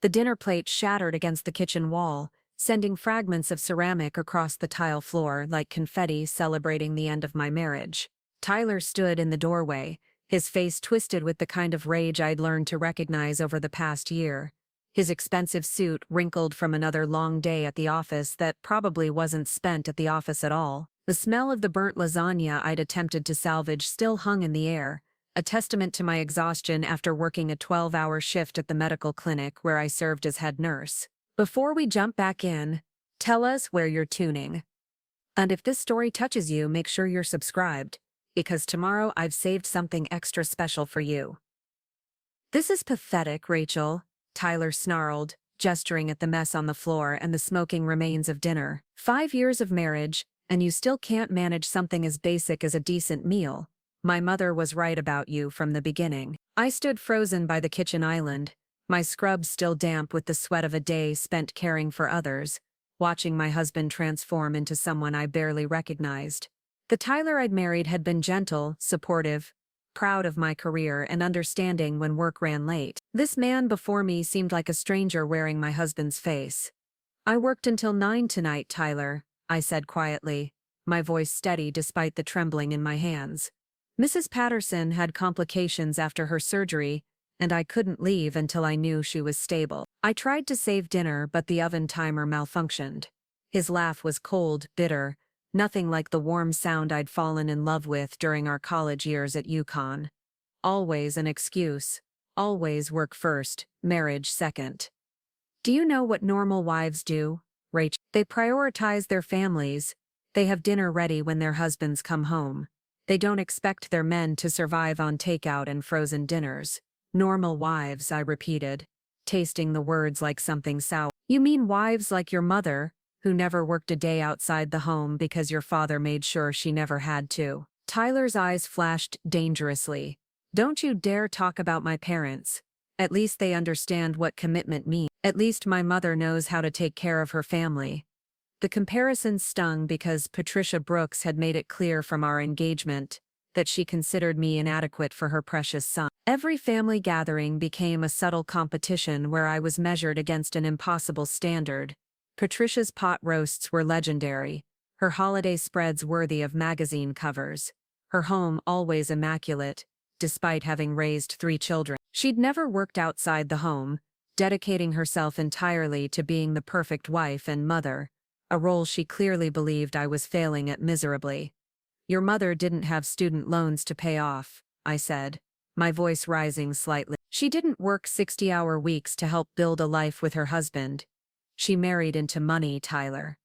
The dinner plate shattered against the kitchen wall, sending fragments of ceramic across the tile floor like confetti celebrating the end of my marriage. Tyler stood in the doorway, his face twisted with the kind of rage I'd learned to recognize over the past year. His expensive suit wrinkled from another long day at the office that probably wasn't spent at the office at all. The smell of the burnt lasagna I'd attempted to salvage still hung in the air, a testament to my exhaustion after working a 12-hour shift at the medical clinic where I served as head nurse. Before we jump back in, tell us where you're tuning. And if this story touches you, make sure you're subscribed, because tomorrow I've saved something extra special for you. This is pathetic, Rachel, Tyler snarled, gesturing at the mess on the floor and the smoking remains of dinner. 5 years of marriage, and you still can't manage something as basic as a decent meal. My mother was right about you from the beginning. I stood frozen by the kitchen island, my scrubs still damp with the sweat of a day spent caring for others, watching my husband transform into someone I barely recognized. The Tyler I'd married had been gentle, supportive, proud of my career and understanding when work ran late. This man before me seemed like a stranger wearing my husband's face. "I worked until 9 tonight, Tyler," I said quietly, my voice steady despite the trembling in my hands. Mrs. Patterson had complications after her surgery, and I couldn't leave until I knew she was stable. I tried to save dinner, but the oven timer malfunctioned. His laugh was cold, bitter, nothing like the warm sound I'd fallen in love with during our college years at UConn. Always an excuse. Always work first, marriage second. Do you know what normal wives do, Rachel? They prioritize their families. They have dinner ready when their husbands come home. They don't expect their men to survive on takeout and frozen dinners. Normal wives, I repeated, tasting the words like something sour. You mean wives like your mother, who never worked a day outside the home because your father made sure she never had to? Tyler's eyes flashed dangerously. Don't you dare talk about my parents. At least they understand what commitment means. At least my mother knows how to take care of her family. The comparison stung because Patricia Brooks had made it clear from our engagement that she considered me inadequate for her precious son. Every family gathering became a subtle competition where I was measured against an impossible standard. Patricia's pot roasts were legendary, her holiday spreads worthy of magazine covers, her home always immaculate, despite having raised 3 children. She'd never worked outside the home, dedicating herself entirely to being the perfect wife and mother, a role she clearly believed I was failing at miserably. Your mother didn't have student loans to pay off, I said, my voice rising slightly. She didn't work 60-hour weeks to help build a life with her husband. She married into money, Tyler.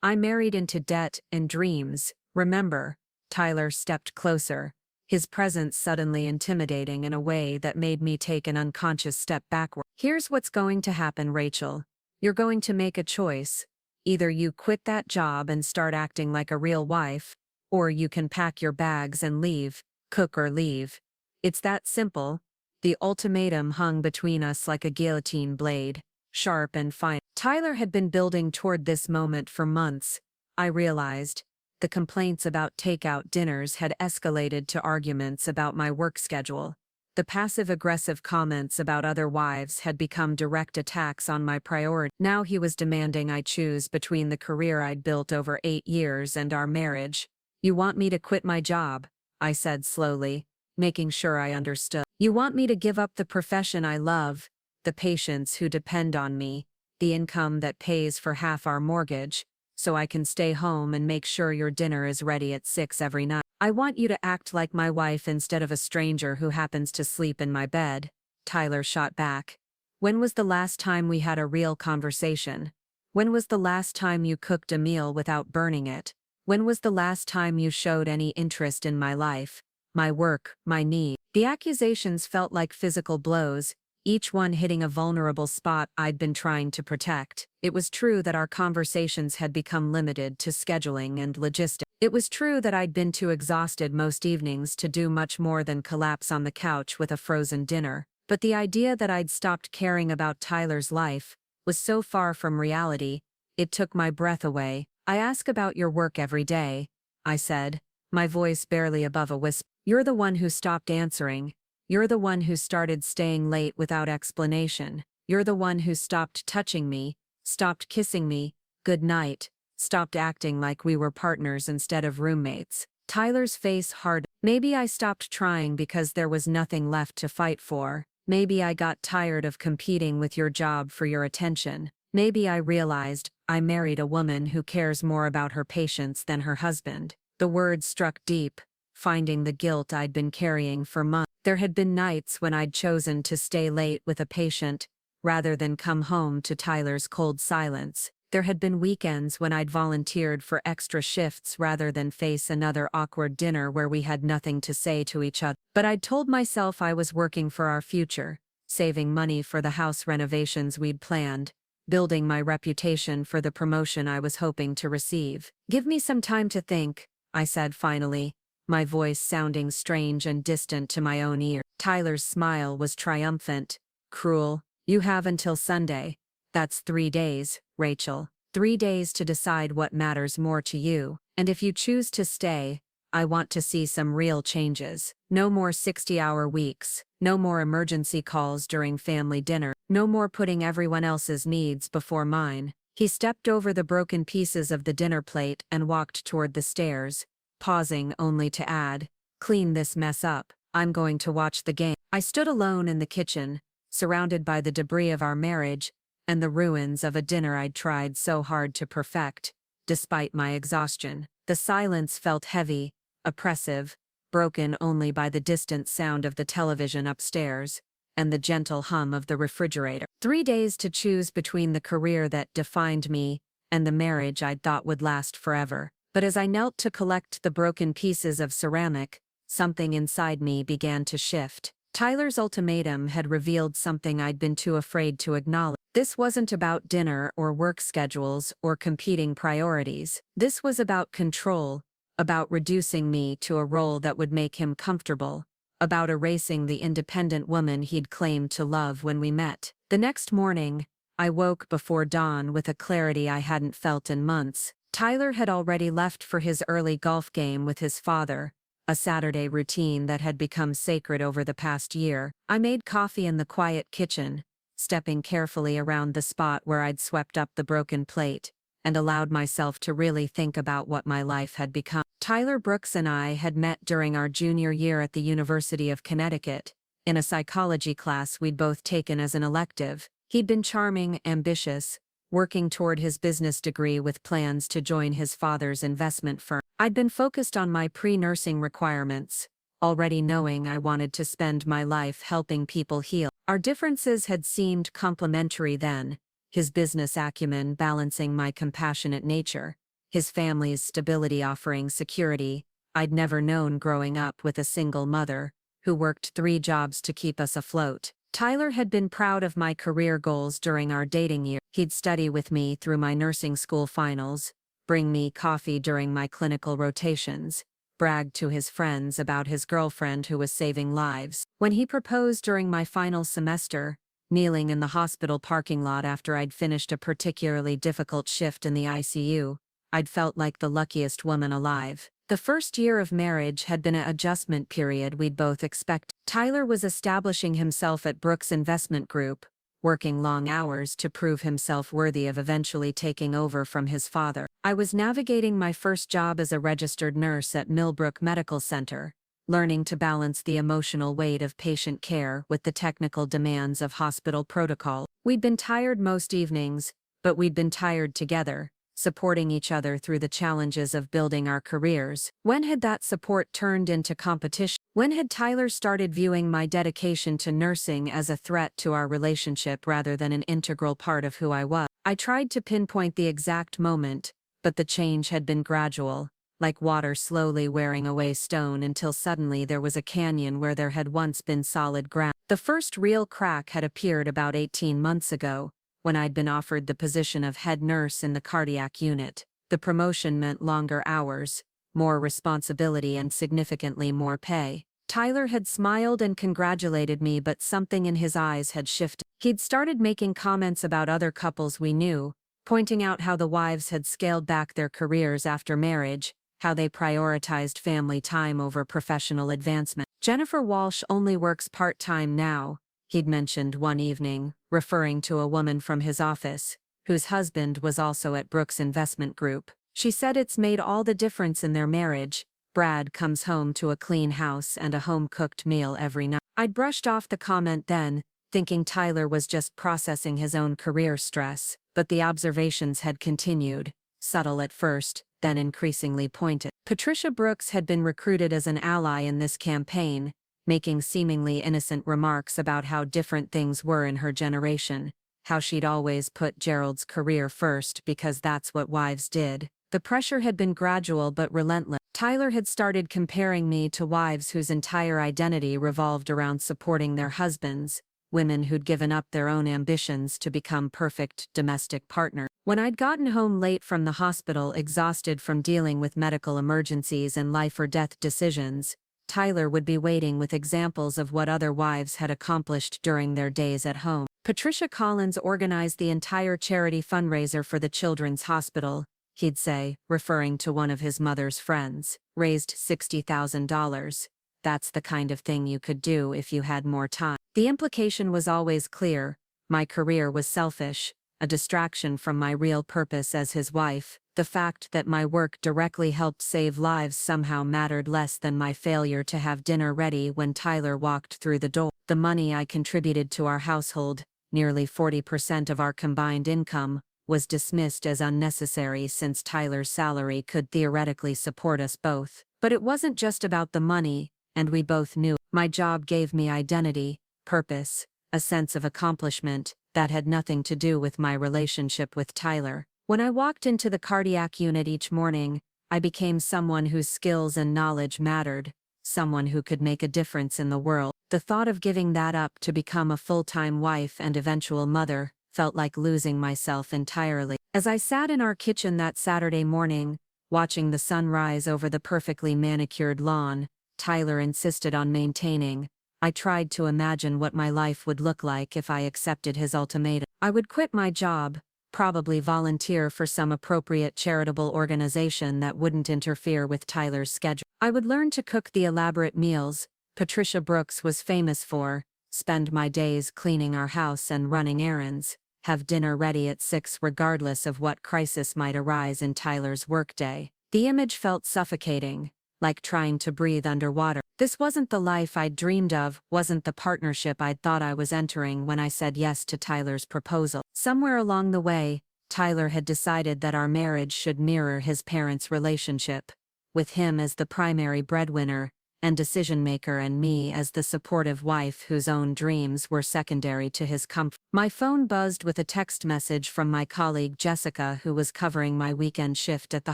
I married into debt and dreams. Remember? Tyler stepped closer, his presence suddenly intimidating in a way that made me take an unconscious step backward. Here's what's going to happen, Rachel. You're going to make a choice. Either you quit that job and start acting like a real wife, or you can pack your bags and leave, cook or leave. It's that simple. The ultimatum hung between us like a guillotine blade, sharp and fine. Tyler had been building toward this moment for months, I realized. The complaints about takeout dinners had escalated to arguments about my work schedule. The passive-aggressive comments about other wives had become direct attacks on my priority. Now he was demanding I choose between the career I'd built over 8 years and our marriage. You want me to quit my job, I said slowly, making sure I understood. You want me to give up the profession I love, the patients who depend on me, the income that pays for half our mortgage, so I can stay home and make sure your dinner is ready at 6 every night. I want you to act like my wife instead of a stranger who happens to sleep in my bed, Tyler shot back. When was the last time we had a real conversation? When was the last time you cooked a meal without burning it? When was the last time you showed any interest in my life, my work, my needs? The accusations felt like physical blows, each one hitting a vulnerable spot I'd been trying to protect. It was true that our conversations had become limited to scheduling and logistics. It was true that I'd been too exhausted most evenings to do much more than collapse on the couch with a frozen dinner. But the idea that I'd stopped caring about Tyler's life was so far from reality, it took my breath away. I ask about your work every day, I said, my voice barely above a whisper. You're the one who stopped answering. You're the one who started staying late without explanation. You're the one who stopped touching me, stopped kissing me, good night, stopped acting like we were partners instead of roommates. Tyler's face hardened. Maybe I stopped trying because there was nothing left to fight for. Maybe I got tired of competing with your job for your attention. Maybe I realized I married a woman who cares more about her patients than her husband. The words struck deep, finding the guilt I'd been carrying for months. There had been nights when I'd chosen to stay late with a patient, rather than come home to Tyler's cold silence. There had been weekends when I'd volunteered for extra shifts rather than face another awkward dinner where we had nothing to say to each other. But I'd told myself I was working for our future, saving money for the house renovations we'd planned, building my reputation for the promotion I was hoping to receive. Give me some time to think, I said finally, my voice sounding strange and distant to my own ear. Tyler's smile was triumphant, cruel. You have until Sunday. That's 3 days, Rachel. 3 days to decide what matters more to you. And if you choose to stay, I want to see some real changes. No more 60-hour weeks. No more emergency calls during family dinner. No more putting everyone else's needs before mine. He stepped over the broken pieces of the dinner plate and walked toward the stairs, pausing only to add, "Clean this mess up. I'm going to watch the game." I stood alone in the kitchen, surrounded by the debris of our marriage and the ruins of a dinner I'd tried so hard to perfect, despite my exhaustion. The silence felt heavy, oppressive, broken only by the distant sound of the television upstairs and the gentle hum of the refrigerator. 3 days to choose between the career that defined me and the marriage I'd thought would last forever. But as I knelt to collect the broken pieces of ceramic, something inside me began to shift. Tyler's ultimatum had revealed something I'd been too afraid to acknowledge. This wasn't about dinner or work schedules or competing priorities. This was about control, about reducing me to a role that would make him comfortable, about erasing the independent woman he'd claimed to love when we met. The next morning, I woke before dawn with a clarity I hadn't felt in months. Tyler had already left for his early golf game with his father, a Saturday routine that had become sacred over the past year. I made coffee in the quiet kitchen, stepping carefully around the spot where I'd swept up the broken plate, and allowed myself to really think about what my life had become. Tyler Brooks and I had met during our junior year at the University of Connecticut, in a psychology class we'd both taken as an elective. He'd been charming, ambitious, working toward his business degree with plans to join his father's investment firm. I'd been focused on my pre-nursing requirements, already knowing I wanted to spend my life helping people heal. Our differences had seemed complementary then, his business acumen balancing my compassionate nature, his family's stability offering security I'd never known growing up with a single mother, who worked 3 jobs to keep us afloat. Tyler had been proud of my career goals during our dating year. He'd study with me through my nursing school finals, bring me coffee during my clinical rotations, bragged to his friends about his girlfriend who was saving lives. When he proposed during my final semester, kneeling in the hospital parking lot after I'd finished a particularly difficult shift in the ICU, I'd felt like the luckiest woman alive. The first year of marriage had been an adjustment period we'd both expected. Tyler was establishing himself at Brooks Investment Group, working long hours to prove himself worthy of eventually taking over from his father. I was navigating my first job as a registered nurse at Millbrook Medical Center, learning to balance the emotional weight of patient care with the technical demands of hospital protocol. We'd been tired most evenings, but we'd been tired together, supporting each other through the challenges of building our careers. When had that support turned into competition? When had Tyler started viewing my dedication to nursing as a threat to our relationship rather than an integral part of who I was? I tried to pinpoint the exact moment, but the change had been gradual, like water slowly wearing away stone until suddenly there was a canyon where there had once been solid ground. The first real crack had appeared about 18 months ago, when I'd been offered the position of head nurse in the cardiac unit. The promotion meant longer hours, more responsibility and significantly more pay. Tyler had smiled and congratulated me, but something in his eyes had shifted. He'd started making comments about other couples we knew, pointing out how the wives had scaled back their careers after marriage, how they prioritized family time over professional advancement. "Jennifer Walsh only works part-time now," he'd mentioned one evening, referring to a woman from his office, whose husband was also at Brooks Investment Group. She said it's made all the difference in their marriage. Brad comes home to a clean house and a home-cooked meal every night. I'd brushed off the comment then, thinking Tyler was just processing his own career stress, but the observations had continued, subtle at first, then increasingly pointed. Patricia Brooks had been recruited as an ally in this campaign, making seemingly innocent remarks about how different things were in her generation, how she'd always put Gerald's career first because that's what wives did. The pressure had been gradual but relentless. Tyler had started comparing me to wives whose entire identity revolved around supporting their husbands, women who'd given up their own ambitions to become perfect domestic partners. When I'd gotten home late from the hospital exhausted from dealing with medical emergencies and life-or-death decisions, Tyler would be waiting with examples of what other wives had accomplished during their days at home. Patricia Collins organized the entire charity fundraiser for the Children's Hospital, he'd say, referring to one of his mother's friends. Raised $60,000. That's the kind of thing you could do if you had more time. The implication was always clear. My career was selfish, a distraction from my real purpose as his wife. The fact that my work directly helped save lives somehow mattered less than my failure to have dinner ready when Tyler walked through the door. The money I contributed to our household, nearly 40% of our combined income, was dismissed as unnecessary since Tyler's salary could theoretically support us both. But it wasn't just about the money, and we both knew. My job gave me identity, purpose, a sense of accomplishment that had nothing to do with my relationship with Tyler. When I walked into the cardiac unit each morning, I became someone whose skills and knowledge mattered, someone who could make a difference in the world. The thought of giving that up to become a full-time wife and eventual mother felt like losing myself entirely. As I sat in our kitchen that Saturday morning, watching the sun rise over the perfectly manicured lawn Tyler insisted on maintaining, I tried to imagine what my life would look like if I accepted his ultimatum. I would quit my job, probably volunteer for some appropriate charitable organization that wouldn't interfere with Tyler's schedule. I would learn to cook the elaborate meals Patricia Brooks was famous for, spend my days cleaning our house and running errands, have dinner ready at 6 regardless of what crisis might arise in Tyler's workday. The image felt suffocating, like trying to breathe underwater. This wasn't the life I'd dreamed of, wasn't the partnership I'd thought I was entering when I said yes to Tyler's proposal. Somewhere along the way, Tyler had decided that our marriage should mirror his parents' relationship, with him as the primary breadwinner and decision-maker and me as the supportive wife whose own dreams were secondary to his comfort. My phone buzzed with a text message from my colleague Jessica, who was covering my weekend shift at the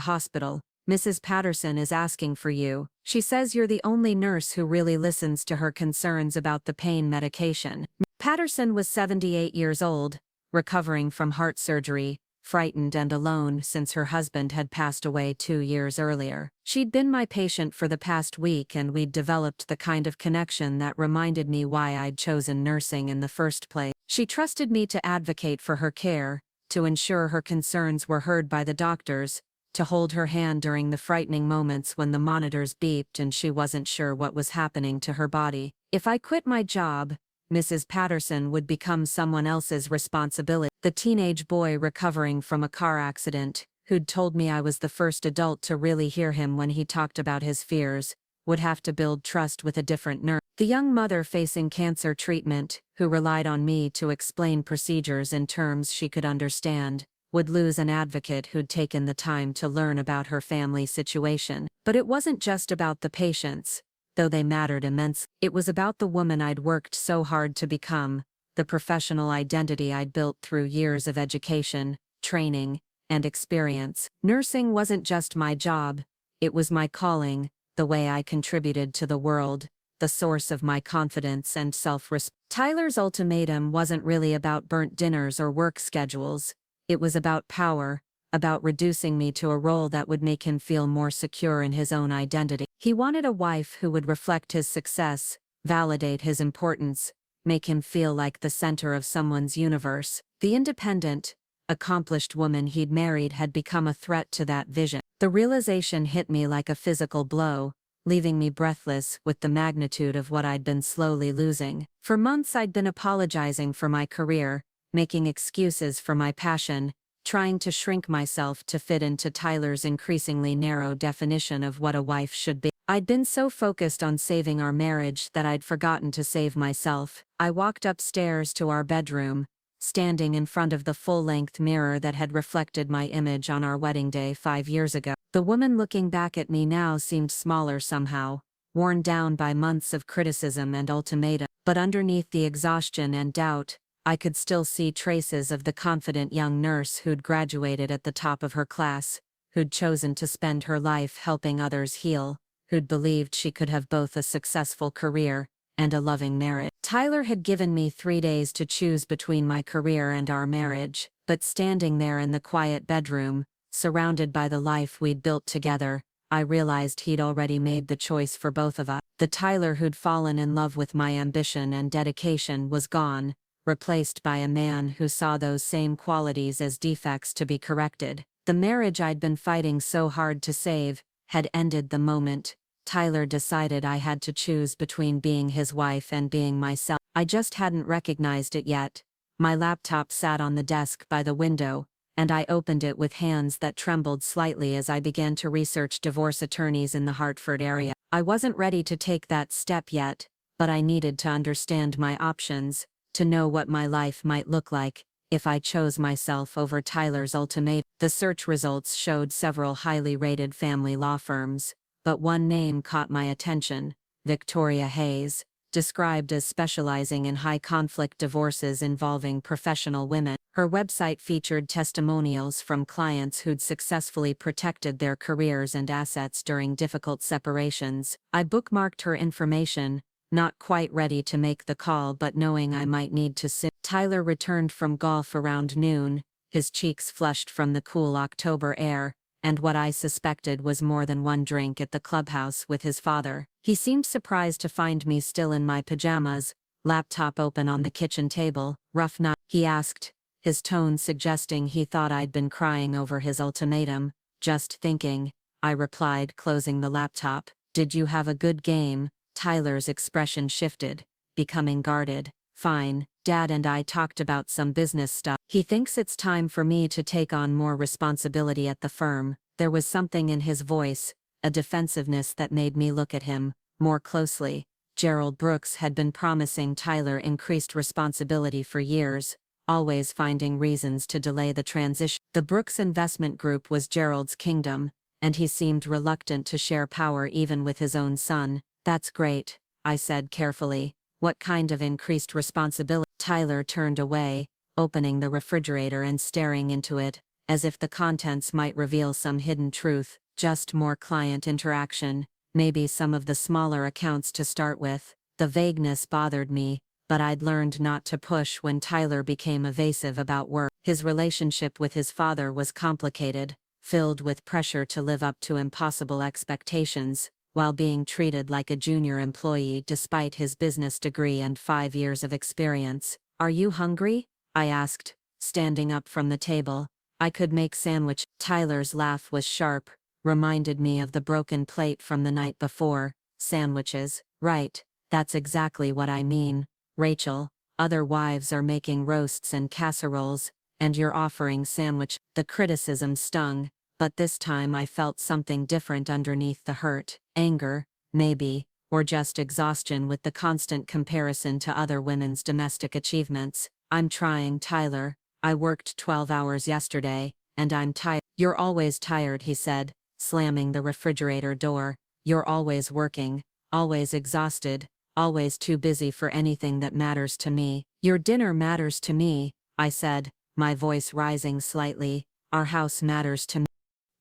hospital. "Mrs. Patterson is asking for you. She says you're the only nurse who really listens to her concerns about the pain medication." Patterson was 78 years old, recovering from heart surgery, frightened and alone since her husband had passed away 2 years earlier. She'd been my patient for the past week, and we'd developed the kind of connection that reminded me why I'd chosen nursing in the first place. She trusted me to advocate for her care, to ensure her concerns were heard by the doctors, to hold her hand during the frightening moments when the monitors beeped and she wasn't sure what was happening to her body. If I quit my job, Mrs. Patterson would become someone else's responsibility. The teenage boy recovering from a car accident, who'd told me I was the first adult to really hear him when he talked about his fears, would have to build trust with a different nurse. The young mother facing cancer treatment, who relied on me to explain procedures in terms she could understand, would lose an advocate who'd taken the time to learn about her family situation. But it wasn't just about the patients, though they mattered immensely. It was about the woman I'd worked so hard to become, the professional identity I'd built through years of education, training, and experience. Nursing wasn't just my job, it was my calling, the way I contributed to the world, the source of my confidence and self-respect. Tyler's ultimatum wasn't really about burnt dinners or work schedules. It was about power, about reducing me to a role that would make him feel more secure in his own identity. He wanted a wife who would reflect his success, validate his importance, make him feel like the center of someone's universe. The independent, accomplished woman he'd married had become a threat to that vision. The realization hit me like a physical blow, leaving me breathless with the magnitude of what I'd been slowly losing. For months I'd been apologizing for my career, making excuses for my passion, trying to shrink myself to fit into Tyler's increasingly narrow definition of what a wife should be. I'd been so focused on saving our marriage that I'd forgotten to save myself. I walked upstairs to our bedroom, standing in front of the full-length mirror that had reflected my image on our wedding day 5 years ago. The woman looking back at me now seemed smaller somehow, worn down by months of criticism and ultimatum. But underneath the exhaustion and doubt, I could still see traces of the confident young nurse who'd graduated at the top of her class, who'd chosen to spend her life helping others heal, who'd believed she could have both a successful career and a loving marriage. Tyler had given me 3 days to choose between my career and our marriage, but standing there in the quiet bedroom, surrounded by the life we'd built together, I realized he'd already made the choice for both of us. The Tyler who'd fallen in love with my ambition and dedication was gone, replaced by a man who saw those same qualities as defects to be corrected. The marriage I'd been fighting so hard to save had ended the moment Tyler decided I had to choose between being his wife and being myself. I just hadn't recognized it yet. My laptop sat on the desk by the window, and I opened it with hands that trembled slightly as I began to research divorce attorneys in the Hartford area. I wasn't ready to take that step yet, but I needed to understand my options, to know what my life might look like if I chose myself over Tyler's ultimatum. The search results showed several highly rated family law firms, but one name caught my attention: Victoria Hayes, described as specializing in high-conflict divorces involving professional women. Her website featured testimonials from clients who'd successfully protected their careers and assets during difficult separations. I bookmarked her information, not quite ready to make the call but knowing I might need to sit. Tyler returned from golf around noon, his cheeks flushed from the cool October air, and what I suspected was more than one drink at the clubhouse with his father. He seemed surprised to find me still in my pajamas, laptop open on the kitchen table. "Rough night?" he asked, his tone suggesting he thought I'd been crying over his ultimatum. "Just thinking," I replied, closing the laptop. "Did you have a good game?" Tyler's expression shifted, becoming guarded. "Fine. Dad and I talked about some business stuff. He thinks it's time for me to take on more responsibility at the firm." There was something in his voice, a defensiveness that made me look at him more closely. Gerald Brooks had been promising Tyler increased responsibility for years, always finding reasons to delay the transition. The Brooks Investment Group was Gerald's kingdom, and he seemed reluctant to share power even with his own son. "That's great," I said carefully. "What kind of increased responsibility?" Tyler turned away, opening the refrigerator and staring into it, as if the contents might reveal some hidden truth. "Just more client interaction, maybe some of the smaller accounts to start with." The vagueness bothered me, but I'd learned not to push when Tyler became evasive about work. His relationship with his father was complicated, filled with pressure to live up to impossible expectations, while being treated like a junior employee despite his business degree and 5 years of experience. "Are you hungry?" I asked, standing up from the table. "I could make sandwich." Tyler's laugh was sharp, reminded me of the broken plate from the night before. "Sandwiches, right, that's exactly what I mean, Rachel. Other wives are making roasts and casseroles, and you're offering sandwich." The criticism stung, but this time I felt something different underneath the hurt. Anger, maybe, or just exhaustion with the constant comparison to other women's domestic achievements. "I'm trying, Tyler. I worked 12 hours yesterday, and I'm tired." "You're always tired," he said, slamming the refrigerator door. "You're always working, always exhausted, always too busy for anything that matters to me." "Your dinner matters to me," I said, my voice rising slightly. "Our house matters to me."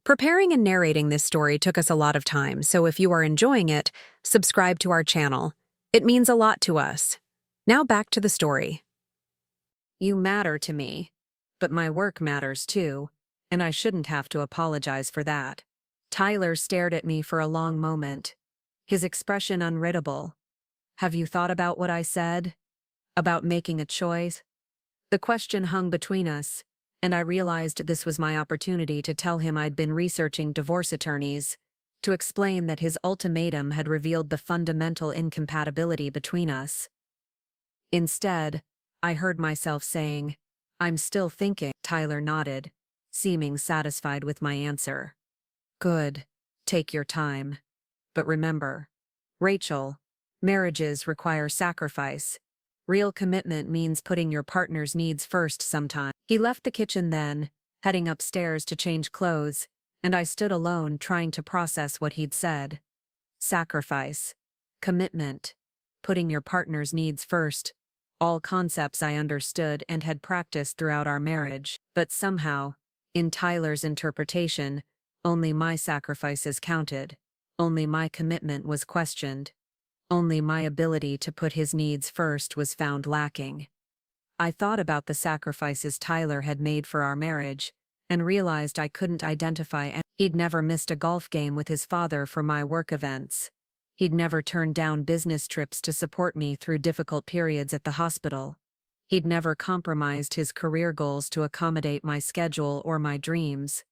Preparing and narrating this story took us a lot of time, so if you are enjoying it, subscribe to our channel. It means a lot to us. Now back to the story. "You matter to me, but my work matters too, and I shouldn't have to apologize for that." Tyler stared at me for a long moment, his expression unreadable. "Have you thought about what I said? About making a choice?" The question hung between us, and I realized this was my opportunity to tell him I'd been researching divorce attorneys, to explain that his ultimatum had revealed the fundamental incompatibility between us. Instead, I heard myself saying, "I'm still thinking." Tyler nodded, seeming satisfied with my answer. "Good. Take your time. But remember, Rachel, marriages require sacrifice. Real commitment means putting your partner's needs first sometimes." He left the kitchen then, heading upstairs to change clothes, and I stood alone trying to process what he'd said. Sacrifice. Commitment. Putting your partner's needs first. All concepts I understood and had practiced throughout our marriage, but somehow, in Tyler's interpretation, only my sacrifices counted. Only my commitment was questioned. Only my ability to put his needs first was found lacking. I thought about the sacrifices Tyler had made for our marriage, and realized I couldn't identify any. He'd never missed a golf game with his father for my work events. He'd never turned down business trips to support me through difficult periods at the hospital. He'd never compromised his career goals to accommodate my schedule or my dreams.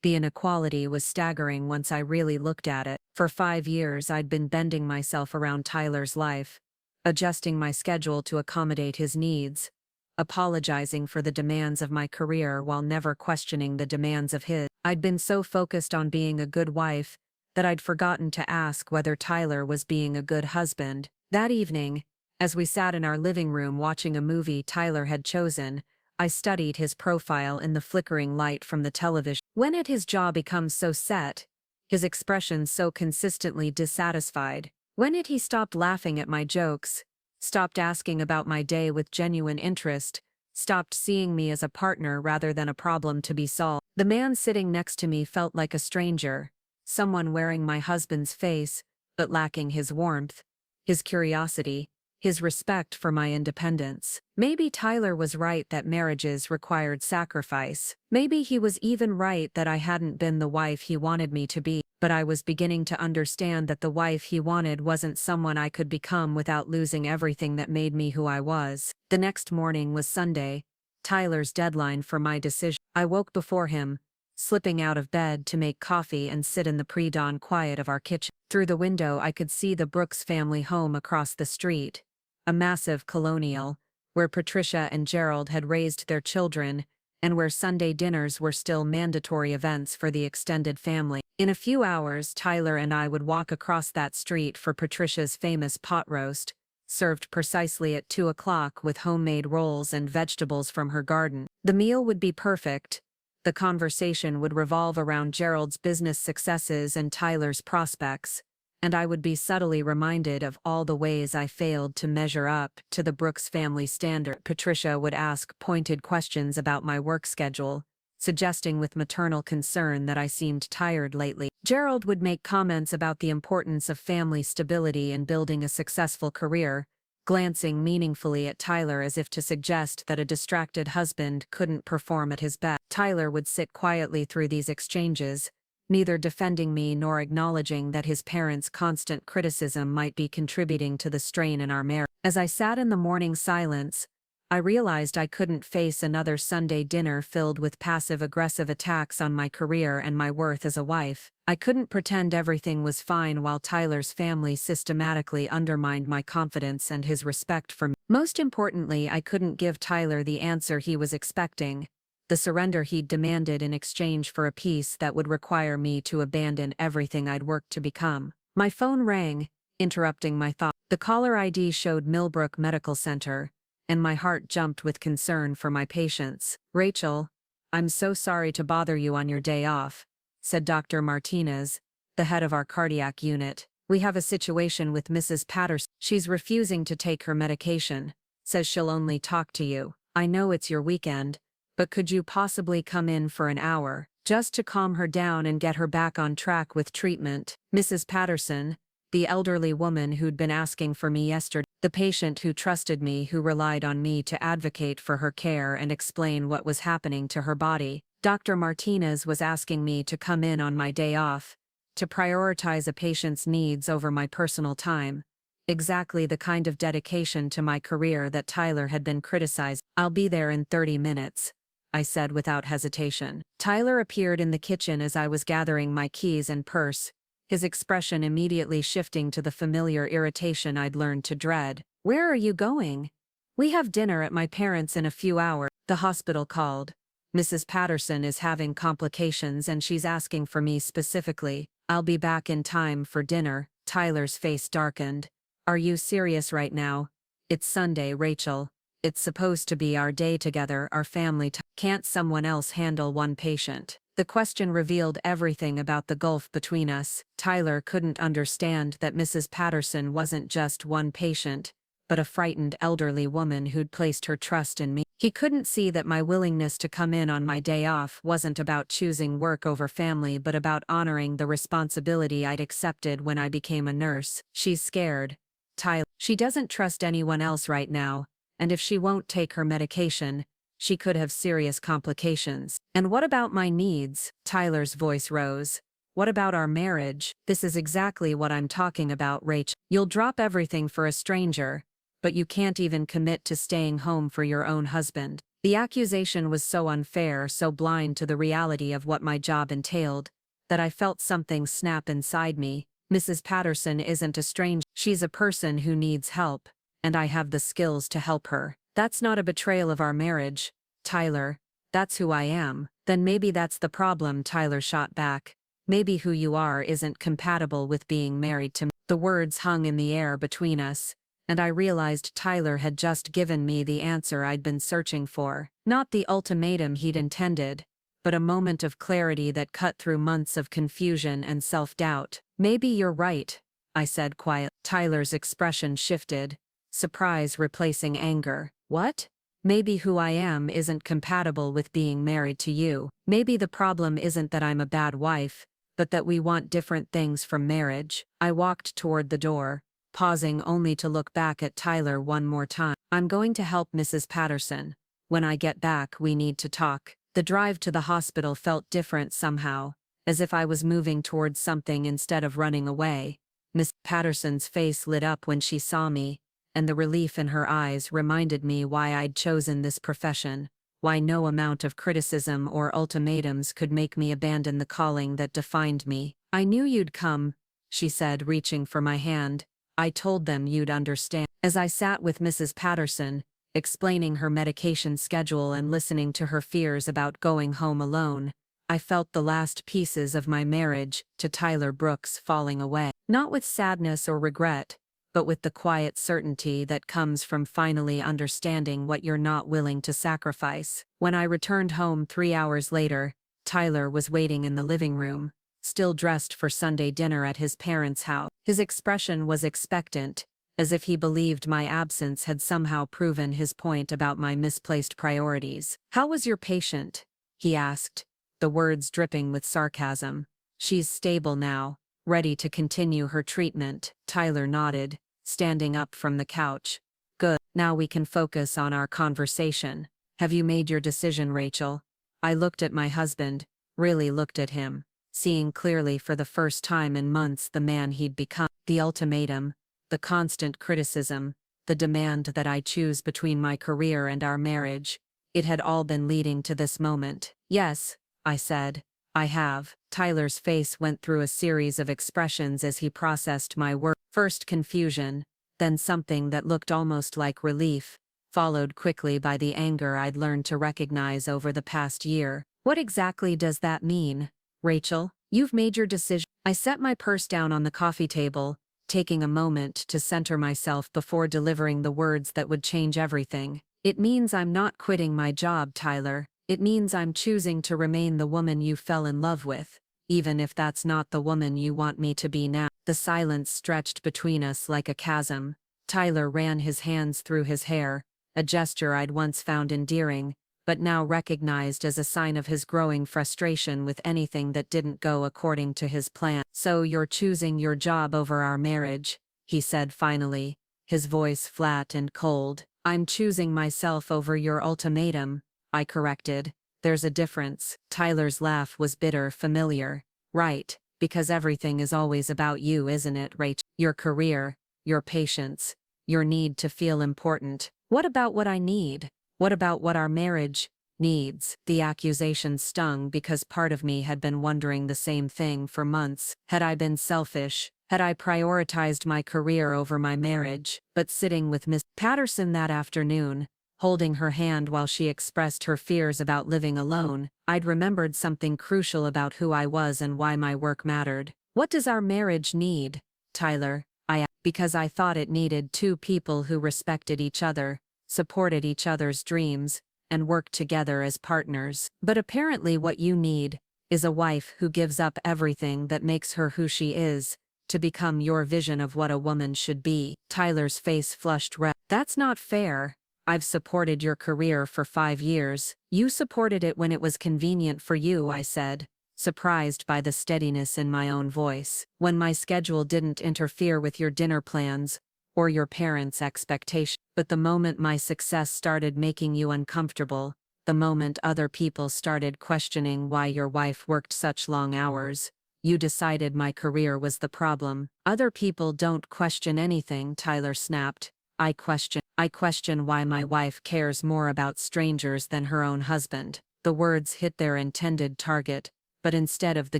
The inequality was staggering once I really looked at it. For 5 years I'd been bending myself around Tyler's life, adjusting my schedule to accommodate his needs, apologizing for the demands of my career while never questioning the demands of his. I'd been so focused on being a good wife that I'd forgotten to ask whether Tyler was being a good husband. That evening, as we sat in our living room watching a movie Tyler had chosen, I studied his profile in the flickering light from the television. When had his jaw become so set, his expression so consistently dissatisfied? When had he stopped laughing at my jokes, stopped asking about my day with genuine interest, stopped seeing me as a partner rather than a problem to be solved? The man sitting next to me felt like a stranger, someone wearing my husband's face, but lacking his warmth, his curiosity, his respect for my independence. Maybe Tyler was right that marriages required sacrifice. Maybe he was even right that I hadn't been the wife he wanted me to be, but I was beginning to understand that the wife he wanted wasn't someone I could become without losing everything that made me who I was. The next morning was Sunday, Tyler's deadline for my decision. I woke before him, slipping out of bed to make coffee and sit in the pre-dawn quiet of our kitchen. Through the window I could see the Brooks family home across the street, a massive colonial, where Patricia and Gerald had raised their children, and where Sunday dinners were still mandatory events for the extended family. In a few hours, Tyler and I would walk across that street for Patricia's famous pot roast, served precisely at 2 o'clock with homemade rolls and vegetables from her garden. The meal would be perfect. The conversation would revolve around Gerald's business successes and Tyler's prospects, and I would be subtly reminded of all the ways I failed to measure up to the Brooks family standard. Patricia would ask pointed questions about my work schedule, suggesting with maternal concern that I seemed tired lately. Gerald would make comments about the importance of family stability and building a successful career, glancing meaningfully at Tyler as if to suggest that a distracted husband couldn't perform at his best. Tyler would sit quietly through these exchanges, neither defending me nor acknowledging that his parents' constant criticism might be contributing to the strain in our marriage. As I sat in the morning silence, I realized I couldn't face another Sunday dinner filled with passive-aggressive attacks on my career and my worth as a wife. I couldn't pretend everything was fine while Tyler's family systematically undermined my confidence and his respect for me. Most importantly, I couldn't give Tyler the answer he was expecting, the surrender he'd demanded in exchange for a peace that would require me to abandon everything I'd worked to become. My phone rang, interrupting my thoughts. The caller ID showed Millbrook Medical Center, and my heart jumped with concern for my patients. "Rachel, I'm so sorry to bother you on your day off," said Dr. Martinez, the head of our cardiac unit. "We have a situation with Mrs. Patterson. She's refusing to take her medication, says she'll only talk to you. I know it's your weekend, but could you possibly come in for an hour, just to calm her down and get her back on track with treatment?" Mrs. Patterson, the elderly woman who'd been asking for me yesterday, the patient who trusted me, who relied on me to advocate for her care and explain what was happening to her body. Dr. Martinez was asking me to come in on my day off, to prioritize a patient's needs over my personal time. Exactly the kind of dedication to my career that Tyler had been criticized. "I'll be there in 30 minutes, I said without hesitation. Tyler appeared in the kitchen as I was gathering my keys and purse, his expression immediately shifting to the familiar irritation I'd learned to dread. "Where are you going?" "We have dinner at my parents' in a few hours," the hospital called. "Mrs. Patterson is having complications and she's asking for me specifically. I'll be back in time for dinner." Tyler's face darkened. "Are you serious right now? It's Sunday, Rachel. It's supposed to be our day together, our family time. Can't someone else handle one patient?" The question revealed everything about the gulf between us. Tyler couldn't understand that Mrs. Patterson wasn't just one patient, but a frightened elderly woman who'd placed her trust in me. He couldn't see that my willingness to come in on my day off wasn't about choosing work over family but about honoring the responsibility I'd accepted when I became a nurse. "She's scared, Tyler. She doesn't trust anyone else right now, and if she won't take her medication, she could have serious complications." "And what about my needs?" Tyler's voice rose. "What about our marriage?" "This is exactly what I'm talking about, Rach. You'll drop everything for a stranger, but you can't even commit to staying home for your own husband." The accusation was so unfair, so blind to the reality of what my job entailed, that I felt something snap inside me. Mrs. Patterson isn't a stranger. She's a person who needs help, and I have the skills to help her. "That's not a betrayal of our marriage, Tyler. That's who I am." "Then maybe that's the problem," Tyler shot back. "Maybe who you are isn't compatible with being married to me." The words hung in the air between us, and I realized Tyler had just given me the answer I'd been searching for. Not the ultimatum he'd intended, but a moment of clarity that cut through months of confusion and self-doubt. "Maybe you're right," I said quietly. Tyler's expression shifted, surprise replacing anger. "What?" "Maybe who I am isn't compatible with being married to you. Maybe the problem isn't that I'm a bad wife, but that we want different things from marriage." I walked toward the door, pausing only to look back at Tyler one more time. "I'm going to help Mrs. Patterson. When I get back, we need to talk." The drive to the hospital felt different somehow, as if I was moving towards something instead of running away. Miss Patterson's face lit up when she saw me, and the relief in her eyes reminded me why I'd chosen this profession, why no amount of criticism or ultimatums could make me abandon the calling that defined me. "I knew you'd come," she said, reaching for my hand. "I told them you'd understand." As I sat with Mrs. Patterson, explaining her medication schedule and listening to her fears about going home alone, I felt the last pieces of my marriage to Tyler Brooks falling away. Not with sadness or regret, but with the quiet certainty that comes from finally understanding what you're not willing to sacrifice. When I returned home 3 hours later, Tyler was waiting in the living room, still dressed for Sunday dinner at his parents' house. His expression was expectant, as if he believed my absence had somehow proven his point about my misplaced priorities. "How was your patient?" he asked, the words dripping with sarcasm. "She's stable now, ready to continue her treatment." Tyler nodded, standing up from the couch. "Good. Now we can focus on our conversation. Have you made your decision, Rachel?" I looked at my husband, really looked at him, seeing clearly for the first time in months the man he'd become. The ultimatum, the constant criticism, the demand that I choose between my career and our marriage, it had all been leading to this moment. "Yes," I said, "I have." Tyler's face went through a series of expressions as he processed my words. First confusion, then something that looked almost like relief, followed quickly by the anger I'd learned to recognize over the past year. "What exactly does that mean, Rachel? You've made your decision." I set my purse down on the coffee table, taking a moment to center myself before delivering the words that would change everything. "It means I'm not quitting my job, Tyler. It means I'm choosing to remain the woman you fell in love with, even if that's not the woman you want me to be now." The silence stretched between us like a chasm. Tyler ran his hands through his hair, a gesture I'd once found endearing, but now recognized as a sign of his growing frustration with anything that didn't go according to his plan. "So you're choosing your job over our marriage," he said finally, his voice flat and cold. "I'm choosing myself over your ultimatum," I corrected. "There's a difference." Tyler's laugh was bitter, familiar. "Right, because everything is always about you, isn't it, Rach? Your career, your patience, your need to feel important. What about what I need? What about what our marriage needs. The accusation stung because part of me had been wondering the same thing for months. Had I been selfish? Had I prioritized my career over my marriage? But sitting with Miss Patterson that afternoon, holding her hand while she expressed her fears about living alone, I'd remembered something crucial about who I was and why my work mattered. What does our marriage need, Tyler? I asked, because I thought it needed two people who respected each other, supported each other's dreams, and worked together as partners. But apparently what you need is a wife who gives up everything that makes her who she is, to become your vision of what a woman should be. Tyler's face flushed red. That's not fair. I've supported your career for 5 years. You supported it when it was convenient for you, I said, surprised by the steadiness in my own voice. When my schedule didn't interfere with your dinner plans or your parents' expectations. But the moment my success started making you uncomfortable, the moment other people started questioning why your wife worked such long hours, you decided my career was the problem. Other people don't question anything, Tyler snapped. I question why my wife cares more about strangers than her own husband. The words hit their intended target, but instead of the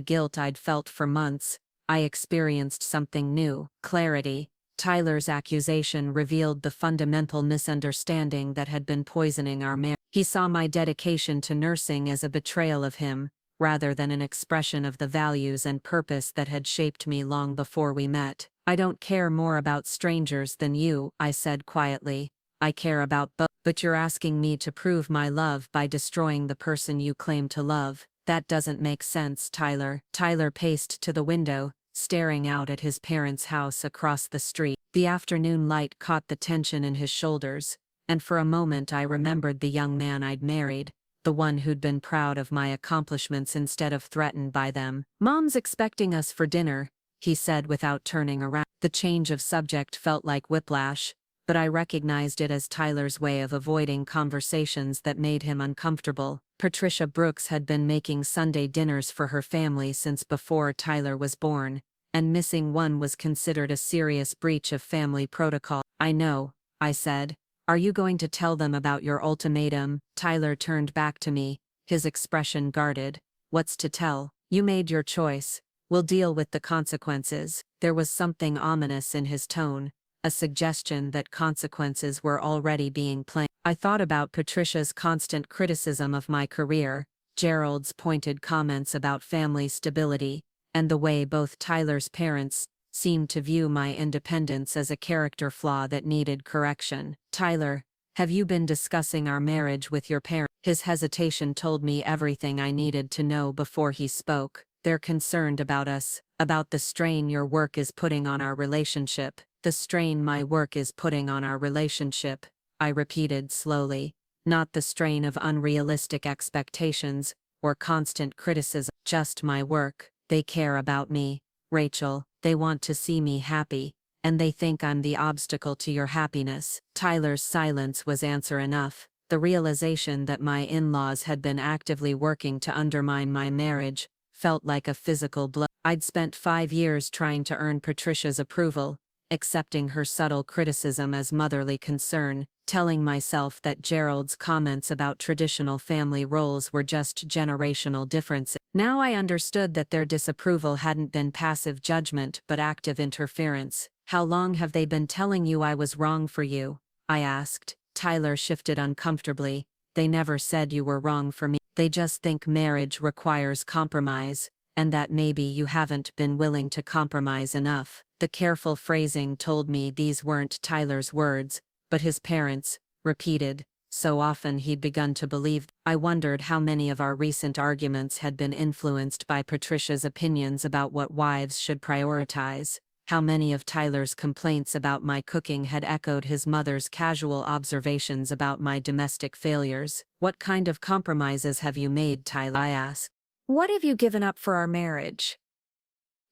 guilt I'd felt for months, I experienced something new: clarity. Tyler's accusation revealed the fundamental misunderstanding that had been poisoning our marriage. He saw my dedication to nursing as a betrayal of him, rather than an expression of the values and purpose that had shaped me long before we met. I don't care more about strangers than you, I said quietly. I care about both. But you're asking me to prove my love by destroying the person you claim to love. That doesn't make sense, Tyler. Tyler paced to the window, staring out at his parents' house across the street. The afternoon light caught the tension in his shoulders, and for a moment I remembered the young man I'd married, the one who'd been proud of my accomplishments instead of threatened by them. Mom's expecting us for dinner, he said without turning around. The change of subject felt like whiplash, but I recognized it as Tyler's way of avoiding conversations that made him uncomfortable. Patricia Brooks had been making Sunday dinners for her family since before Tyler was born, and missing one was considered a serious breach of family protocol. I know, I said. Are you going to tell them about your ultimatum? Tyler turned back to me, his expression guarded. What's to tell? You made your choice. We'll deal with the consequences. There was something ominous in his tone, a suggestion that consequences were already being planned. I thought about Patricia's constant criticism of my career, Gerald's pointed comments about family stability, and the way both Tyler's parents seemed to view my independence as a character flaw that needed correction. Tyler, have you been discussing our marriage with your parents? His hesitation told me everything I needed to know before he spoke. They're concerned about us, about the strain your work is putting on our relationship. The strain my work is putting on our relationship, I repeated slowly. Not the strain of unrealistic expectations or constant criticism, just my work. They care about me, Rachel. They want to see me happy, and they think I'm the obstacle to your happiness. Tyler's silence was answer enough. The realization that my in-laws had been actively working to undermine my marriage felt like a physical blow. I'd spent 5 years trying to earn Patricia's approval, accepting her subtle criticism as motherly concern, telling myself that Gerald's comments about traditional family roles were just generational differences. Now I understood that their disapproval hadn't been passive judgment but active interference. How long have they been telling you I was wrong for you? I asked. Tyler shifted uncomfortably. They never said you were wrong for me. They just think marriage requires compromise, and that maybe you haven't been willing to compromise enough. The careful phrasing told me these weren't Tyler's words, but his parents, repeated so often he'd begun to believe. I wondered how many of our recent arguments had been influenced by Patricia's opinions about what wives should prioritize, how many of Tyler's complaints about my cooking had echoed his mother's casual observations about my domestic failures. What kind of compromises have you made, Tyler? I asked. What have you given up for our marriage?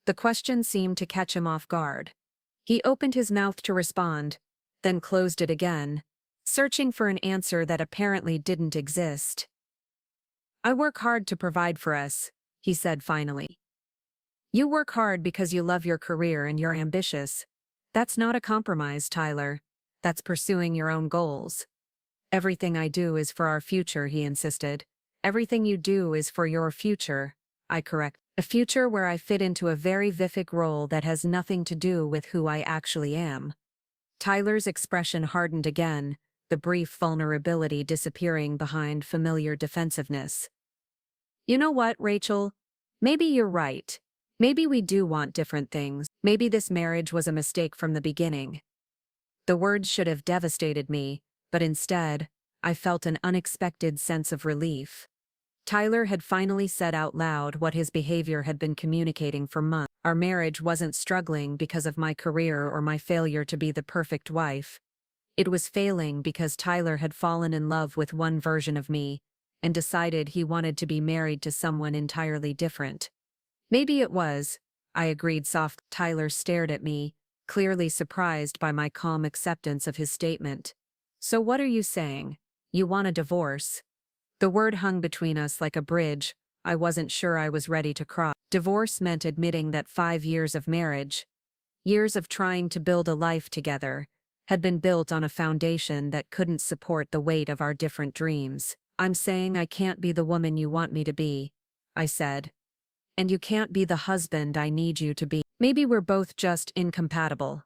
The question seemed to catch him off guard. He opened his mouth to respond, then closed it again, searching for an answer that apparently didn't exist. I work hard to provide for us, he said finally. You work hard because you love your career and you're ambitious. That's not a compromise, Tyler. That's pursuing your own goals. Everything I do is for our future, he insisted. Everything you do is for your future, I correct. A future where I fit into a very vivid role that has nothing to do with who I actually am. Tyler's expression hardened again, the brief vulnerability disappearing behind familiar defensiveness. You know what, Rachel? Maybe you're right. Maybe we do want different things. Maybe this marriage was a mistake from the beginning. The words should have devastated me, but instead, I felt an unexpected sense of relief. Tyler had finally said out loud what his behavior had been communicating for months. Our marriage wasn't struggling because of my career or my failure to be the perfect wife. It was failing because Tyler had fallen in love with one version of me and decided he wanted to be married to someone entirely different. Maybe it was, I agreed softly. Tyler stared at me, clearly surprised by my calm acceptance of his statement. So what are you saying? You want a divorce? The word hung between us like a bridge. I wasn't sure I was ready to cross. Divorce meant admitting that 5 years of marriage, years of trying to build a life together, had been built on a foundation that couldn't support the weight of our different dreams. I'm saying I can't be the woman you want me to be, I said. And you can't be the husband I need you to be. Maybe we're both just incompatible.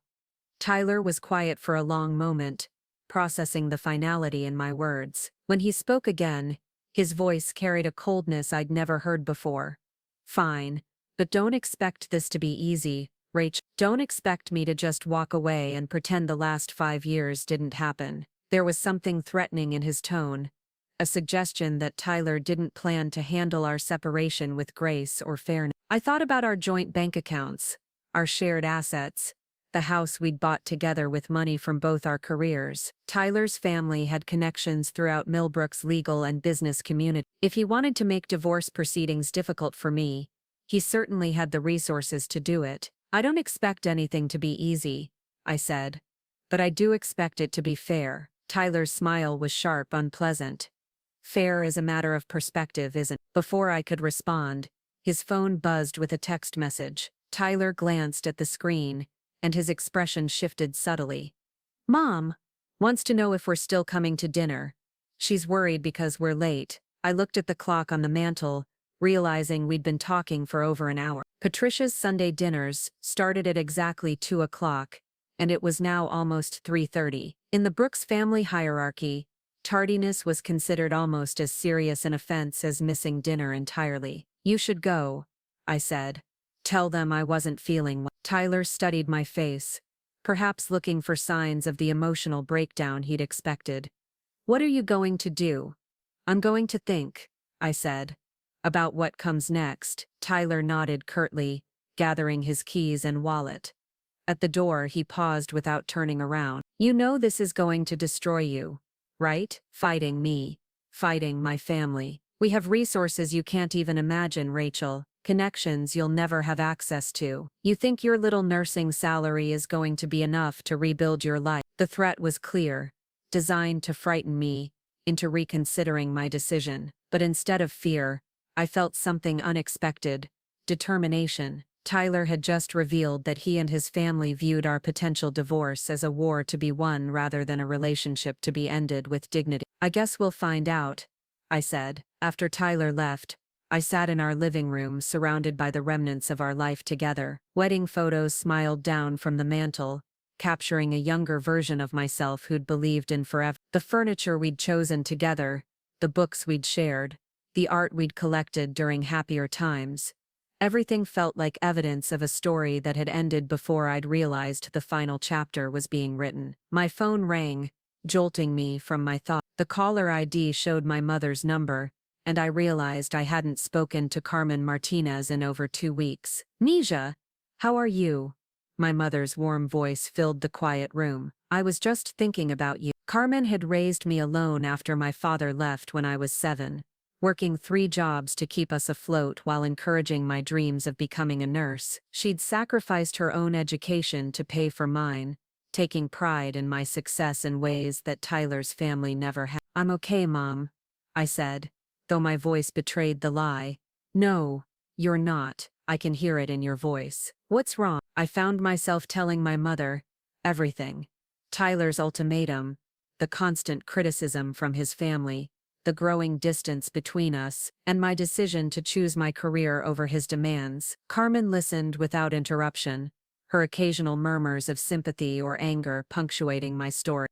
Tyler was quiet for a long moment, processing the finality in my words. When he spoke again, his voice carried a coldness I'd never heard before. Fine, but don't expect this to be easy, Rach. Don't expect me to just walk away and pretend the last 5 years didn't happen. There was something threatening in his tone, a suggestion that Tyler didn't plan to handle our separation with grace or fairness. I thought about our joint bank accounts, our shared assets, the house we'd bought together with money from both our careers. Tyler's family had connections throughout Millbrook's legal and business community. If he wanted to make divorce proceedings difficult for me, he certainly had the resources to do it. I don't expect anything to be easy, I said. But I do expect it to be fair. Tyler's smile was sharp, unpleasant. Fair is a matter of perspective, isn't it? Before I could respond, his phone buzzed with a text message. Tyler glanced at the screen, and his expression shifted subtly. Mom wants to know if we're still coming to dinner. She's worried because we're late. I looked at the clock on the mantel, realizing we'd been talking for over an hour. Patricia's Sunday dinners started at exactly 2 o'clock, and it was now almost 3:30. In the Brooks family hierarchy, tardiness was considered almost as serious an offense as missing dinner entirely. You should go, I said. Tell them I wasn't feeling well. Tyler studied my face, perhaps looking for signs of the emotional breakdown he'd expected. What are you going to do? I'm going to think, I said. About what comes next. Tyler nodded curtly, gathering his keys and wallet. At the door he paused without turning around. You know this is going to destroy you, right? Fighting me. Fighting my family. We have resources you can't even imagine, Rachel. Connections you'll never have access to. You think your little nursing salary is going to be enough to rebuild your life. The threat was clear, designed to frighten me into reconsidering my decision. But instead of fear, I felt something unexpected: determination. Tyler had just revealed that he and his family viewed our potential divorce as a war to be won rather than a relationship to be ended with dignity. I guess we'll find out, I said. After Tyler left, I sat in our living room surrounded by the remnants of our life together. Wedding photos smiled down from the mantel, capturing a younger version of myself who'd believed in forever. The furniture we'd chosen together, the books we'd shared, the art we'd collected during happier times. Everything felt like evidence of a story that had ended before I'd realized the final chapter was being written. My phone rang, jolting me from my thoughts. The caller ID showed my mother's number, and I realized I hadn't spoken to Carmen Martinez in over 2 weeks. Nisha, how are you? My mother's warm voice filled the quiet room. I was just thinking about you. Carmen had raised me alone after my father left when I was 7, working 3 jobs to keep us afloat while encouraging my dreams of becoming a nurse. She'd sacrificed her own education to pay for mine, taking pride in my success in ways that Tyler's family never had. I'm okay, Mom, I said, though my voice betrayed the lie. No, you're not. I can hear it in your voice. What's wrong? I found myself telling my mother everything. Tyler's ultimatum, the constant criticism from his family, the growing distance between us, and my decision to choose my career over his demands. Carmen listened without interruption, her occasional murmurs of sympathy or anger punctuating my story.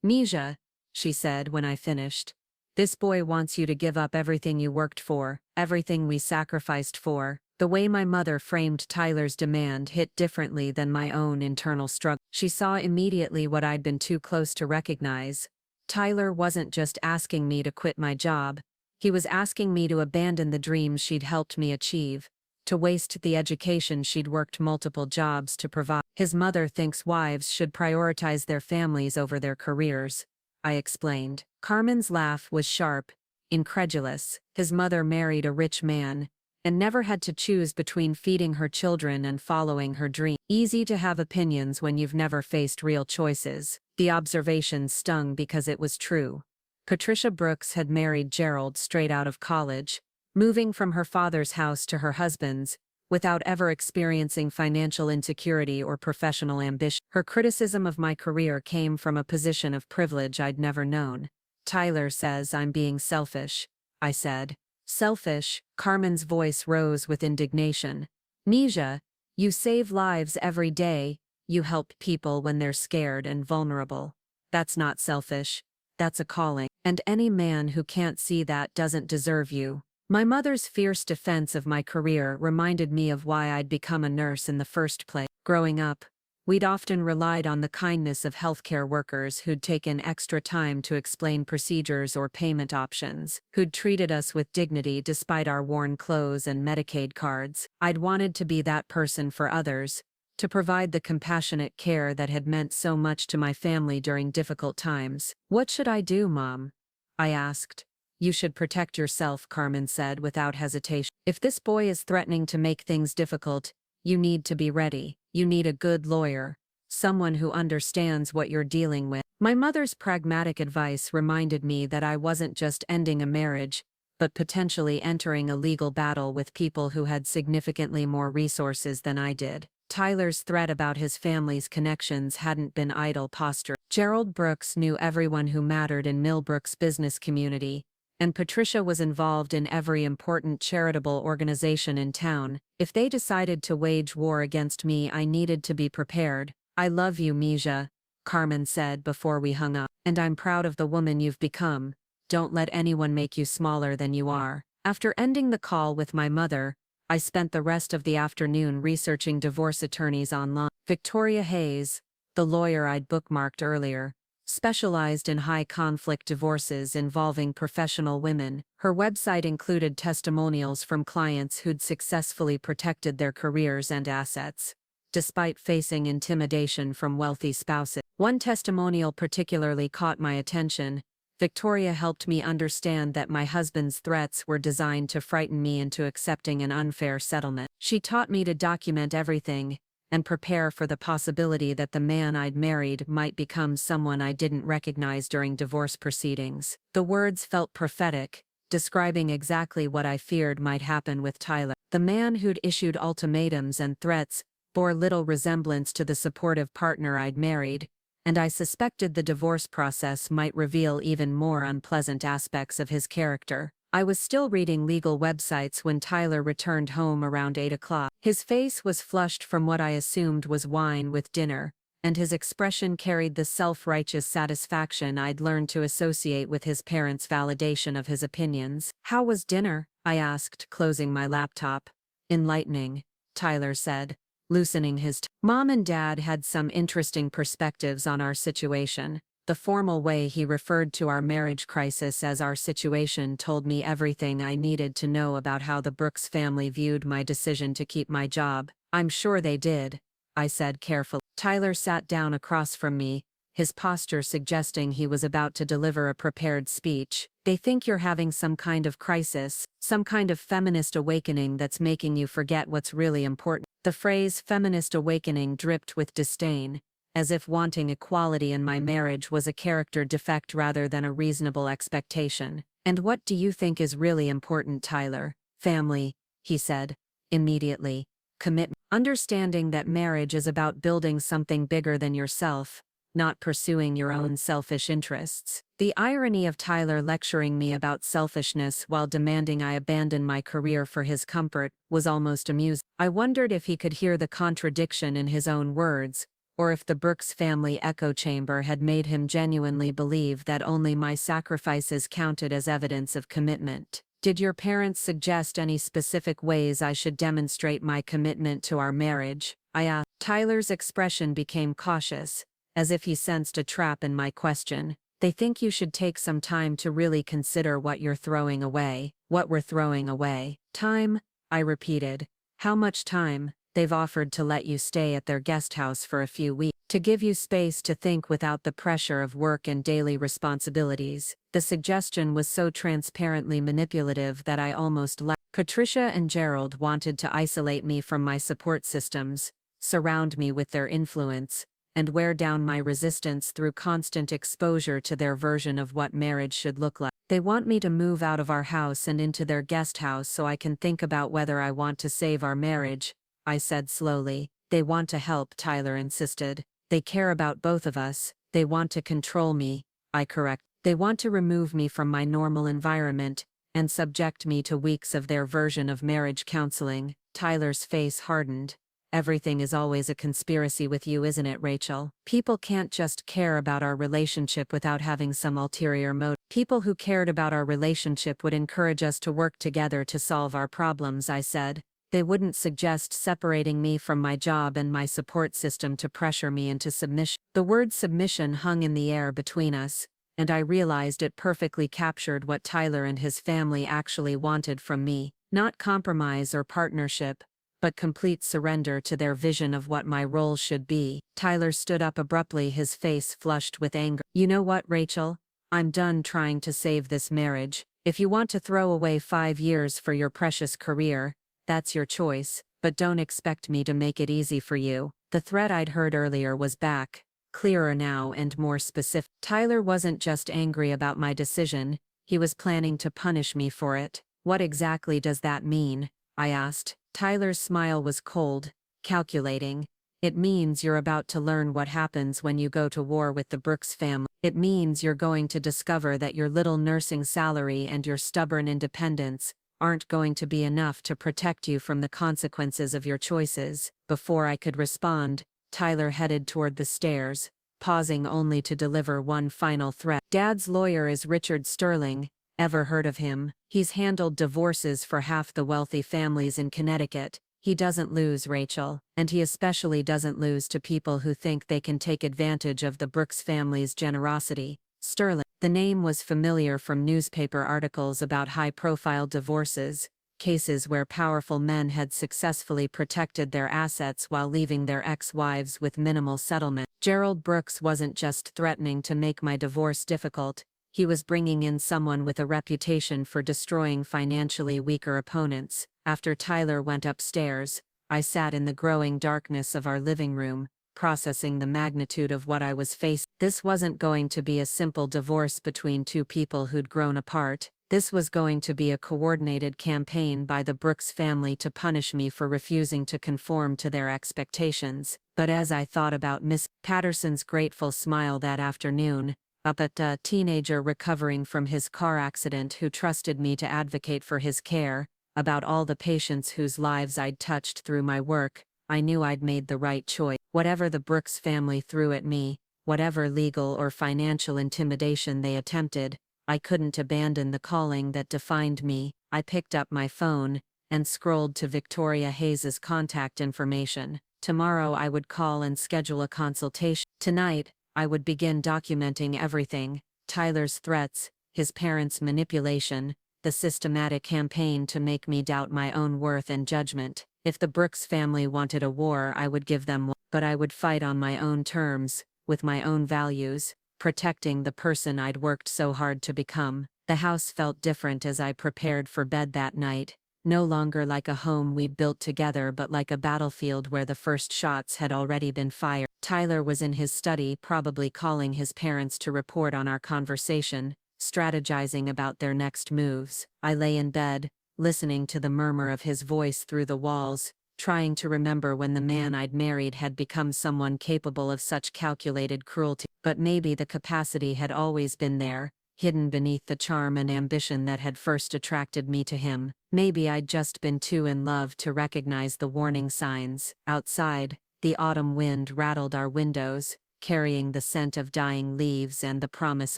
Misha, she said when I finished, this boy wants you to give up everything you worked for, everything we sacrificed for. The way my mother framed Tyler's demand hit differently than my own internal struggle. She saw immediately what I'd been too close to recognize. Tyler wasn't just asking me to quit my job. He was asking me to abandon the dreams she'd helped me achieve, to waste the education she'd worked multiple jobs to provide. His mother thinks wives should prioritize their families over their careers, I explained. Carmen's laugh was sharp, incredulous. His mother married a rich man and never had to choose between feeding her children and following her dream. Easy to have opinions when you've never faced real choices. The observation stung because it was true. Patricia Brooks had married Gerald straight out of college, moving from her father's house to her husband's, without ever experiencing financial insecurity or professional ambition. Her criticism of my career came from a position of privilege I'd never known. Tyler says I'm being selfish, I said. Selfish? Carmen's voice rose with indignation. Misha, you save lives every day, you help people when they're scared and vulnerable. That's not selfish. That's a calling. And any man who can't see that doesn't deserve you. My mother's fierce defense of my career reminded me of why I'd become a nurse in the first place. Growing up, we'd often relied on the kindness of healthcare workers who'd taken extra time to explain procedures or payment options, who'd treated us with dignity despite our worn clothes and Medicaid cards. I'd wanted to be that person for others, to provide the compassionate care that had meant so much to my family during difficult times. What should I do, Mom? I asked. You should protect yourself, Carmen said without hesitation. If this boy is threatening to make things difficult, you need to be ready. You need a good lawyer, someone who understands what you're dealing with. My mother's pragmatic advice reminded me that I wasn't just ending a marriage, but potentially entering a legal battle with people who had significantly more resources than I did. Tyler's threat about his family's connections hadn't been idle posture. Gerald Brooks knew everyone who mattered in Millbrook's business community, and Patricia was involved in every important charitable organization in town. If they decided to wage war against me, I needed to be prepared. I love you, Misha, Carmen said before we hung up. And I'm proud of the woman you've become. Don't let anyone make you smaller than you are. After ending the call with my mother, I spent the rest of the afternoon researching divorce attorneys online. Victoria Hayes, the lawyer I'd bookmarked earlier, specialized in high-conflict divorces involving professional women. Her website included testimonials from clients who'd successfully protected their careers and assets, despite facing intimidation from wealthy spouses. One testimonial particularly caught my attention. Victoria helped me understand that my husband's threats were designed to frighten me into accepting an unfair settlement. She taught me to document everything and prepare for the possibility that the man I'd married might become someone I didn't recognize during divorce proceedings. The words felt prophetic, describing exactly what I feared might happen with Tyler. The man who'd issued ultimatums and threats bore little resemblance to the supportive partner I'd married, and I suspected the divorce process might reveal even more unpleasant aspects of his character. I was still reading legal websites when Tyler returned home around 8 o'clock. His face was flushed from what I assumed was wine with dinner, and his expression carried the self-righteous satisfaction I'd learned to associate with his parents' validation of his opinions. How was dinner? I asked, closing my laptop. Enlightening, Tyler said, loosening his Mom and Dad had some interesting perspectives on our situation. The formal way he referred to our marriage crisis as our situation told me everything I needed to know about how the Brooks family viewed my decision to keep my job. I'm sure they did, I said carefully. Tyler sat down across from me, his posture suggesting he was about to deliver a prepared speech. They think you're having some kind of crisis, some kind of feminist awakening that's making you forget what's really important. The phrase feminist awakening dripped with disdain, as if wanting equality in my marriage was a character defect rather than a reasonable expectation. And what do you think is really important, Tyler? Family, he said. Immediately. Commitment. Understanding that marriage is about building something bigger than yourself, not pursuing your own selfish interests. The irony of Tyler lecturing me about selfishness while demanding I abandon my career for his comfort was almost amusing. I wondered if he could hear the contradiction in his own words, or if the Brooks family echo chamber had made him genuinely believe that only my sacrifices counted as evidence of commitment. Did your parents suggest any specific ways I should demonstrate my commitment to our marriage? I asked. Tyler's expression became cautious, as if he sensed a trap in my question. They think you should take some time to really consider what you're throwing away. What we're throwing away. Time, I repeated. How much time? They've offered to let you stay at their guest house for a few weeks, to give you space to think without the pressure of work and daily responsibilities. The suggestion was so transparently manipulative that I almost laughed. Patricia and Gerald wanted to isolate me from my support systems, surround me with their influence, and wear down my resistance through constant exposure to their version of what marriage should look like. They want me to move out of our house and into their guest house so I can think about whether I want to save our marriage, I said slowly. They want to help, Tyler insisted. They care about both of us. They want to control me, I correct. They want to remove me from my normal environment and subject me to weeks of their version of marriage counseling. Tyler's face hardened. Everything is always a conspiracy with you, isn't it, Rachel? People can't just care about our relationship without having some ulterior motive. People who cared about our relationship would encourage us to work together to solve our problems, I said. They wouldn't suggest separating me from my job and my support system to pressure me into submission. The word submission hung in the air between us, and I realized it perfectly captured what Tyler and his family actually wanted from me. Not compromise or partnership, but complete surrender to their vision of what my role should be. Tyler stood up abruptly, his face flushed with anger. You know what, Rachel? I'm done trying to save this marriage. If you want to throw away 5 years for your precious career, that's your choice, but don't expect me to make it easy for you. The threat I'd heard earlier was back, clearer now and more specific. Tyler wasn't just angry about my decision, he was planning to punish me for it. What exactly does that mean? I asked. Tyler's smile was cold, calculating. It means you're about to learn what happens when you go to war with the Brooks family. It means you're going to discover that your little nursing salary and your stubborn independence aren't going to be enough to protect you from the consequences of your choices. Before I could respond, Tyler headed toward the stairs, pausing only to deliver one final threat. Dad's lawyer is Richard Sterling. Ever heard of him? He's handled divorces for half the wealthy families in Connecticut. He doesn't lose, Rachel, and he especially doesn't lose to people who think they can take advantage of the Brooks family's generosity. Sterling. The name was familiar from newspaper articles about high-profile divorces, cases where powerful men had successfully protected their assets while leaving their ex-wives with minimal settlement. Gerald Brooks wasn't just threatening to make my divorce difficult. He was bringing in someone with a reputation for destroying financially weaker opponents. After Tyler went upstairs, I sat in the growing darkness of our living room, processing the magnitude of what I was facing. This wasn't going to be a simple divorce between two people who'd grown apart. This was going to be a coordinated campaign by the Brooks family to punish me for refusing to conform to their expectations. But as I thought about Miss Patterson's grateful smile that afternoon, up at a teenager recovering from his car accident who trusted me to advocate for his care, about all the patients whose lives I'd touched through my work, I knew I'd made the right choice. Whatever the Brooks family threw at me, whatever legal or financial intimidation they attempted, I couldn't abandon the calling that defined me. I picked up my phone and scrolled to Victoria Hayes's contact information. Tomorrow I would call and schedule a consultation. Tonight, I would begin documenting everything: Tyler's threats, his parents' manipulation, the systematic campaign to make me doubt my own worth and judgment. If the Brooks family wanted a war, I would give them one, but I would fight on my own terms, with my own values, protecting the person I'd worked so hard to become. The house felt different as I prepared for bed that night, no longer like a home we'd built together but like a battlefield where the first shots had already been fired. Tyler was in his study, probably calling his parents to report on our conversation, strategizing about their next moves. I lay in bed, listening to the murmur of his voice through the walls, trying to remember when the man I'd married had become someone capable of such calculated cruelty. But maybe the capacity had always been there, hidden beneath the charm and ambition that had first attracted me to him. Maybe I'd just been too in love to recognize the warning signs. Outside, the autumn wind rattled our windows, carrying the scent of dying leaves and the promise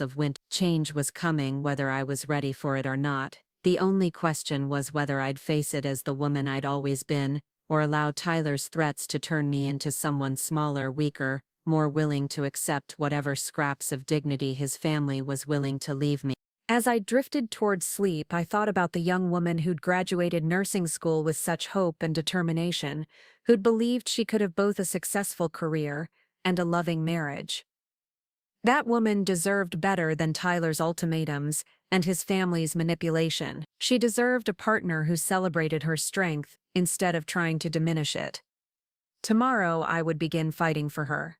of winter. Change was coming whether I was ready for it or not. The only question was whether I'd face it as the woman I'd always been, or allow Tyler's threats to turn me into someone smaller, weaker, more willing to accept whatever scraps of dignity his family was willing to leave me. As I drifted towards sleep, I thought about the young woman who'd graduated nursing school with such hope and determination, who'd believed she could have both a successful career and a loving marriage. That woman deserved better than Tyler's ultimatums and his family's manipulation. She deserved a partner who celebrated her strength instead of trying to diminish it. Tomorrow I would begin fighting for her.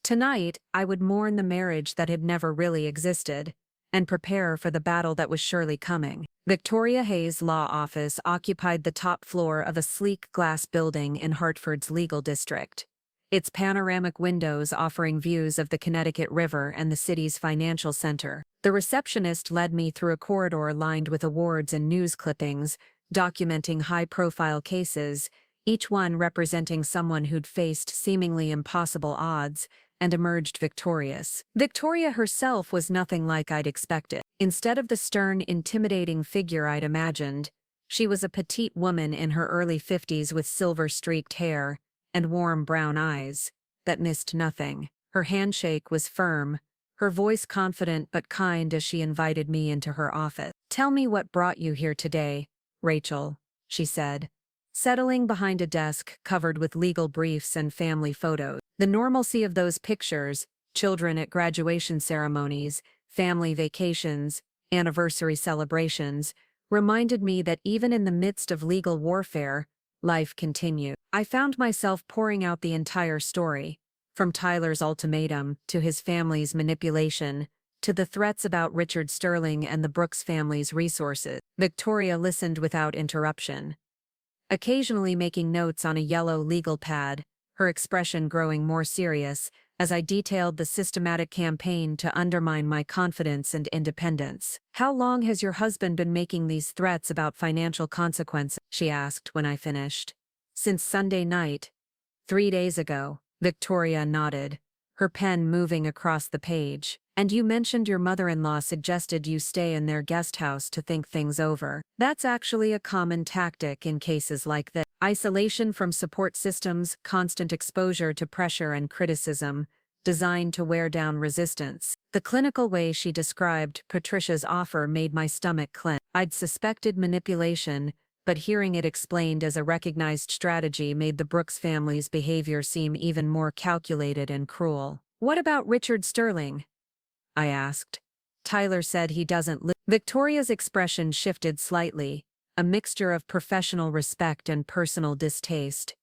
Tonight, I would mourn the marriage that had never really existed, and prepare for the battle that was surely coming. Victoria Hayes' law office occupied the top floor of a sleek glass building in Hartford's legal district, its panoramic windows offering views of the Connecticut River and the city's financial center. The receptionist led me through a corridor lined with awards and news clippings, documenting high-profile cases, each one representing someone who'd faced seemingly impossible odds and emerged victorious. Victoria herself was nothing like I'd expected. Instead of the stern, intimidating figure I'd imagined, she was a petite woman in her early 50s with silver-streaked hair and warm brown eyes that missed nothing. Her handshake was firm, her voice confident but kind as she invited me into her office. "Tell me what brought you here today, Rachel," she said, settling behind a desk covered with legal briefs and family photos. The normalcy of those pictures, children at graduation ceremonies, family vacations, anniversary celebrations, reminded me that even in the midst of legal warfare, life continued. I found myself pouring out the entire story, from Tyler's ultimatum to his family's manipulation, to the threats about Richard Sterling and the Brooks family's resources. Victoria listened without interruption, occasionally making notes on a yellow legal pad, her expression growing more serious as I detailed the systematic campaign to undermine my confidence and independence. "How long has your husband been making these threats about financial consequences?" she asked when I finished. "Since Sunday night. 3 days ago." Victoria nodded, her pen moving across the page. "And you mentioned your mother-in-law suggested you stay in their guest house to think things over. That's actually a common tactic in cases like this. Isolation from support systems, constant exposure to pressure and criticism, designed to wear down resistance." The clinical way she described Patricia's offer made my stomach clench. I'd suspected manipulation, but hearing it explained as a recognized strategy made the Brooks family's behavior seem even more calculated and cruel. "What about Richard Sterling?" I asked. "Tyler said he doesn't live." Victoria's expression shifted slightly, a mixture of professional respect and personal distaste.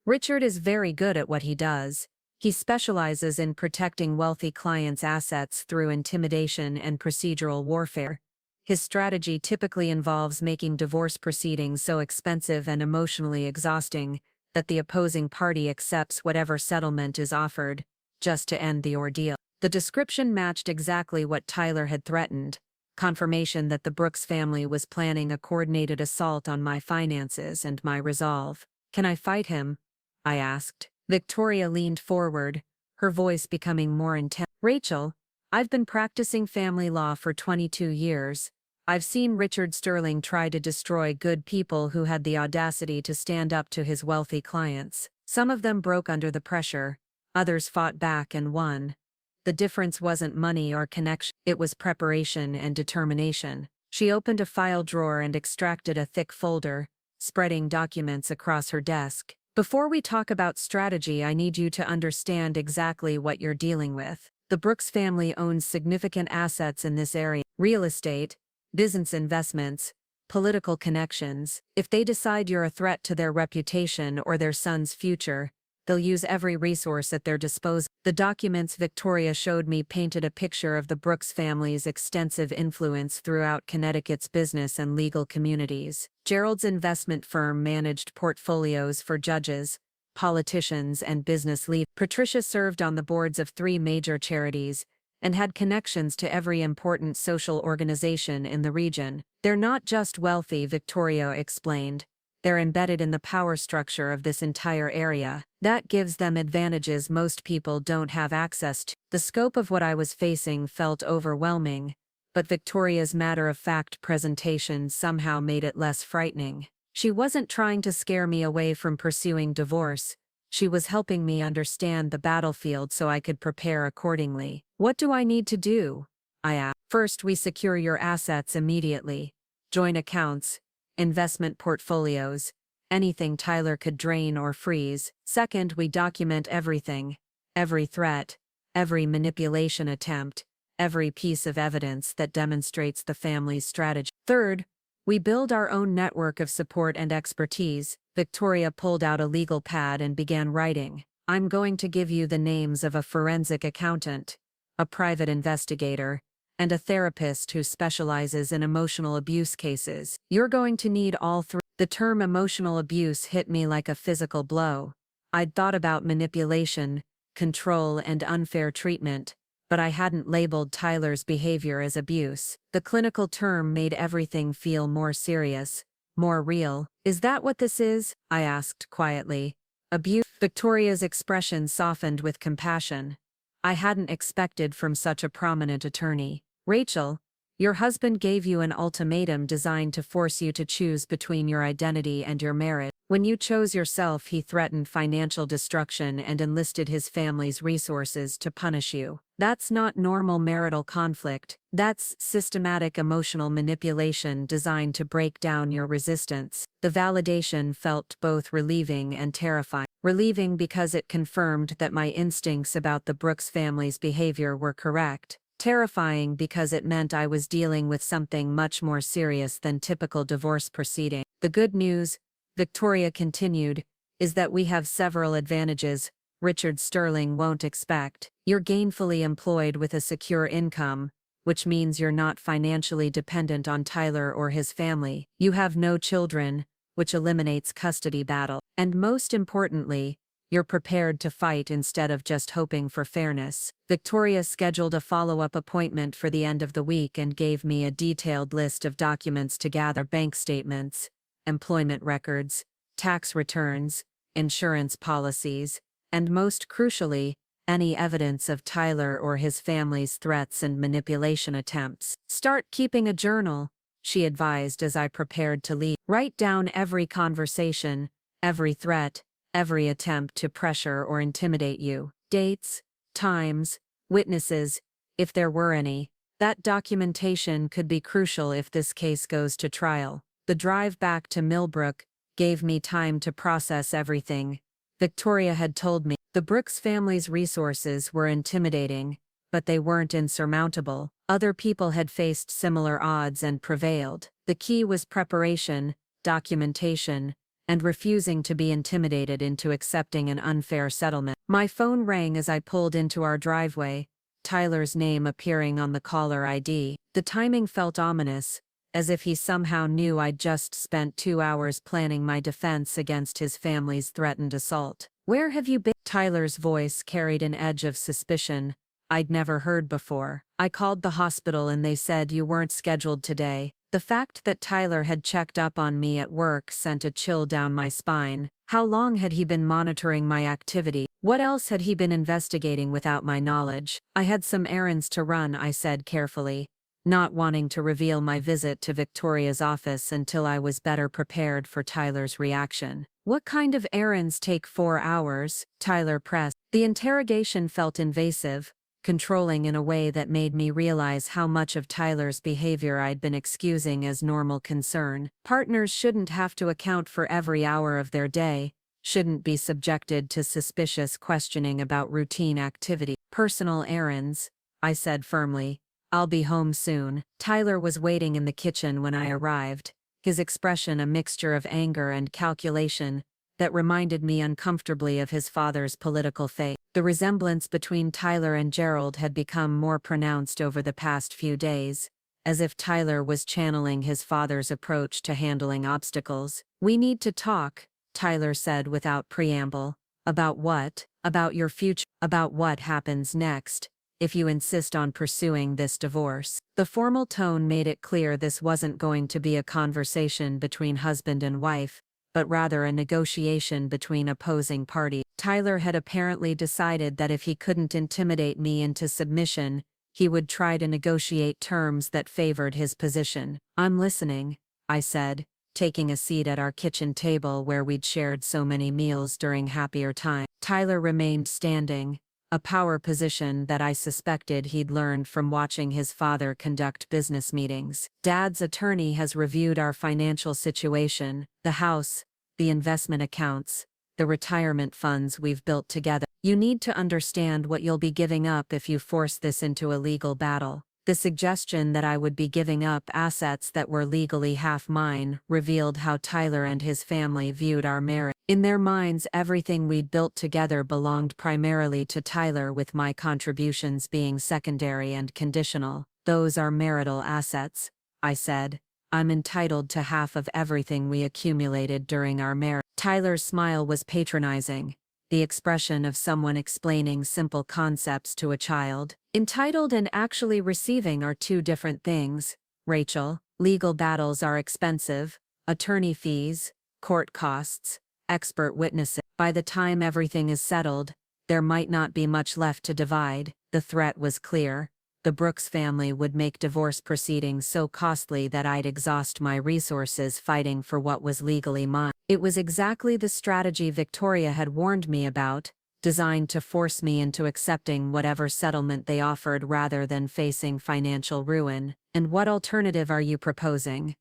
"Richard is very good at what he does. He specializes in protecting wealthy clients' assets through intimidation and procedural warfare. His strategy typically involves making divorce proceedings so expensive and emotionally exhausting that the opposing party accepts whatever settlement is offered, just to end the ordeal." The description matched exactly what Tyler had threatened, confirmation that the Brooks family was planning a coordinated assault on my finances and my resolve. "Can I fight him?" I asked. Victoria leaned forward, her voice becoming more intense. "Rachel, I've been practicing family law for 22 years. I've seen Richard Sterling try to destroy good people who had the audacity to stand up to his wealthy clients. Some of them broke under the pressure, others fought back and won. The difference wasn't money or connection, it was preparation and determination." She opened a file drawer and extracted a thick folder, spreading documents across her desk. "Before we talk about strategy, I need you to understand exactly what you're dealing with. The Brooks family owns significant assets in this area: real estate, business investments, political connections. If they decide you're a threat to their reputation or their son's future, They'll use every resource at their disposal. The documents Victoria showed me painted a picture of the Brooks family's extensive influence throughout Connecticut's business and legal communities. Gerald's investment firm managed portfolios for judges, politicians, and business leaders. Patricia served on the boards of 3 major charities and had connections to every important social organization in the region. They're not just wealthy, Victoria explained. They're embedded in the power structure of this entire area. That gives them advantages most people don't have access to. The scope of what I was facing felt overwhelming, but Victoria's matter-of-fact presentation somehow made it less frightening. She wasn't trying to scare me away from pursuing divorce. She was helping me understand the battlefield so I could prepare accordingly. What do I need to do? I asked. First, we secure your assets immediately. Joint accounts, investment portfolios, anything Tyler could drain or freeze. Second, we document everything. Every threat, every manipulation attempt, every piece of evidence that demonstrates the family's strategy. Third, we build our own network of support and expertise. Victoria pulled out a legal pad and began writing. I'm going to give you the names of a forensic accountant, a private investigator, and a therapist who specializes in emotional abuse cases. You're going to need all 3. The term emotional abuse hit me like a physical blow. I'd thought about manipulation, control, and unfair treatment, but I hadn't labeled Tyler's behavior as abuse. The clinical term made everything feel more serious, more real. Is that what this is? I asked quietly. Abuse? Victoria's expression softened with compassion. I hadn't expected from such a prominent attorney. Rachel, your husband gave you an ultimatum designed to force you to choose between your identity and your marriage. When you chose yourself, he threatened financial destruction and enlisted his family's resources to punish you. That's not normal marital conflict. That's systematic emotional manipulation designed to break down your resistance. The validation felt both relieving and terrifying. Relieving because it confirmed that my instincts about the Brooks family's behavior were correct. Terrifying because it meant I was dealing with something much more serious than typical divorce proceeding. The good news, Victoria continued, is that we have several advantages Richard Sterling won't expect. You're gainfully employed with a secure income, which means you're not financially dependent on Tyler or his family. You have no children, which eliminates custody battle. And most importantly, you're prepared to fight instead of just hoping for fairness. Victoria scheduled a follow-up appointment for the end of the week and gave me a detailed list of documents to gather: bank statements, employment records, tax returns, insurance policies, and most crucially, any evidence of Tyler or his family's threats and manipulation attempts. Start keeping a journal, she advised as I prepared to leave. Write down every conversation, every threat, every attempt to pressure or intimidate you. Dates, times, witnesses, if there were any. That documentation could be crucial if this case goes to trial. The drive back to Millbrook gave me time to process everything. Victoria had told me the Brooks family's resources were intimidating, but they weren't insurmountable. Other people had faced similar odds and prevailed. The key was preparation, documentation, and refusing to be intimidated into accepting an unfair settlement. My phone rang as I pulled into our driveway, Tyler's name appearing on the caller ID. The timing felt ominous, as if he somehow knew I'd just spent 2 hours planning my defense against his family's threatened assault. Where have you been? Tyler's voice carried an edge of suspicion I'd never heard before. I called the hospital and they said you weren't scheduled today. The fact that Tyler had checked up on me at work sent a chill down my spine. How long had he been monitoring my activity? What else had he been investigating without my knowledge? I had some errands to run, I said carefully, not wanting to reveal my visit to Victoria's office until I was better prepared for Tyler's reaction. What kind of errands take 4 hours? Tyler pressed. The interrogation felt invasive, controlling in a way that made me realize how much of Tyler's behavior I'd been excusing as normal concern. Partners shouldn't have to account for every hour of their day, shouldn't be subjected to suspicious questioning about routine activity. Personal errands, I said firmly. I'll be home soon. Tyler was waiting in the kitchen when I arrived, his expression a mixture of anger and calculation, that reminded me uncomfortably of his father's political fate. The resemblance between Tyler and Gerald had become more pronounced over the past few days, as if Tyler was channeling his father's approach to handling obstacles. "We need to talk," Tyler said without preamble. "About what? About your future? About what happens next if you insist on pursuing this divorce?" The formal tone made it clear this wasn't going to be a conversation between husband and wife, but rather a negotiation between opposing parties. Tyler had apparently decided that if he couldn't intimidate me into submission, he would try to negotiate terms that favored his position. "I'm listening," I said, taking a seat at our kitchen table where we'd shared so many meals during happier times. Tyler remained standing, a power position that I suspected he'd learned from watching his father conduct business meetings. "Dad's attorney has reviewed our financial situation, the house, the investment accounts, the retirement funds we've built together. You need to understand what you'll be giving up if you force this into a legal battle." The suggestion that I would be giving up assets that were legally half mine revealed how Tyler and his family viewed our marriage. In their minds, everything we'd built together belonged primarily to Tyler, with my contributions being secondary and conditional. "Those are marital assets," I said. "I'm entitled to half of everything we accumulated during our marriage." Tyler's smile was patronizing, the expression of someone explaining simple concepts to a child. "Entitled and actually receiving are two different things, Rachel. Legal battles are expensive, attorney fees, court costs, expert witnesses. By the time everything is settled, there might not be much left to divide." The threat was clear. The Brooks family would make divorce proceedings so costly that I'd exhaust my resources fighting for what was legally mine. It was exactly the strategy Victoria had warned me about, designed to force me into accepting whatever settlement they offered rather than facing financial ruin. "And what alternative are you proposing?"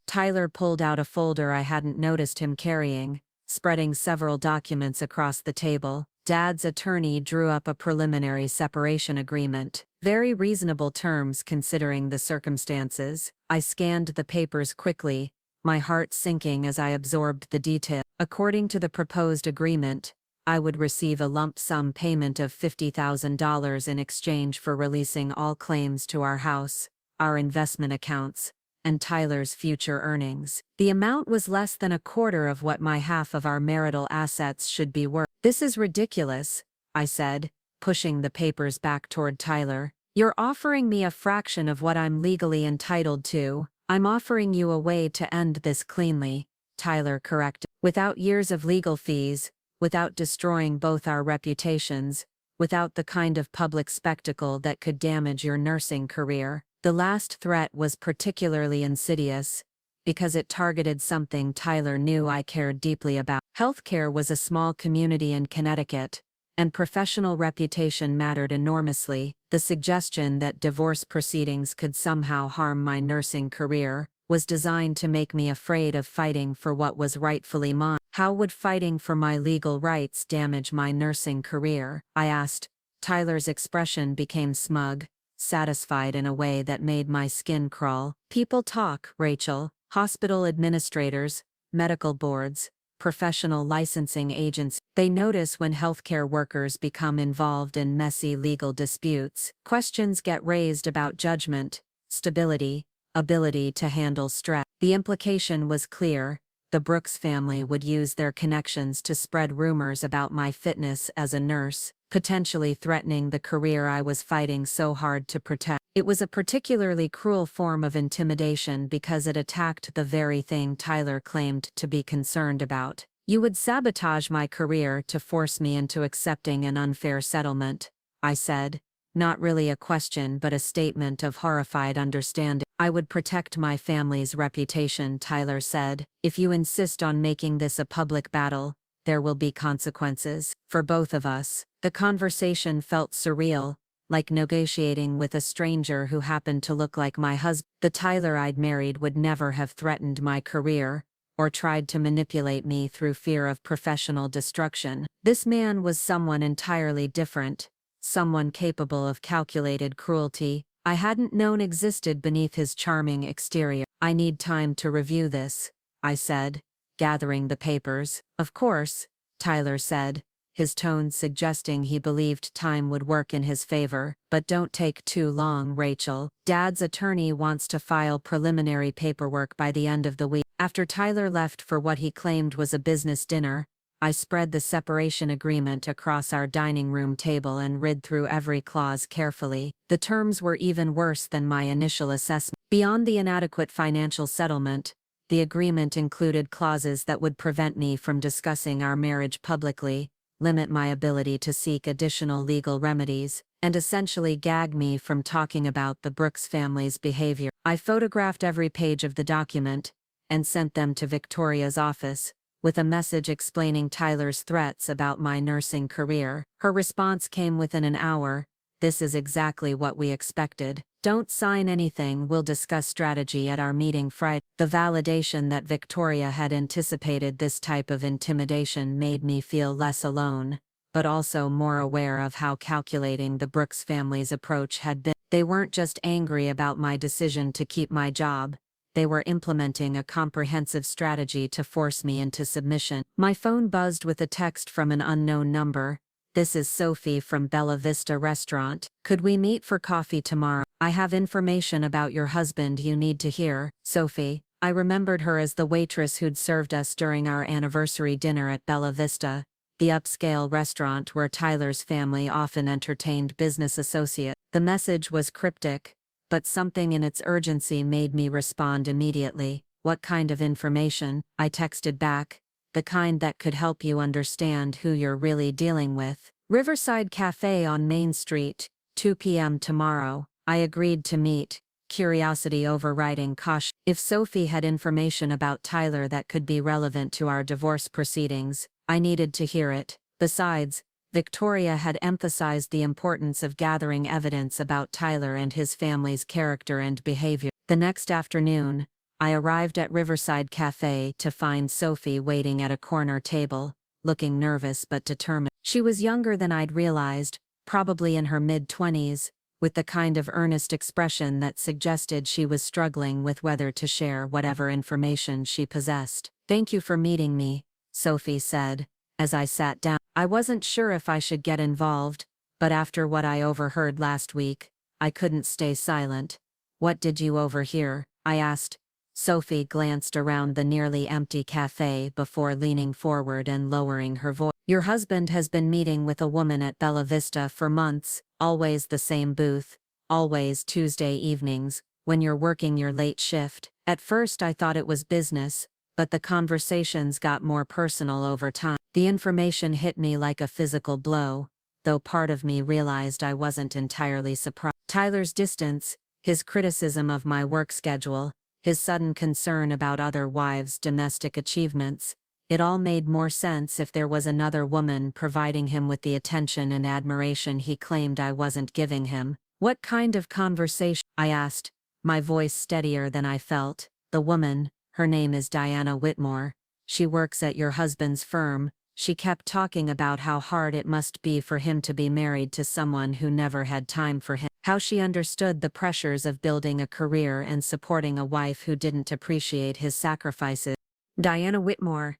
Tyler pulled out a folder I hadn't noticed him carrying, spreading several documents across the table. "Dad's attorney drew up a preliminary separation agreement. Very reasonable terms considering the circumstances." I scanned the papers quickly, my heart sinking as I absorbed the detail. According to the proposed agreement, I would receive a lump sum payment of $50,000 in exchange for releasing all claims to our house, our investment accounts, and Tyler's future earnings. The amount was less than a quarter of what my half of our marital assets should be worth. "This is ridiculous," I said, pushing the papers back toward Tyler. "You're offering me a fraction of what I'm legally entitled to." "I'm offering you a way to end this cleanly," Tyler corrected. "Without years of legal fees, without destroying both our reputations, without the kind of public spectacle that could damage your nursing career." The last threat was particularly insidious, because it targeted something Tyler knew I cared deeply about. Healthcare was a small community in Connecticut, and professional reputation mattered enormously. The suggestion that divorce proceedings could somehow harm my nursing career was designed to make me afraid of fighting for what was rightfully mine. "How would fighting for my legal rights damage my nursing career?" I asked. Tyler's expression became smug, satisfied in a way that made my skin crawl. "People talk, Rachel. Hospital administrators, medical boards, professional licensing agents. They notice when healthcare workers become involved in messy legal disputes. Questions get raised about judgment, stability, ability to handle stress." The implication was clear. The Brooks family would use their connections to spread rumors about my fitness as a nurse, potentially threatening the career I was fighting so hard to protect. It was a particularly cruel form of intimidation because it attacked the very thing Tyler claimed to be concerned about. "You would sabotage my career to force me into accepting an unfair settlement," I said, not really a question but a statement of horrified understanding. "I would protect my family's reputation," Tyler said. "If you insist on making this a public battle, there will be consequences for both of us." The conversation felt surreal, like negotiating with a stranger who happened to look like my husband. The Tyler I'd married would never have threatened my career, or tried to manipulate me through fear of professional destruction. This man was someone entirely different, someone capable of calculated cruelty I hadn't known existed beneath his charming exterior. "I need time to review this," I said, gathering the papers. Of course, Tyler said, his tone suggesting he believed time would work in his favor. But don't take too long, Rachel. Dad's attorney wants to file preliminary paperwork by the end of the week. After Tyler left for what he claimed was a business dinner, I spread the separation agreement across our dining room table and read through every clause carefully. The terms were even worse than my initial assessment. Beyond the inadequate financial settlement, the agreement included clauses that would prevent me from discussing our marriage publicly, limit my ability to seek additional legal remedies, and essentially gag me from talking about the Brooks family's behavior. I photographed every page of the document and sent them to Victoria's office, with a message explaining Tyler's threats about my nursing career. Her response came within an hour. This is exactly what we expected. Don't sign anything, we'll discuss strategy at our meeting Friday. The validation that Victoria had anticipated this type of intimidation made me feel less alone, but also more aware of how calculating the Brooks family's approach had been. They weren't just angry about my decision to keep my job, they were implementing a comprehensive strategy to force me into submission. My phone buzzed with a text from an unknown number. This is Sophie from Bella Vista Restaurant. Could we meet for coffee tomorrow? I have information about your husband you need to hear. Sophie. I remembered her as the waitress who'd served us during our anniversary dinner at Bella Vista, the upscale restaurant where Tyler's family often entertained business associates. The message was cryptic, but something in its urgency made me respond immediately. What kind of information? I texted back. The kind that could help you understand who you're really dealing with. Riverside Cafe on Main Street, 2 p.m. tomorrow. I agreed to meet, curiosity overriding caution. If Sophie had information about Tyler that could be relevant to our divorce proceedings, I needed to hear it. Besides, Victoria had emphasized the importance of gathering evidence about Tyler and his family's character and behavior. The next afternoon, I arrived at Riverside Cafe to find Sophie waiting at a corner table, looking nervous but determined. She was younger than I'd realized, probably in her mid-20s, with the kind of earnest expression that suggested she was struggling with whether to share whatever information she possessed. Thank you for meeting me, Sophie said, as I sat down. I wasn't sure if I should get involved, but after what I overheard last week, I couldn't stay silent. What did you overhear? I asked. Sophie glanced around the nearly empty cafe before leaning forward and lowering her voice. Your husband has been meeting with a woman at Bella Vista for months, always the same booth, always Tuesday evenings, when you're working your late shift. At first I thought it was business, but the conversations got more personal over time. The information hit me like a physical blow, though part of me realized I wasn't entirely surprised. Tyler's distance, his criticism of my work schedule, his sudden concern about other wives' domestic achievements, it all made more sense if there was another woman providing him with the attention and admiration he claimed I wasn't giving him. What kind of conversation? I asked, my voice steadier than I felt. The woman, her name is Diana Whitmore. She works at your husband's firm. She kept talking about how hard it must be for him to be married to someone who never had time for him. How she understood the pressures of building a career and supporting a wife who didn't appreciate his sacrifices. Diana Whitmore.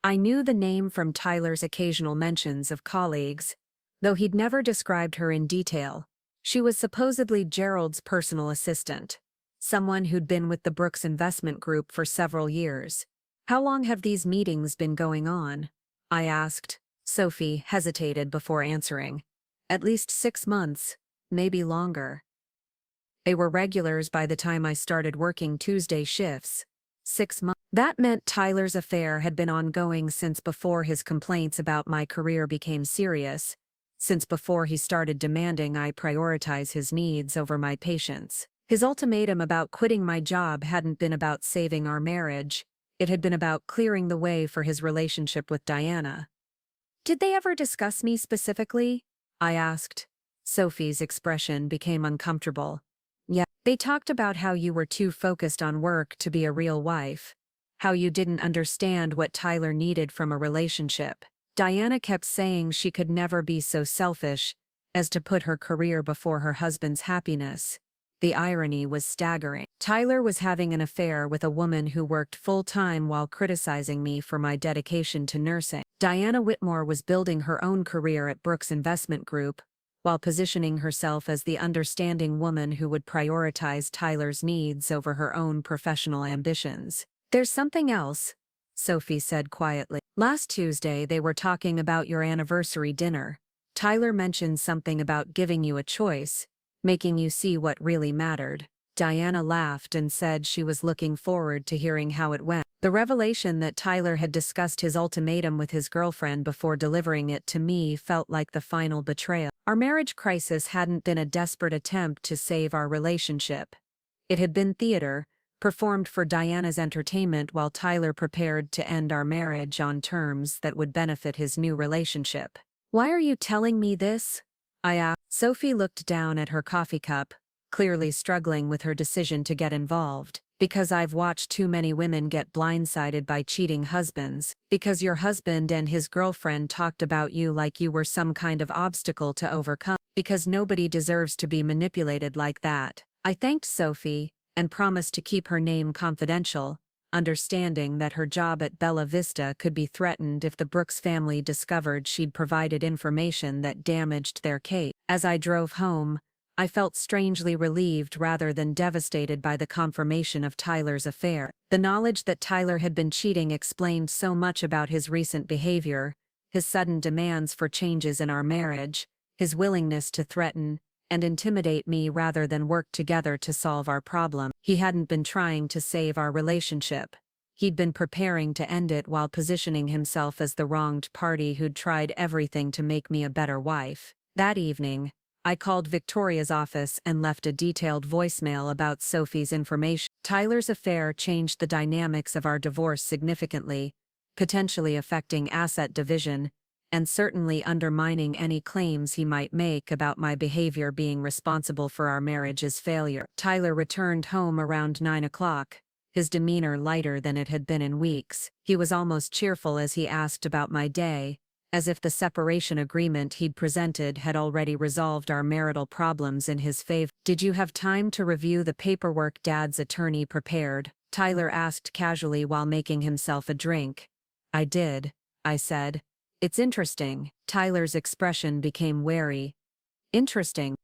I knew the name from Tyler's occasional mentions of colleagues, though he'd never described her in detail. She was supposedly Gerald's personal assistant, someone who'd been with the Brooks Investment Group for several years. How long have these meetings been going on? I asked. Sophie hesitated before answering. At least 6 months, maybe longer. They were regulars by the time I started working Tuesday shifts. 6 months. That meant Tyler's affair had been ongoing since before his complaints about my career became serious, since before he started demanding I prioritize his needs over my patients. His ultimatum about quitting my job hadn't been about saving our marriage. It had been about clearing the way for his relationship with Diana. Did they ever discuss me specifically? I asked. Sophie's expression became uncomfortable. Yeah, they talked about how you were too focused on work to be a real wife. How you didn't understand what Tyler needed from a relationship. Diana kept saying she could never be so selfish as to put her career before her husband's happiness. The irony was staggering. Tyler was having an affair with a woman who worked full-time while criticizing me for my dedication to nursing. Diana Whitmore was building her own career at Brooks Investment Group, while positioning herself as the understanding woman who would prioritize Tyler's needs over her own professional ambitions. "There's something else," Sophie said quietly. "Last Tuesday they were talking about your anniversary dinner. Tyler mentioned something about giving you a choice, making you see what really mattered." Diana laughed and said she was looking forward to hearing how it went. The revelation that Tyler had discussed his ultimatum with his girlfriend before delivering it to me felt like the final betrayal. Our marriage crisis hadn't been a desperate attempt to save our relationship. It had been theater, performed for Diana's entertainment while Tyler prepared to end our marriage on terms that would benefit his new relationship. "Why are you telling me this?" I asked. Sophie looked down at her coffee cup, clearly struggling with her decision to get involved. "Because I've watched too many women get blindsided by cheating husbands. Because your husband and his girlfriend talked about you like you were some kind of obstacle to overcome. Because nobody deserves to be manipulated like that." I thanked Sophie and promised to keep her name confidential, understanding that her job at Bella Vista could be threatened if the Brooks family discovered she'd provided information that damaged their case. As I drove home, I felt strangely relieved rather than devastated by the confirmation of Tyler's affair. The knowledge that Tyler had been cheating explained so much about his recent behavior, his sudden demands for changes in our marriage, his willingness to threaten and intimidate me rather than work together to solve our problem. He hadn't been trying to save our relationship. He'd been preparing to end it while positioning himself as the wronged party who'd tried everything to make me a better wife. That evening, I called Victoria's office and left a detailed voicemail about Sophie's information. Tyler's affair changed the dynamics of our divorce significantly, potentially affecting asset division, and certainly undermining any claims he might make about my behavior being responsible for our marriage's failure. Tyler returned home around 9 o'clock, his demeanor lighter than it had been in weeks. He was almost cheerful as he asked about my day, as if the separation agreement he'd presented had already resolved our marital problems in his favor. "Did you have time to review the paperwork Dad's attorney prepared?" Tyler asked casually while making himself a drink. "I did," I said. "It's interesting." Tyler's expression became wary. Interesting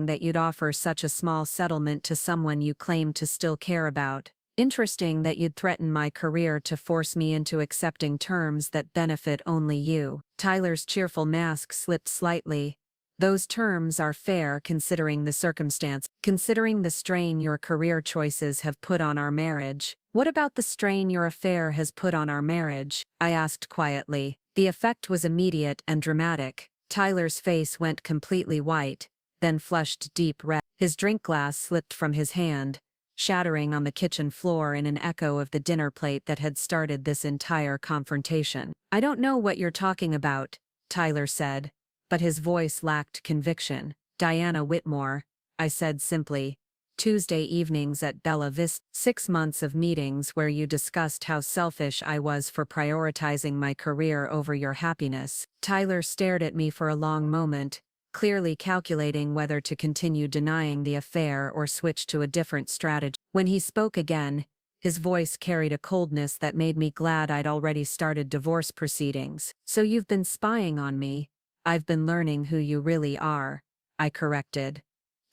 that you'd offer such a small settlement to someone you claim to still care about. Interesting that you'd threaten my career to force me into accepting terms that benefit only you." Tyler's cheerful mask slipped slightly. "Those terms are fair considering the circumstance. Considering the strain your career choices have put on our marriage." "What about the strain your affair has put on our marriage?" I asked quietly. The effect was immediate and dramatic. Tyler's face went completely white, then flushed deep red. His drink glass slipped from his hand, shattering on the kitchen floor in an echo of the dinner plate that had started this entire confrontation. "I don't know what you're talking about," Tyler said, but his voice lacked conviction. "Diana Whitmore," I said simply. "Tuesday evenings at Bella Vista. 6 months of meetings where you discussed how selfish I was for prioritizing my career over your happiness." Tyler stared at me for a long moment, clearly calculating whether to continue denying the affair or switch to a different strategy. When he spoke again, his voice carried a coldness that made me glad I'd already started divorce proceedings. "So you've been spying on me." "I've been learning who you really are," I corrected.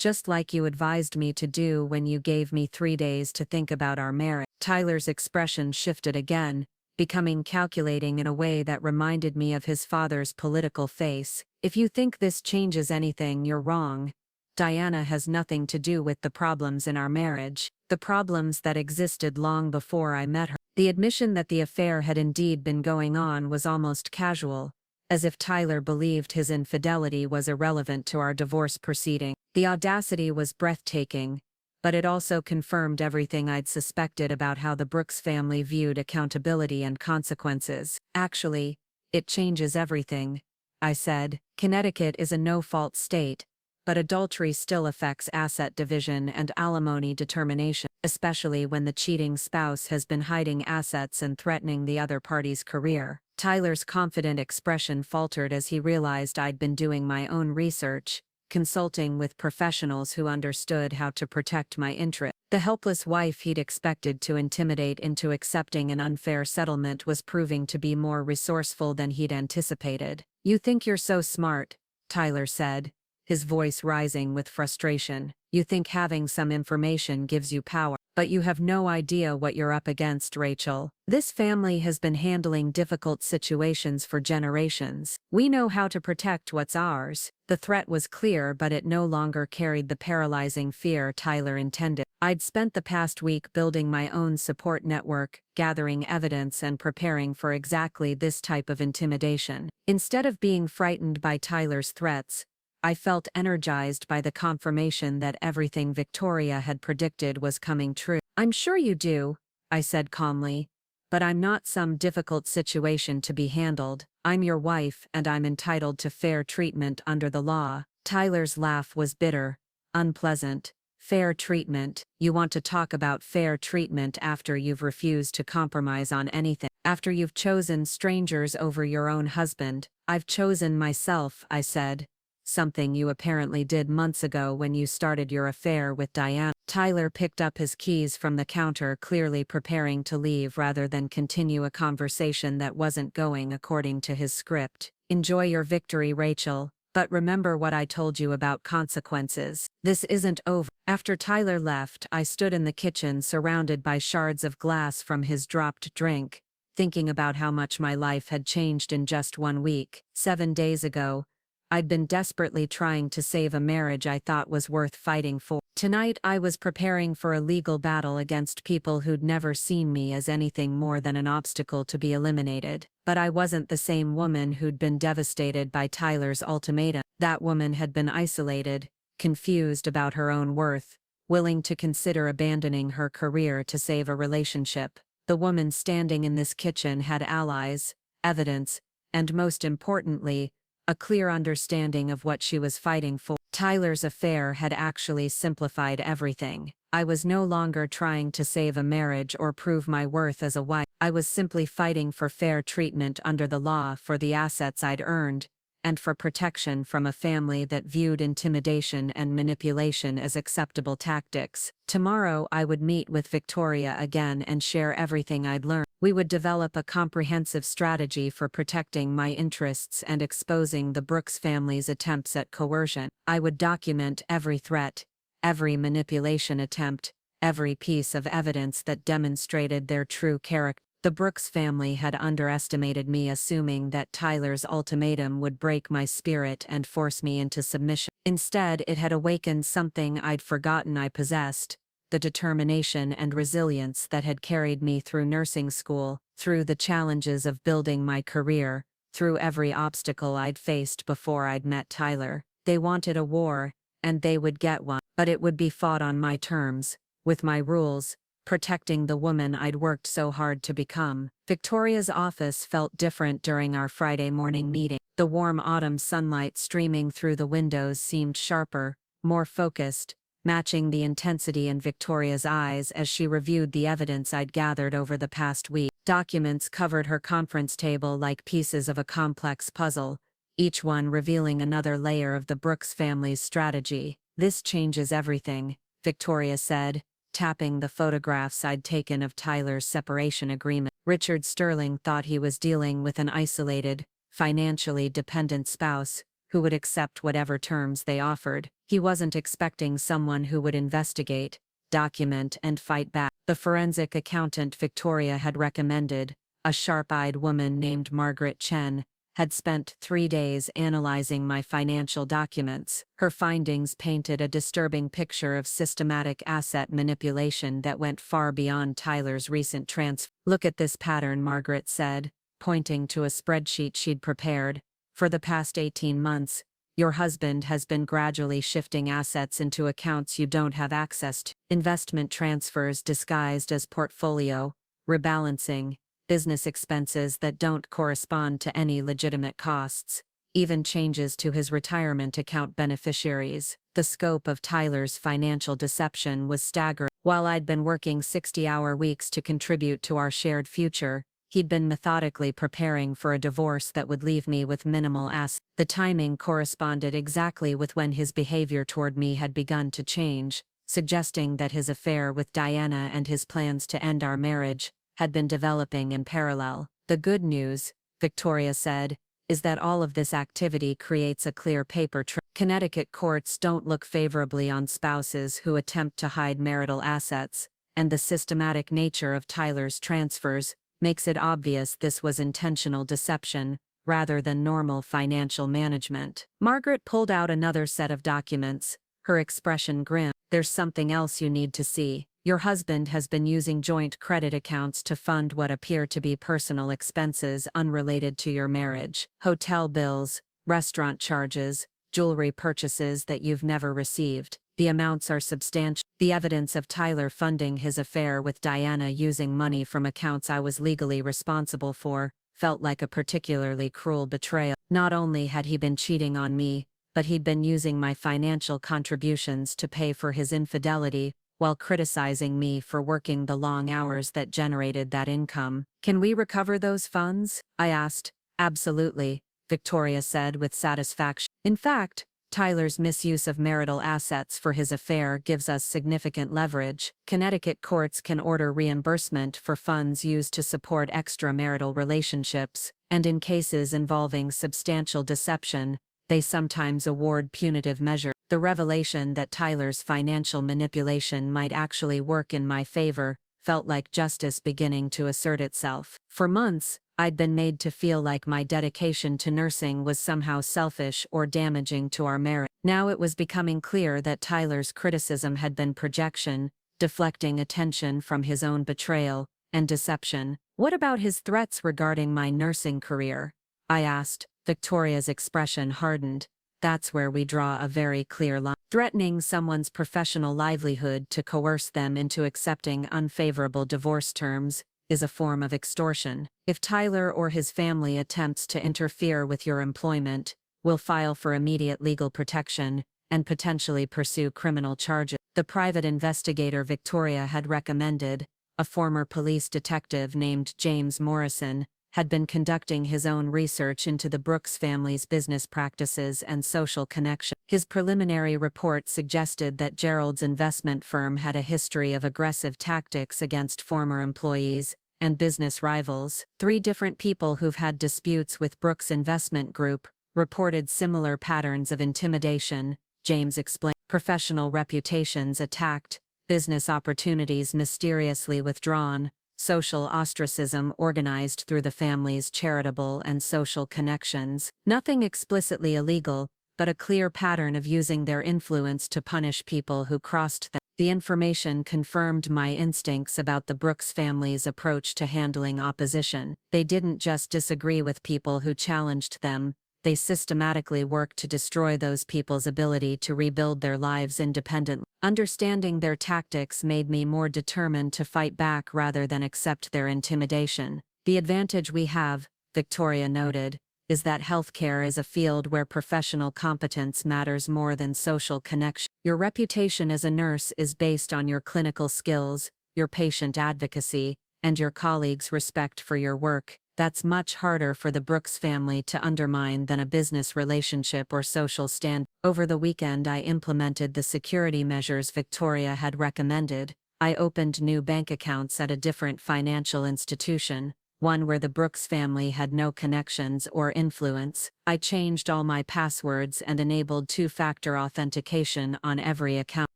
"Just like you advised me to do when you gave me 3 days to think about our marriage." Tyler's expression shifted again, becoming calculating in a way that reminded me of his father's political face. "If you think this changes anything, you're wrong. Diana has nothing to do with the problems in our marriage, the problems that existed long before I met her." The admission that the affair had indeed been going on was almost casual, as if Tyler believed his infidelity was irrelevant to our divorce proceeding. The audacity was breathtaking, but it also confirmed everything I'd suspected about how the Brooks family viewed accountability and consequences. "Actually, it changes everything," I said. "Connecticut is a no-fault state, but adultery still affects asset division and alimony determination, especially when the cheating spouse has been hiding assets and threatening the other party's career." Tyler's confident expression faltered as he realized I'd been doing my own research, consulting with professionals who understood how to protect my interests. The helpless wife he'd expected to intimidate into accepting an unfair settlement was proving to be more resourceful than he'd anticipated. "You think you're so smart," Tyler said, his voice rising with frustration. "You think having some information gives you power. But you have no idea what you're up against, Rachel. This family has been handling difficult situations for generations. We know how to protect what's ours." The threat was clear, but it no longer carried the paralyzing fear Tyler intended. I'd spent the past week building my own support network, gathering evidence and preparing for exactly this type of intimidation. Instead of being frightened by Tyler's threats, I felt energized by the confirmation that everything Victoria had predicted was coming true. "I'm sure you do," I said calmly, "but I'm not some difficult situation to be handled. I'm your wife and I'm entitled to fair treatment under the law." Tyler's laugh was bitter, unpleasant. "Fair treatment? You want to talk about fair treatment after you've refused to compromise on anything? After you've chosen strangers over your own husband?" "I've chosen myself," I said. "Something you apparently did months ago when you started your affair with Diana." Tyler picked up his keys from the counter, clearly preparing to leave rather than continue a conversation that wasn't going according to his script. "Enjoy your victory, Rachel, but remember what I told you about consequences. This isn't over." After Tyler left, I stood in the kitchen surrounded by shards of glass from his dropped drink, thinking about how much my life had changed in just 1 week. 7 days ago, I'd been desperately trying to save a marriage I thought was worth fighting for. Tonight I was preparing for a legal battle against people who'd never seen me as anything more than an obstacle to be eliminated. But I wasn't the same woman who'd been devastated by Tyler's ultimatum. That woman had been isolated, confused about her own worth, willing to consider abandoning her career to save a relationship. The woman standing in this kitchen had allies, evidence, and most importantly, a clear understanding of what she was fighting for. Tyler's affair had actually simplified everything. I was no longer trying to save a marriage or prove my worth as a wife. I was simply fighting for fair treatment under the law, for the assets I'd earned, and for protection from a family that viewed intimidation and manipulation as acceptable tactics. Tomorrow I would meet with Victoria again and share everything I'd learned. We would develop a comprehensive strategy for protecting my interests and exposing the Brooks family's attempts at coercion. I would document every threat, every manipulation attempt, every piece of evidence that demonstrated their true character. The Brooks family had underestimated me, assuming that Tyler's ultimatum would break my spirit and force me into submission. Instead, it had awakened something I'd forgotten I possessed: the determination and resilience that had carried me through nursing school, through the challenges of building my career, through every obstacle I'd faced before I'd met Tyler. They wanted a war, and they would get one, but it would be fought on my terms, with my rules, protecting the woman I'd worked so hard to become. Victoria's office felt different during our Friday morning meeting. The warm autumn sunlight streaming through the windows seemed sharper, more focused, matching the intensity in Victoria's eyes as she reviewed the evidence I'd gathered over the past week. Documents covered her conference table like pieces of a complex puzzle, each one revealing another layer of the Brooks family's strategy. "This changes everything," Victoria said, tapping the photographs I'd taken of Tyler's separation agreement. Richard Sterling thought he was dealing with an isolated, financially dependent spouse who would accept whatever terms they offered. He wasn't expecting someone who would investigate, document, and fight back. The forensic accountant Victoria had recommended, a sharp-eyed woman named Margaret Chen, had spent 3 days analyzing my financial documents. Her findings painted a disturbing picture of systematic asset manipulation that went far beyond Tyler's recent transfer. "Look at this pattern," Margaret said, pointing to a spreadsheet she'd prepared. "For the past 18 months, your husband has been gradually shifting assets into accounts you don't have access to. Investment transfers disguised as portfolio, rebalancing, business expenses that don't correspond to any legitimate costs, even changes to his retirement account beneficiaries." The scope of Tyler's financial deception was staggering. While I'd been working 60-hour weeks to contribute to our shared future, He'd been methodically preparing for a divorce that would leave me with minimal assets. The timing corresponded exactly with when his behavior toward me had begun to change, suggesting that his affair with Diana and his plans to end our marriage had been developing in parallel. The good news, Victoria said, is that all of this activity creates a clear paper trail. Connecticut courts don't look favorably on spouses who attempt to hide marital assets, and the systematic nature of Tyler's transfers makes it obvious this was intentional deception, rather than normal financial management. Margaret pulled out another set of documents, her expression grim. There's something else you need to see. Your husband has been using joint credit accounts to fund what appear to be personal expenses unrelated to your marriage. Hotel bills, restaurant charges, jewelry purchases that you've never received. The amounts are substantial. The evidence of Tyler funding his affair with Diana using money from accounts I was legally responsible for felt like a particularly cruel betrayal. Not only had he been cheating on me, but he'd been using my financial contributions to pay for his infidelity, while criticizing me for working the long hours that generated that income. Can we recover those funds? I asked. Absolutely, Victoria said with satisfaction. In fact, Tyler's misuse of marital assets for his affair gives us significant leverage. Connecticut courts can order reimbursement for funds used to support extramarital relationships, and in cases involving substantial deception, they sometimes award punitive measures. The revelation that Tyler's financial manipulation might actually work in my favor felt like justice beginning to assert itself. For months, I'd been made to feel like my dedication to nursing was somehow selfish or damaging to our marriage. Now it was becoming clear that Tyler's criticism had been projection, deflecting attention from his own betrayal and deception. What about his threats regarding my nursing career? I asked. Victoria's expression hardened. That's where we draw a very clear line. Threatening someone's professional livelihood to coerce them into accepting unfavorable divorce terms is a form of extortion. If Tyler or his family attempts to interfere with your employment, we'll file for immediate legal protection and potentially pursue criminal charges. The private investigator Victoria had recommended, a former police detective named James Morrison, had been conducting his own research into the Brooks family's business practices and social connection. His preliminary report suggested that Gerald's investment firm had a history of aggressive tactics against former employees and business rivals. 3 different people who've had disputes with Brooks Investment Group reported similar patterns of intimidation, James explained. Professional reputations attacked, business opportunities mysteriously withdrawn, social ostracism organized through the family's charitable and social connections. Nothing explicitly illegal, but a clear pattern of using their influence to punish people who crossed them. The information confirmed my instincts about the Brooks family's approach to handling opposition. They didn't just disagree with people who challenged them, they systematically worked to destroy those people's ability to rebuild their lives independently. Understanding their tactics made me more determined to fight back rather than accept their intimidation. The advantage we have, Victoria noted, is that healthcare is a field where professional competence matters more than social connection. Your reputation as a nurse is based on your clinical skills, your patient advocacy, and your colleagues' respect for your work. That's much harder for the Brooks family to undermine than a business relationship or social stand. Over the weekend I implemented the security measures Victoria had recommended. I opened new bank accounts at a different financial institution, one where the Brooks family had no connections or influence. I changed all my passwords and enabled 2-factor authentication on every account.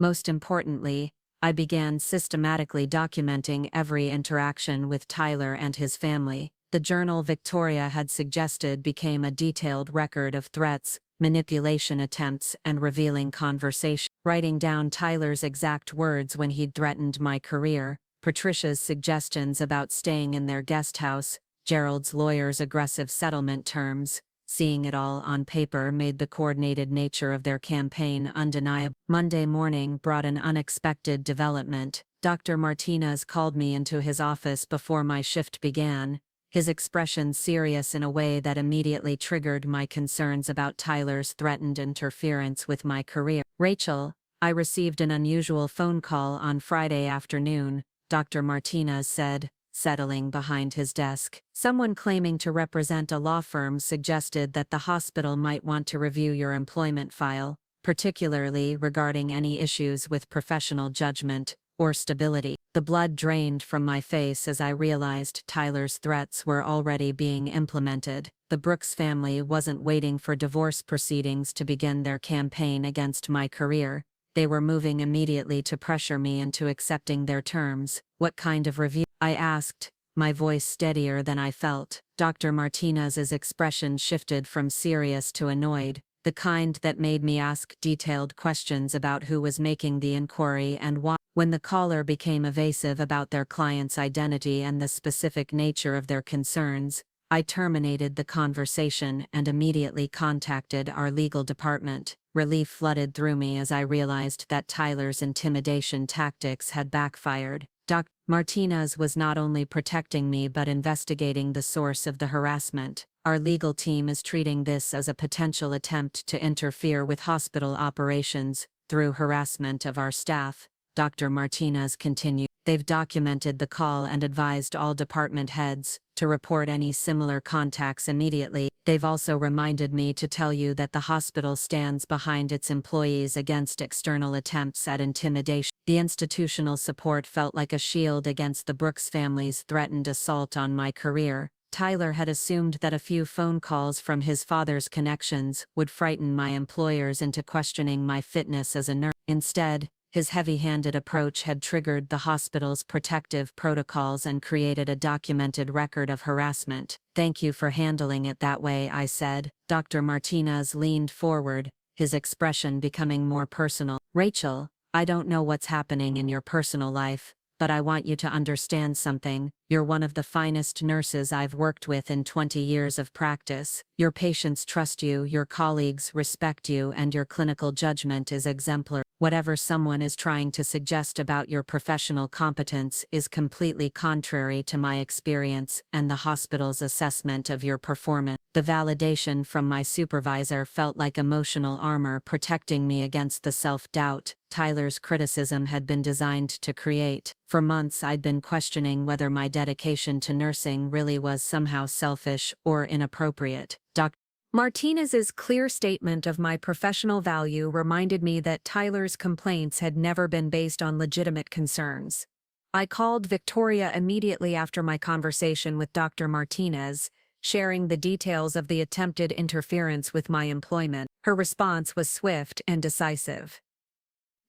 Most importantly, I began systematically documenting every interaction with Tyler and his family. The journal Victoria had suggested became a detailed record of threats, manipulation attempts, and revealing conversation. Writing down Tyler's exact words when he'd threatened my career, Patricia's suggestions about staying in their guest house, Gerald's lawyer's aggressive settlement terms, seeing it all on paper made the coordinated nature of their campaign undeniable. Monday morning brought an unexpected development. Dr. Martinez called me into his office before my shift began, his expression serious in a way that immediately triggered my concerns about Tyler's threatened interference with my career. Rachel, I received an unusual phone call on Friday afternoon, Dr. Martinez said, settling behind his desk. Someone claiming to represent a law firm suggested that the hospital might want to review your employment file, particularly regarding any issues with professional judgment or stability. The blood drained from my face as I realized Tyler's threats were already being implemented. The Brooks family wasn't waiting for divorce proceedings to begin their campaign against my career. They were moving immediately to pressure me into accepting their terms. What kind of review? I asked, my voice steadier than I felt. Dr. Martinez's expression shifted from serious to annoyed, the kind that made me ask detailed questions about who was making the inquiry and why. When the caller became evasive about their client's identity and the specific nature of their concerns, I terminated the conversation and immediately contacted our legal department. Relief flooded through me as I realized that Tyler's intimidation tactics had backfired. Dr. Martinez was not only protecting me but investigating the source of the harassment. Our legal team is treating this as a potential attempt to interfere with hospital operations through harassment of our staff, Dr. Martinez continued. They've documented the call and advised all department heads to report any similar contacts immediately. They've also reminded me to tell you that the hospital stands behind its employees against external attempts at intimidation. The institutional support felt like a shield against the Brooks family's threatened assault on my career. Tyler had assumed that a few phone calls from his father's connections would frighten my employers into questioning my fitness as a nurse. Instead, his heavy-handed approach had triggered the hospital's protective protocols and created a documented record of harassment. Thank you for handling it that way, I said. Dr. Martinez leaned forward, his expression becoming more personal. Rachel, I don't know what's happening in your personal life, but I want you to understand something. You're one of the finest nurses I've worked with in 20 years of practice. Your patients trust you, your colleagues respect you, and your clinical judgment is exemplary. Whatever someone is trying to suggest about your professional competence is completely contrary to my experience and the hospital's assessment of your performance. The validation from my supervisor felt like emotional armor protecting me against the self-doubt Tyler's criticism had been designed to create. For months I'd been questioning whether my dedication to nursing really was somehow selfish or inappropriate. Dr. Martinez's clear statement of my professional value reminded me that Tyler's complaints had never been based on legitimate concerns. I called Victoria immediately after my conversation with Dr. Martinez, sharing the details of the attempted interference with my employment. Her response was swift and decisive.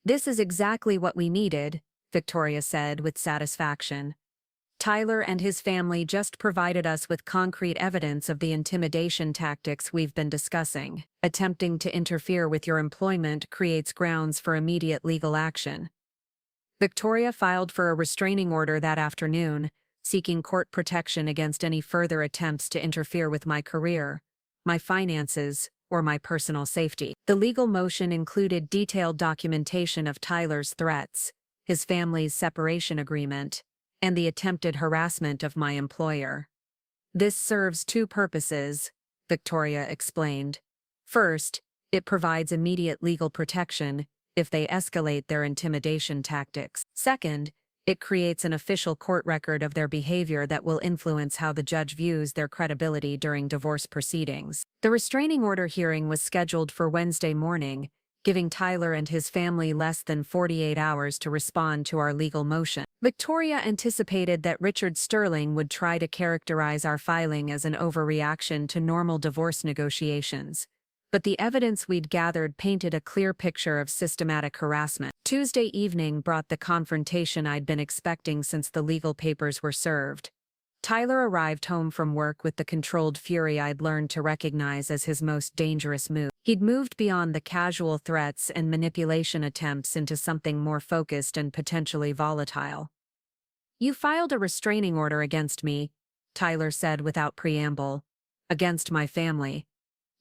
"This is exactly what we needed," Victoria said with satisfaction. "Tyler and his family just provided us with concrete evidence of the intimidation tactics we've been discussing. Attempting to interfere with your employment creates grounds for immediate legal action." Victoria filed for a restraining order that afternoon, seeking court protection against any further attempts to interfere with my career, my finances, or my personal safety. The legal motion included detailed documentation of Tyler's threats, his family's separation agreement, and the attempted harassment of my employer. "This serves two purposes," Victoria explained. "First, it provides immediate legal protection if they escalate their intimidation tactics. Second, it creates an official court record of their behavior that will influence how the judge views their credibility during divorce proceedings." The restraining order hearing was scheduled for Wednesday morning, giving Tyler and his family less than 48 hours to respond to our legal motion. Victoria anticipated that Richard Sterling would try to characterize our filing as an overreaction to normal divorce negotiations, but the evidence we'd gathered painted a clear picture of systematic harassment. Tuesday evening brought the confrontation I'd been expecting since the legal papers were served. Tyler arrived home from work with the controlled fury I'd learned to recognize as his most dangerous move. He'd moved beyond the casual threats and manipulation attempts into something more focused and potentially volatile. "You filed a restraining order against me," Tyler said without preamble. "Against my family.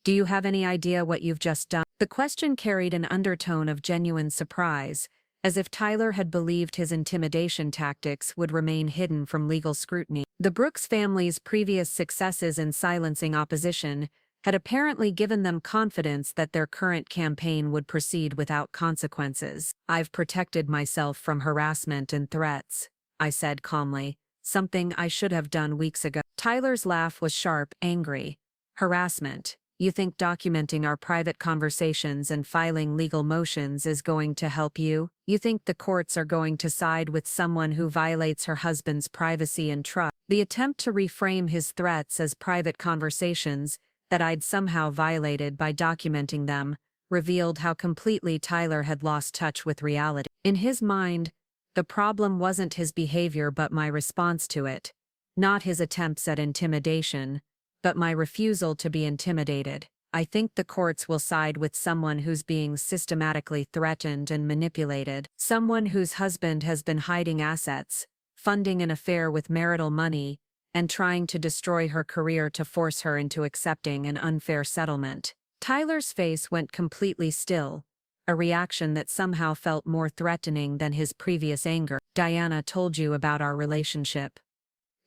Do you have any idea what you've just done?" The question carried an undertone of genuine surprise, as if Tyler had believed his intimidation tactics would remain hidden from legal scrutiny. The Brooks family's previous successes in silencing opposition had apparently given them confidence that their current campaign would proceed without consequences. "I've protected myself from harassment and threats," I said calmly, something I should have done weeks ago. Tyler's laugh was sharp, angry. Harassment. You think documenting our private conversations and filing legal motions is going to help you? You think the courts are going to side with someone who violates her husband's privacy and trust? The attempt to reframe his threats as private conversations that I'd somehow violated by documenting them revealed how completely Tyler had lost touch with reality. In his mind, the problem wasn't his behavior but my response to it, not his attempts at intimidation, but my refusal to be intimidated. I think the courts will side with someone who's being systematically threatened and manipulated, someone whose husband has been hiding assets, funding an affair with marital money, and trying to destroy her career to force her into accepting an unfair settlement. Tyler's face went completely still, a reaction that somehow felt more threatening than his previous anger. Diana told you about our relationship.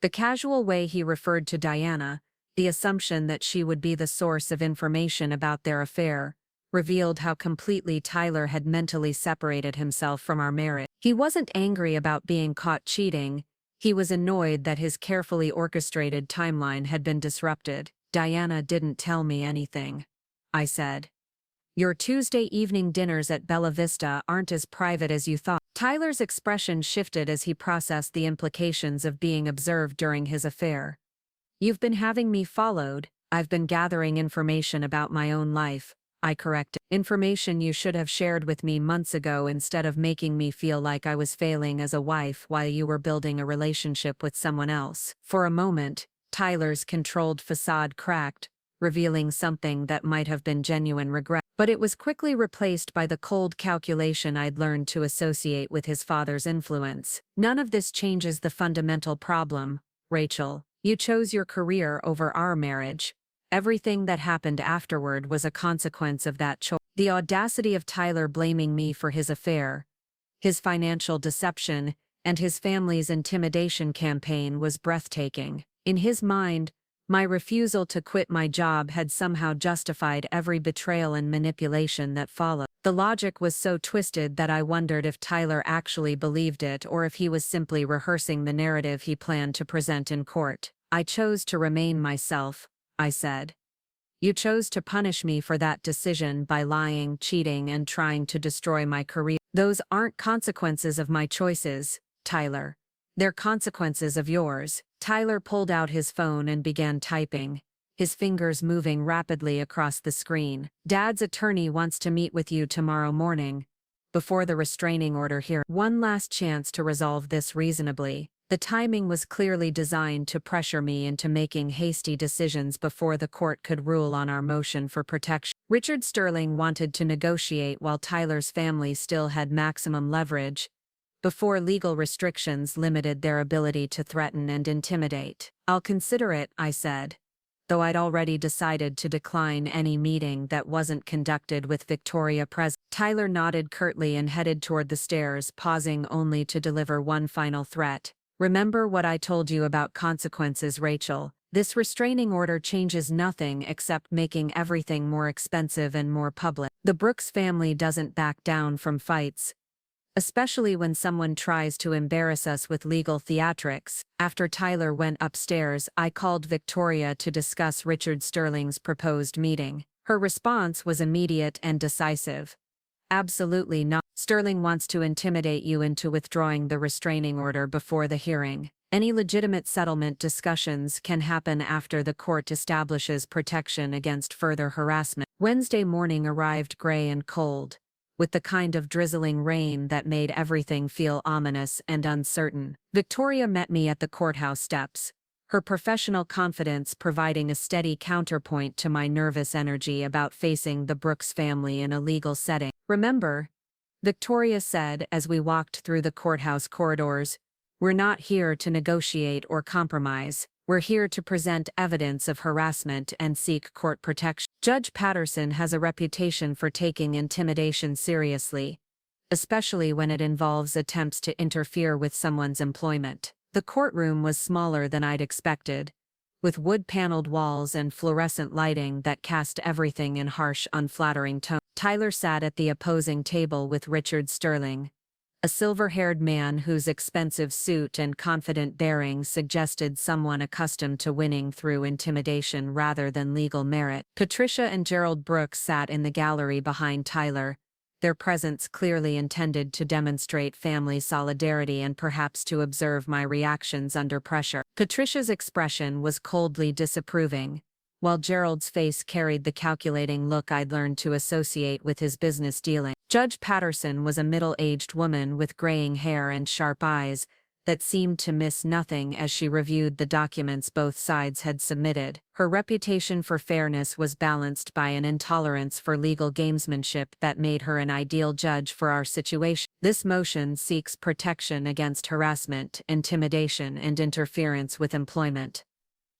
The casual way he referred to Diana, the assumption that she would be the source of information about their affair, revealed how completely Tyler had mentally separated himself from our marriage. He wasn't angry about being caught cheating, he was annoyed that his carefully orchestrated timeline had been disrupted. Diana didn't tell me anything, I said. Your Tuesday evening dinners at Bella Vista aren't as private as you thought. Tyler's expression shifted as he processed the implications of being observed during his affair. You've been having me followed. I've been gathering information about my own life, I corrected. Information you should have shared with me months ago instead of making me feel like I was failing as a wife while you were building a relationship with someone else. For a moment, Tyler's controlled facade cracked, revealing something that might have been genuine regret. But it was quickly replaced by the cold calculation I'd learned to associate with his father's influence. None of this changes the fundamental problem, Rachel. You chose your career over our marriage. Everything that happened afterward was a consequence of that choice. The audacity of Tyler blaming me for his affair, his financial deception, and his family's intimidation campaign was breathtaking. In his mind, my refusal to quit my job had somehow justified every betrayal and manipulation that followed. The logic was so twisted that I wondered if Tyler actually believed it or if he was simply rehearsing the narrative he planned to present in court. I chose to remain myself, I said. You chose to punish me for that decision by lying, cheating, and trying to destroy my career. Those aren't consequences of my choices, Tyler. They're consequences of yours. Tyler pulled out his phone and began typing, his fingers moving rapidly across the screen. Dad's attorney wants to meet with you tomorrow morning, before the restraining order hearing. One last chance to resolve this reasonably. The timing was clearly designed to pressure me into making hasty decisions before the court could rule on our motion for protection. Richard Sterling wanted to negotiate while Tyler's family still had maximum leverage, before legal restrictions limited their ability to threaten and intimidate. I'll consider it, I said, though I'd already decided to decline any meeting that wasn't conducted with Victoria present. Tyler nodded curtly and headed toward the stairs, pausing only to deliver one final threat. Remember what I told you about consequences, Rachel. This restraining order changes nothing except making everything more expensive and more public. The Brooks family doesn't back down from fights, especially when someone tries to embarrass us with legal theatrics. After Tyler went upstairs, I called Victoria to discuss Richard Sterling's proposed meeting. Her response was immediate and decisive. Absolutely not. Sterling wants to intimidate you into withdrawing the restraining order before the hearing. Any legitimate settlement discussions can happen after the court establishes protection against further harassment. Wednesday morning arrived gray and cold, with the kind of drizzling rain that made everything feel ominous and uncertain. Victoria met me at the courthouse steps, her professional confidence providing a steady counterpoint to my nervous energy about facing the Brooks family in a legal setting. Remember, Victoria said as we walked through the courthouse corridors, we're not here to negotiate or compromise. We're here to present evidence of harassment and seek court protection. Judge Patterson has a reputation for taking intimidation seriously, especially when it involves attempts to interfere with someone's employment. The courtroom was smaller than I'd expected, with wood-paneled walls and fluorescent lighting that cast everything in harsh, unflattering tones. Tyler sat at the opposing table with Richard Sterling, A silver-haired man whose expensive suit and confident bearing suggested someone accustomed to winning through intimidation rather than legal merit. Patricia and Gerald Brooks sat in the gallery behind Tyler, their presence clearly intended to demonstrate family solidarity and perhaps to observe my reactions under pressure. Patricia's expression was coldly disapproving, while Gerald's face carried the calculating look I'd learned to associate with his business dealing. Judge Patterson was a middle-aged woman with graying hair and sharp eyes that seemed to miss nothing as she reviewed the documents both sides had submitted. Her reputation for fairness was balanced by an intolerance for legal gamesmanship that made her an ideal judge for our situation. This motion seeks protection against harassment, intimidation, and interference with employment,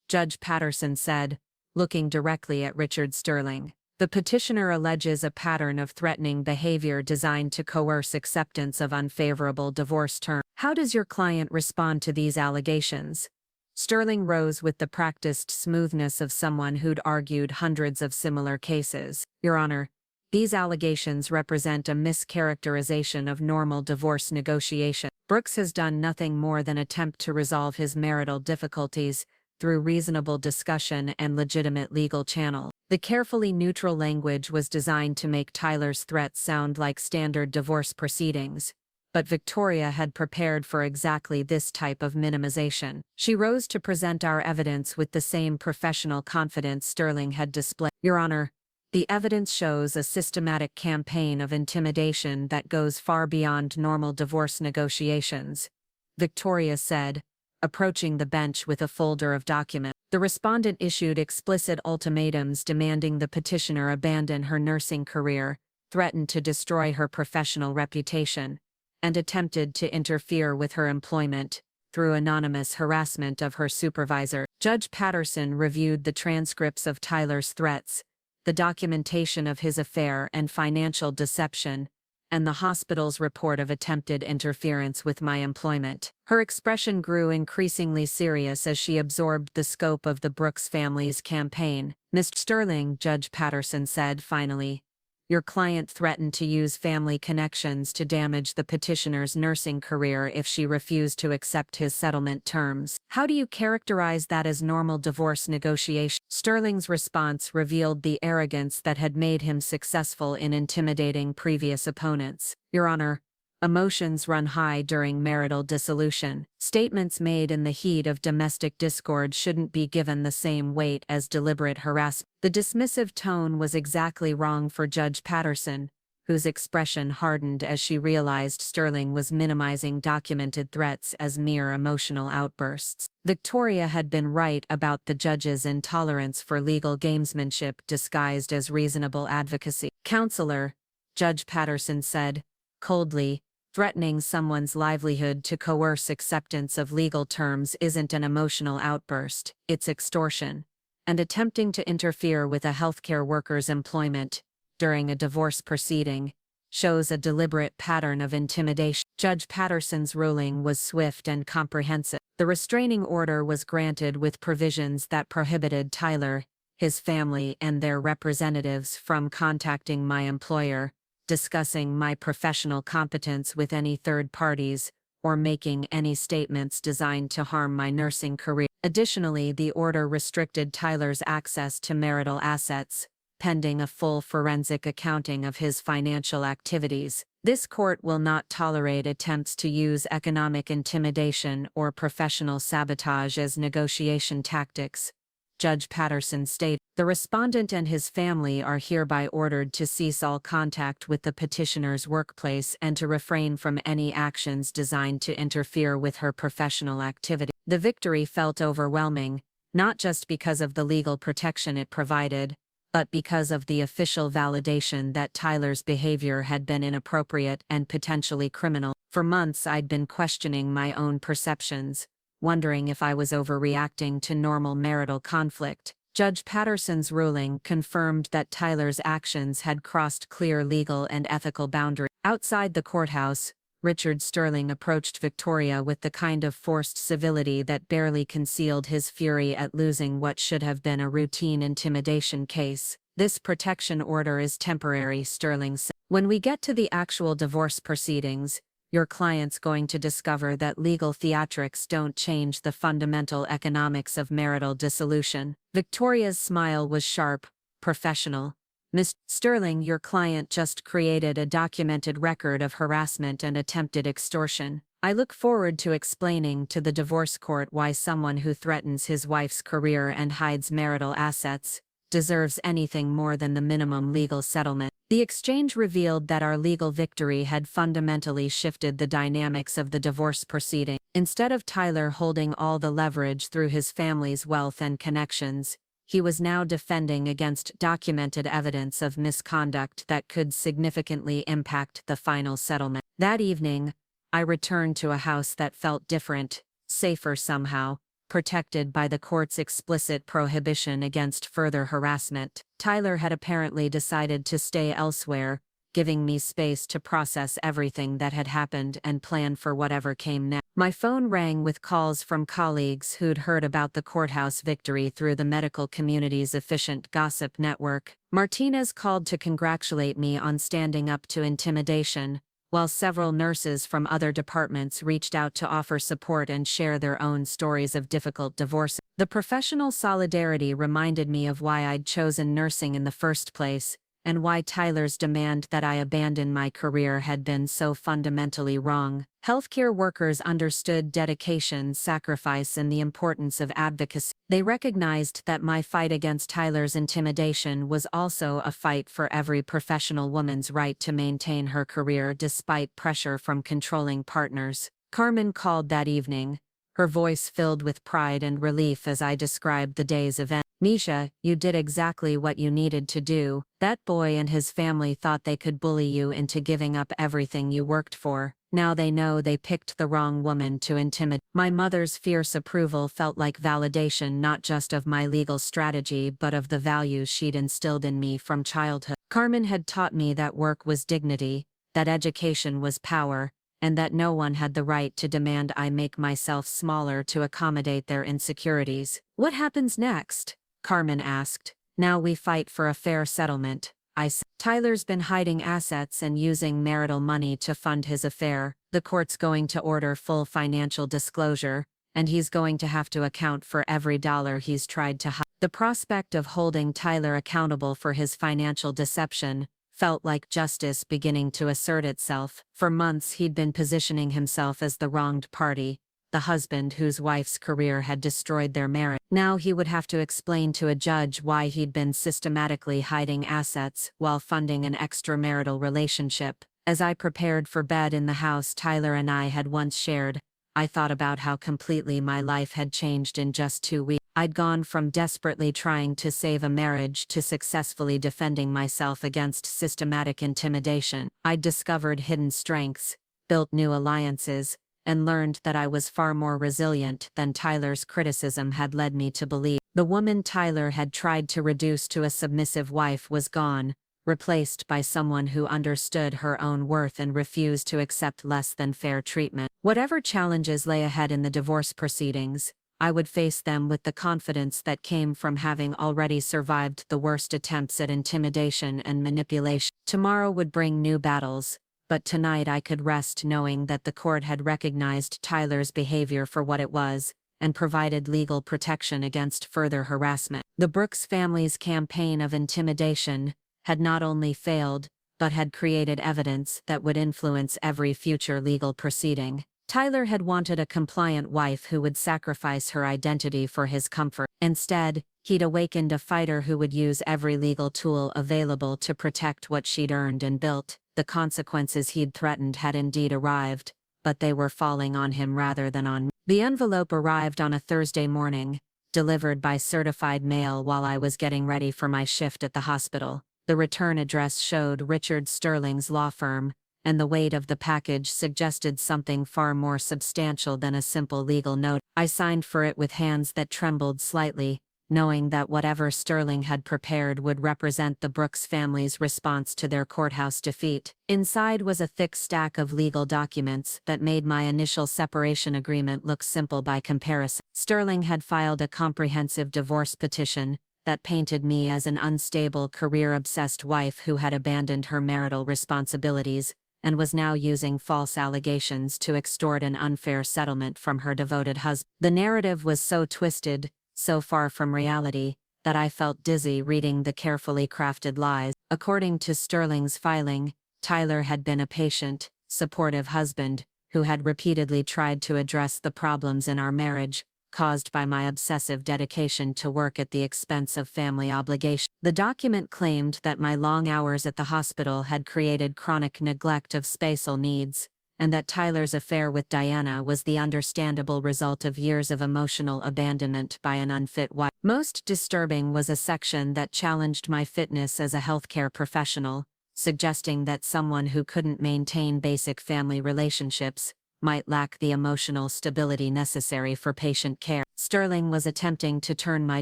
Judge Patterson said, looking directly at Richard Sterling. The petitioner alleges a pattern of threatening behavior designed to coerce acceptance of unfavorable divorce terms. How does your client respond to these allegations? Sterling rose with the practiced smoothness of someone who'd argued hundreds of similar cases. Your Honor, these allegations represent a mischaracterization of normal divorce negotiation. Brooks has done nothing more than attempt to resolve his marital difficulties through reasonable discussion and legitimate legal channel. The carefully neutral language was designed to make Tyler's threats sound like standard divorce proceedings, but Victoria had prepared for exactly this type of minimization. She rose to present our evidence with the same professional confidence Sterling had displayed. Your Honor, the evidence shows a systematic campaign of intimidation that goes far beyond normal divorce negotiations, Victoria said, approaching the bench with a folder of documents. The respondent issued explicit ultimatums demanding the petitioner abandon her nursing career, threatened to destroy her professional reputation, and attempted to interfere with her employment through anonymous harassment of her supervisor. Judge Patterson reviewed the transcripts of Tyler's threats, the documentation of his affair and financial deception, and the hospital's report of attempted interference with my employment. Her expression grew increasingly serious as she absorbed the scope of the Brooks family's campaign. Mr. Sterling, Judge Patterson said finally, your client threatened to use family connections to damage the petitioner's nursing career if she refused to accept his settlement terms. How do you characterize that as normal divorce negotiation? Sterling's response revealed the arrogance that had made him successful in intimidating previous opponents. Your Honor, emotions run high during marital dissolution. Statements made in the heat of domestic discord shouldn't be given the same weight as deliberate harassment. The dismissive tone was exactly wrong for Judge Patterson, whose expression hardened as she realized Sterling was minimizing documented threats as mere emotional outbursts. Victoria had been right about the judge's intolerance for legal gamesmanship disguised as reasonable advocacy. Counselor, Judge Patterson said, coldly, threatening someone's livelihood to coerce acceptance of legal terms isn't an emotional outburst, it's extortion. And attempting to interfere with a healthcare worker's employment during a divorce proceeding shows a deliberate pattern of intimidation. Judge Patterson's ruling was swift and comprehensive. The restraining order was granted with provisions that prohibited Tyler, his family, and their representatives from contacting my employer, discussing my professional competence with any third parties, or making any statements designed to harm my nursing career. Additionally, the order restricted Tyler's access to marital assets, pending a full forensic accounting of his financial activities. This court will not tolerate attempts to use economic intimidation or professional sabotage as negotiation tactics, Judge Patterson stated. The respondent and his family are hereby ordered to cease all contact with the petitioner's workplace and to refrain from any actions designed to interfere with her professional activity. The victory felt overwhelming, not just because of the legal protection it provided, but because of the official validation that Tyler's behavior had been inappropriate and potentially criminal. For months I'd been questioning my own perceptions, wondering if I was overreacting to normal marital conflict. Judge Patterson's ruling confirmed that Tyler's actions had crossed clear legal and ethical boundaries. Outside the courthouse, Richard Sterling approached Victoria with the kind of forced civility that barely concealed his fury at losing what should have been a routine intimidation case. This protection order is temporary, Sterling said. When we get to the actual divorce proceedings, your client's going to discover that legal theatrics don't change the fundamental economics of marital dissolution. Victoria's smile was sharp, professional. Miss Sterling, your client just created a documented record of harassment and attempted extortion. I look forward to explaining to the divorce court why someone who threatens his wife's career and hides marital assets deserves anything more than the minimum legal settlement. The exchange revealed that our legal victory had fundamentally shifted the dynamics of the divorce proceeding. Instead of Tyler holding all the leverage through his family's wealth and connections, he was now defending against documented evidence of misconduct that could significantly impact the final settlement. That evening, I returned to a house that felt different, safer somehow, protected by the court's explicit prohibition against further harassment. Tyler had apparently decided to stay elsewhere, giving me space to process everything that had happened and plan for whatever came next. My phone rang with calls from colleagues who'd heard about the courthouse victory through the medical community's efficient gossip network. Martinez called to congratulate me on standing up to intimidation, while several nurses from other departments reached out to offer support and share their own stories of difficult divorces. The professional solidarity reminded me of why I'd chosen nursing in the first place, and why Tyler's demand that I abandon my career had been so fundamentally wrong. Healthcare workers understood dedication, sacrifice, and the importance of advocacy. They recognized that my fight against Tyler's intimidation was also a fight for every professional woman's right to maintain her career despite pressure from controlling partners. Carmen called that evening, her voice filled with pride and relief as I described the day's event. Misha, you did exactly what you needed to do. That boy and his family thought they could bully you into giving up everything you worked for. Now they know they picked the wrong woman to intimidate. My mother's fierce approval felt like validation not just of my legal strategy but of the values she'd instilled in me from childhood. Carmen had taught me that work was dignity, that education was power, and that no one had the right to demand I make myself smaller to accommodate their insecurities. What happens next? Carmen asked. Now we fight for a fair settlement, I said. Tyler's been hiding assets and using marital money to fund his affair. The court's going to order full financial disclosure, and he's going to have to account for every dollar he's tried to hide. The prospect of holding Tyler accountable for his financial deception felt like justice beginning to assert itself. For months he'd been positioning himself as the wronged party, the husband whose wife's career had destroyed their marriage. Now he would have to explain to a judge why he'd been systematically hiding assets while funding an extramarital relationship. As I prepared for bed in the house Tyler and I had once shared, I thought about how completely my life had changed in just 2 weeks. I'd gone from desperately trying to save a marriage to successfully defending myself against systematic intimidation. I'd discovered hidden strengths, built new alliances, and learned that I was far more resilient than Tyler's criticism had led me to believe. The woman Tyler had tried to reduce to a submissive wife was gone, replaced by someone who understood her own worth and refused to accept less than fair treatment. Whatever challenges lay ahead in the divorce proceedings, I would face them with the confidence that came from having already survived the worst attempts at intimidation and manipulation. Tomorrow would bring new battles, but tonight I could rest knowing that the court had recognized Tyler's behavior for what it was, and provided legal protection against further harassment. The Brooks family's campaign of intimidation had not only failed, but had created evidence that would influence every future legal proceeding. Tyler had wanted a compliant wife who would sacrifice her identity for his comfort. Instead, he'd awakened a fighter who would use every legal tool available to protect what she'd earned and built. The consequences he'd threatened had indeed arrived, but they were falling on him rather than on me. The envelope arrived on a Thursday morning, delivered by certified mail while I was getting ready for my shift at the hospital. The return address showed Richard Sterling's law firm, and the weight of the package suggested something far more substantial than a simple legal note. I signed for it with hands that trembled slightly, knowing that whatever Sterling had prepared would represent the Brooks family's response to their courthouse defeat. Inside was a thick stack of legal documents that made my initial separation agreement look simple by comparison. Sterling had filed a comprehensive divorce petition that painted me as an unstable, career-obsessed wife who had abandoned her marital responsibilities, and was now using false allegations to extort an unfair settlement from her devoted husband. The narrative was so twisted, so far from reality, that I felt dizzy reading the carefully crafted lies. According to Sterling's filing, Tyler had been a patient, supportive husband who had repeatedly tried to address the problems in our marriage, caused by my obsessive dedication to work at the expense of family obligations. The document claimed that my long hours at the hospital had created chronic neglect of spatial needs, and that Tyler's affair with Diana was the understandable result of years of emotional abandonment by an unfit wife. Most disturbing was a section that challenged my fitness as a healthcare professional, suggesting that someone who couldn't maintain basic family relationships might lack the emotional stability necessary for patient care. Sterling was attempting to turn my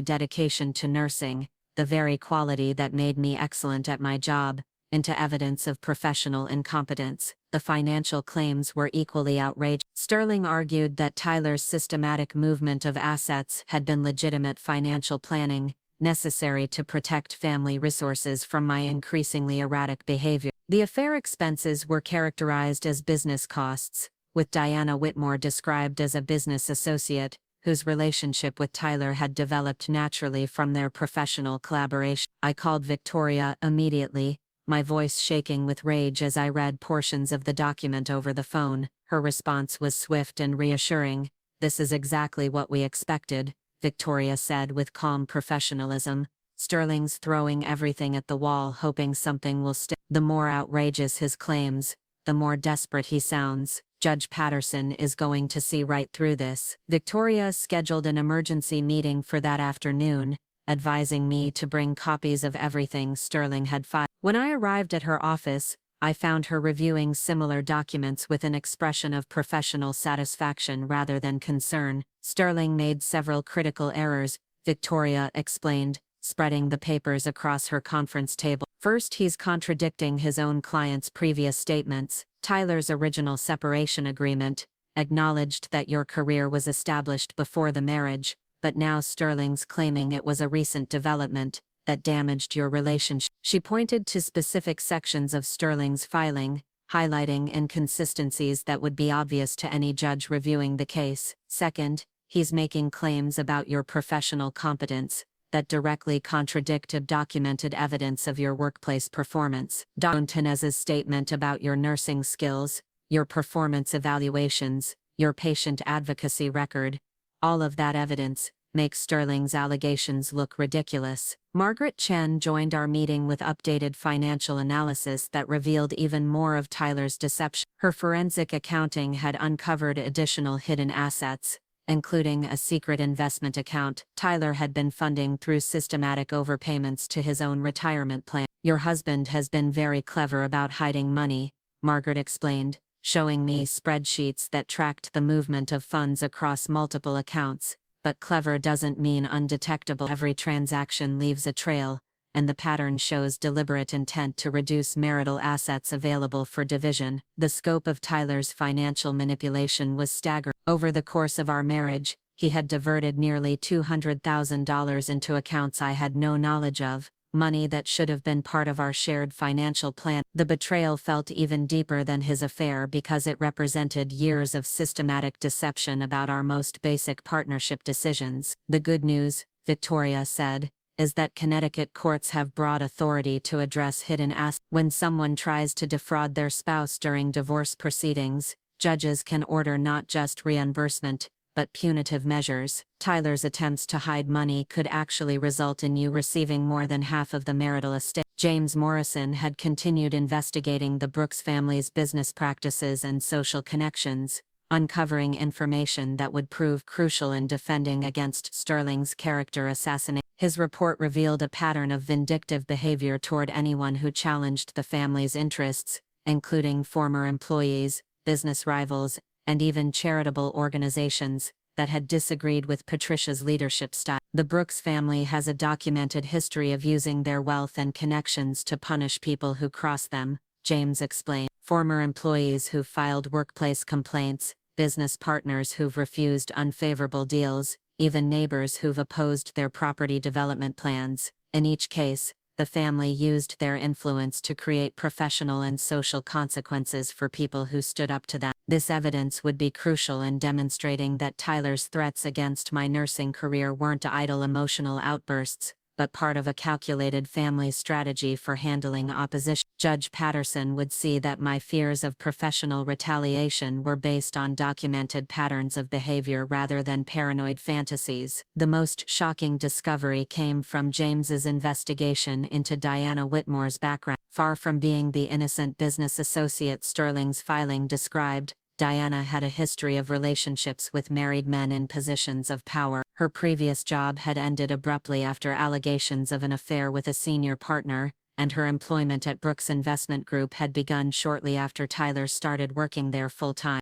dedication to nursing, the very quality that made me excellent at my job, into evidence of professional incompetence. The financial claims were equally outrageous. Sterling argued that Tyler's systematic movement of assets had been legitimate financial planning, necessary to protect family resources from my increasingly erratic behavior. The affair expenses were characterized as business costs, with Diana Whitmore described as a business associate, whose relationship with Tyler had developed naturally from their professional collaboration. I called Victoria immediately, my voice shaking with rage as I read portions of the document over the phone. Her response was swift and reassuring. "This is exactly what we expected," Victoria said with calm professionalism. "Sterling's throwing everything at the wall hoping something will stick. The more outrageous his claims, the more desperate he sounds. Judge Patterson is going to see right through this." Victoria scheduled an emergency meeting for that afternoon, advising me to bring copies of everything Sterling had filed. When I arrived at her office, I found her reviewing similar documents with an expression of professional satisfaction rather than concern. "Sterling made several critical errors," Victoria explained, spreading the papers across her conference table. "First, he's contradicting his own client's previous statements. Tyler's original separation agreement acknowledged that your career was established before the marriage, but now Sterling's claiming it was a recent development that damaged your relationship." She pointed to specific sections of Sterling's filing, highlighting inconsistencies that would be obvious to any judge reviewing the case. "Second, he's making claims about your professional competence that directly contradict documented evidence of your workplace performance. Dontanez's statement about your nursing skills, your performance evaluations, your patient advocacy record, all of that evidence makes Sterling's allegations look ridiculous." Margaret Chen joined our meeting with updated financial analysis that revealed even more of Tyler's deception. Her forensic accounting had uncovered additional hidden assets, including a secret investment account Tyler had been funding through systematic overpayments to his own retirement plan. "Your husband has been very clever about hiding money," Margaret explained, showing me spreadsheets that tracked the movement of funds across multiple accounts. "But clever doesn't mean undetectable. Every transaction leaves a trail, and the pattern shows deliberate intent to reduce marital assets available for division." The scope of Tyler's financial manipulation was staggering. Over the course of our marriage, he had diverted nearly $200,000 into accounts I had no knowledge of, money that should have been part of our shared financial plan. The betrayal felt even deeper than his affair because it represented years of systematic deception about our most basic partnership decisions. "The good news," Victoria said, "is that Connecticut courts have broad authority to address hidden assets. When someone tries to defraud their spouse during divorce proceedings, judges can order not just reimbursement, but punitive measures. Tyler's attempts to hide money could actually result in you receiving more than half of the marital estate." James Morrison had continued investigating the Brooks family's business practices and social connections, uncovering information that would prove crucial in defending against Sterling's character assassination. His report revealed a pattern of vindictive behavior toward anyone who challenged the family's interests, including former employees, business rivals, and even charitable organizations that had disagreed with Patricia's leadership style. "The Brooks family has a documented history of using their wealth and connections to punish people who cross them," James explained. "Former employees who've filed workplace complaints, business partners who've refused unfavorable deals, even neighbors who've opposed their property development plans. In each case, the family used their influence to create professional and social consequences for people who stood up to them. This evidence would be crucial in demonstrating that Tyler's threats against my nursing career weren't idle emotional outbursts, but part of a calculated family strategy for handling opposition. Judge Patterson would see that my fears of professional retaliation were based on documented patterns of behavior rather than paranoid fantasies. The most shocking discovery came from James's investigation into Diana Whitmore's background. Far from being the innocent business associate Sterling's filing described, Diana had a history of relationships with married men in positions of power. Her previous job had ended abruptly after allegations of an affair with a senior partner, and her employment at Brooks Investment Group had begun shortly after Tyler started working there full-time.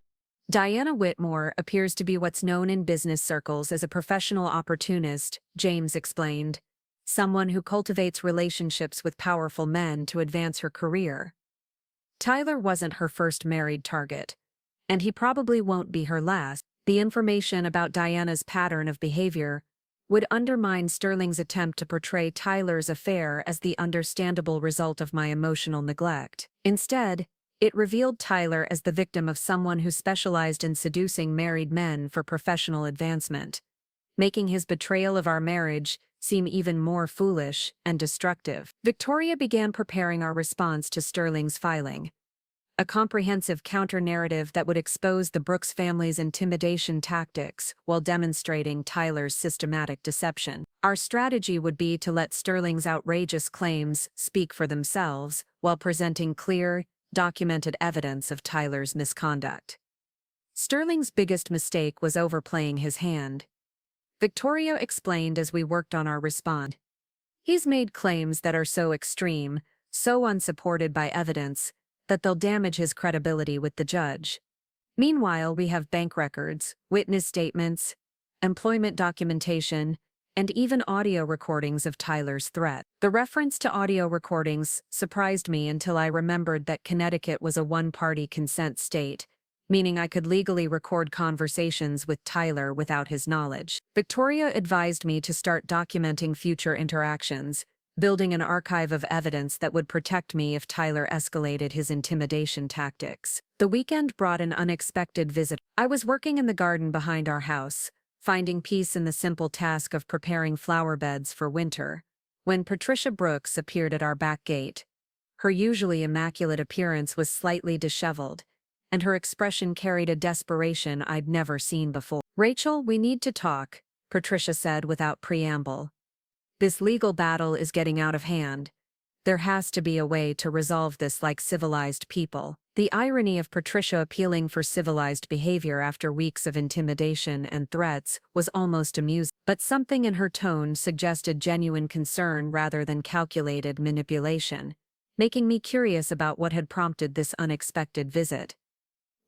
Diana Whitmore appears to be what's known in business circles as a professional opportunist, James explained. Someone who cultivates relationships with powerful men to advance her career. Tyler wasn't her first married target. And he probably won't be her last. The information about Diana's pattern of behavior would undermine Sterling's attempt to portray Tyler's affair as the understandable result of my emotional neglect. Instead, it revealed Tyler as the victim of someone who specialized in seducing married men for professional advancement, making his betrayal of our marriage seem even more foolish and destructive. Victoria began preparing our response to Sterling's filing. A comprehensive counter-narrative that would expose the Brooks family's intimidation tactics while demonstrating Tyler's systematic deception. Our strategy would be to let Sterling's outrageous claims speak for themselves while presenting clear, documented evidence of Tyler's misconduct. Sterling's biggest mistake was overplaying his hand. Victoria explained as we worked on our response. He's made claims that are so extreme, so unsupported by evidence, that they'll damage his credibility with the judge. Meanwhile, we have bank records, witness statements, employment documentation, and even audio recordings of Tyler's threat. The reference to audio recordings surprised me until I remembered that Connecticut was a one-party consent state, meaning I could legally record conversations with Tyler without his knowledge. Victoria advised me to start documenting future interactions, building an archive of evidence that would protect me if Tyler escalated his intimidation tactics. The weekend brought an unexpected visit. I was working in the garden behind our house, finding peace in the simple task of preparing flower beds for winter, when Patricia Brooks appeared at our back gate. Her usually immaculate appearance was slightly disheveled, and her expression carried a desperation I'd never seen before. "Rachel, we need to talk," Patricia said without preamble. "This legal battle is getting out of hand. There has to be a way to resolve this like civilized people." The irony of Patricia appealing for civilized behavior after weeks of intimidation and threats was almost amusing, but something in her tone suggested genuine concern rather than calculated manipulation, making me curious about what had prompted this unexpected visit.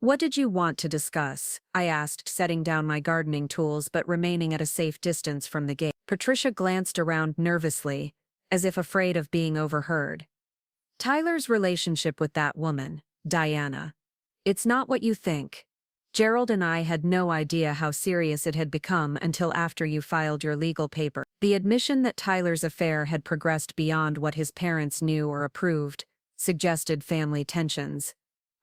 "What did you want to discuss?" I asked, setting down my gardening tools but remaining at a safe distance from the gate. Patricia glanced around nervously, as if afraid of being overheard. "Tyler's relationship with that woman, Diana. It's not what you think. Gerald and I had no idea how serious it had become until after you filed your legal paper." The admission that Tyler's affair had progressed beyond what his parents knew or approved suggested family tensions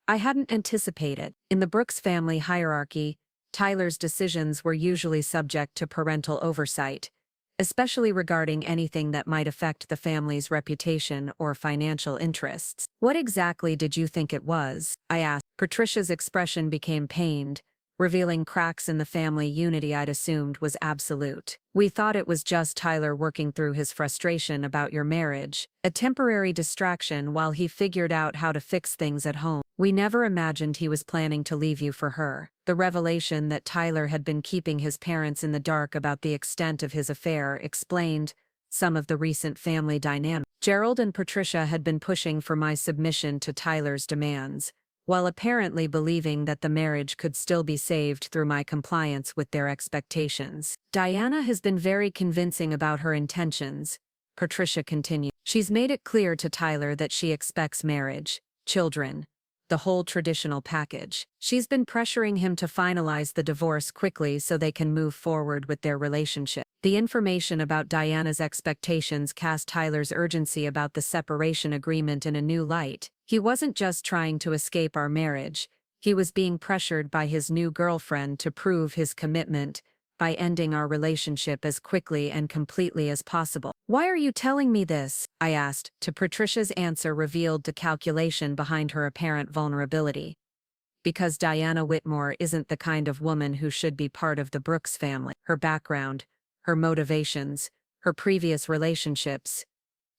I hadn't anticipated. In the Brooks family hierarchy, Tyler's decisions were usually subject to parental oversight, especially regarding anything that might affect the family's reputation or financial interests. "What exactly did you think it was?" I asked. Patricia's expression became pained, revealing cracks in the family unity I'd assumed was absolute. "We thought it was just Tyler working through his frustration about your marriage, a temporary distraction while he figured out how to fix things at home. We never imagined he was planning to leave you for her." The revelation that Tyler had been keeping his parents in the dark about the extent of his affair explained some of the recent family dynamics. Gerald and Patricia had been pushing for my submission to Tyler's demands, while apparently believing that the marriage could still be saved through my compliance with their expectations. "Diana has been very convincing about her intentions," Patricia continued. "She's made it clear to Tyler that she expects marriage, children, the whole traditional package. She's been pressuring him to finalize the divorce quickly so they can move forward with their relationship. The information about Diana's expectations cast Tyler's urgency about the separation agreement in a new light. He wasn't just trying to escape our marriage, he was being pressured by his new girlfriend to prove his commitment by ending our relationship as quickly and completely as possible. "Why are you telling me this?" I asked, to Patricia's answer revealed the calculation behind her apparent vulnerability. "Because Diana Whitmore isn't the kind of woman who should be part of the Brooks family. Her background, her motivations, her previous relationships.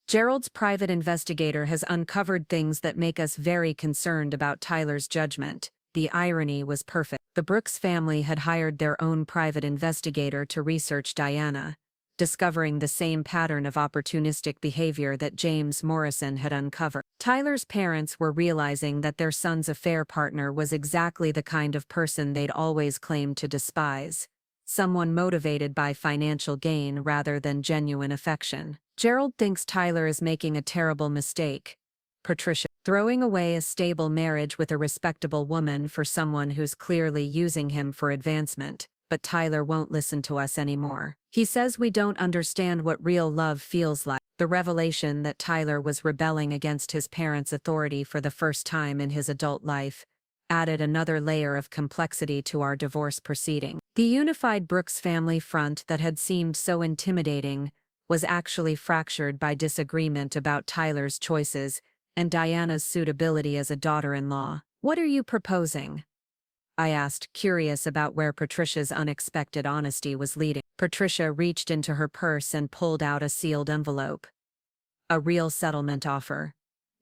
Gerald's private investigator has uncovered things that make us very concerned about Tyler's judgment." The irony was perfect. The Brooks family had hired their own private investigator to research Diana, discovering the same pattern of opportunistic behavior that James Morrison had uncovered. Tyler's parents were realizing that their son's affair partner was exactly the kind of person they'd always claimed to despise. Someone motivated by financial gain rather than genuine affection. "Gerald thinks Tyler is making a terrible mistake." Patricia, "throwing away a stable marriage with a respectable woman for someone who's clearly using him for advancement. But Tyler won't listen to us anymore. He says we don't understand what real love feels like." The revelation that Tyler was rebelling against his parents' authority for the first time in his adult life added another layer of complexity to our divorce proceeding. The unified Brooks family front that had seemed so intimidating was actually fractured by disagreement about Tyler's choices and Diana's suitability as a daughter-in-law. "What are you proposing?" I asked, curious about where Patricia's unexpected honesty was leading. Patricia reached into her purse and pulled out a sealed envelope. "A real settlement offer.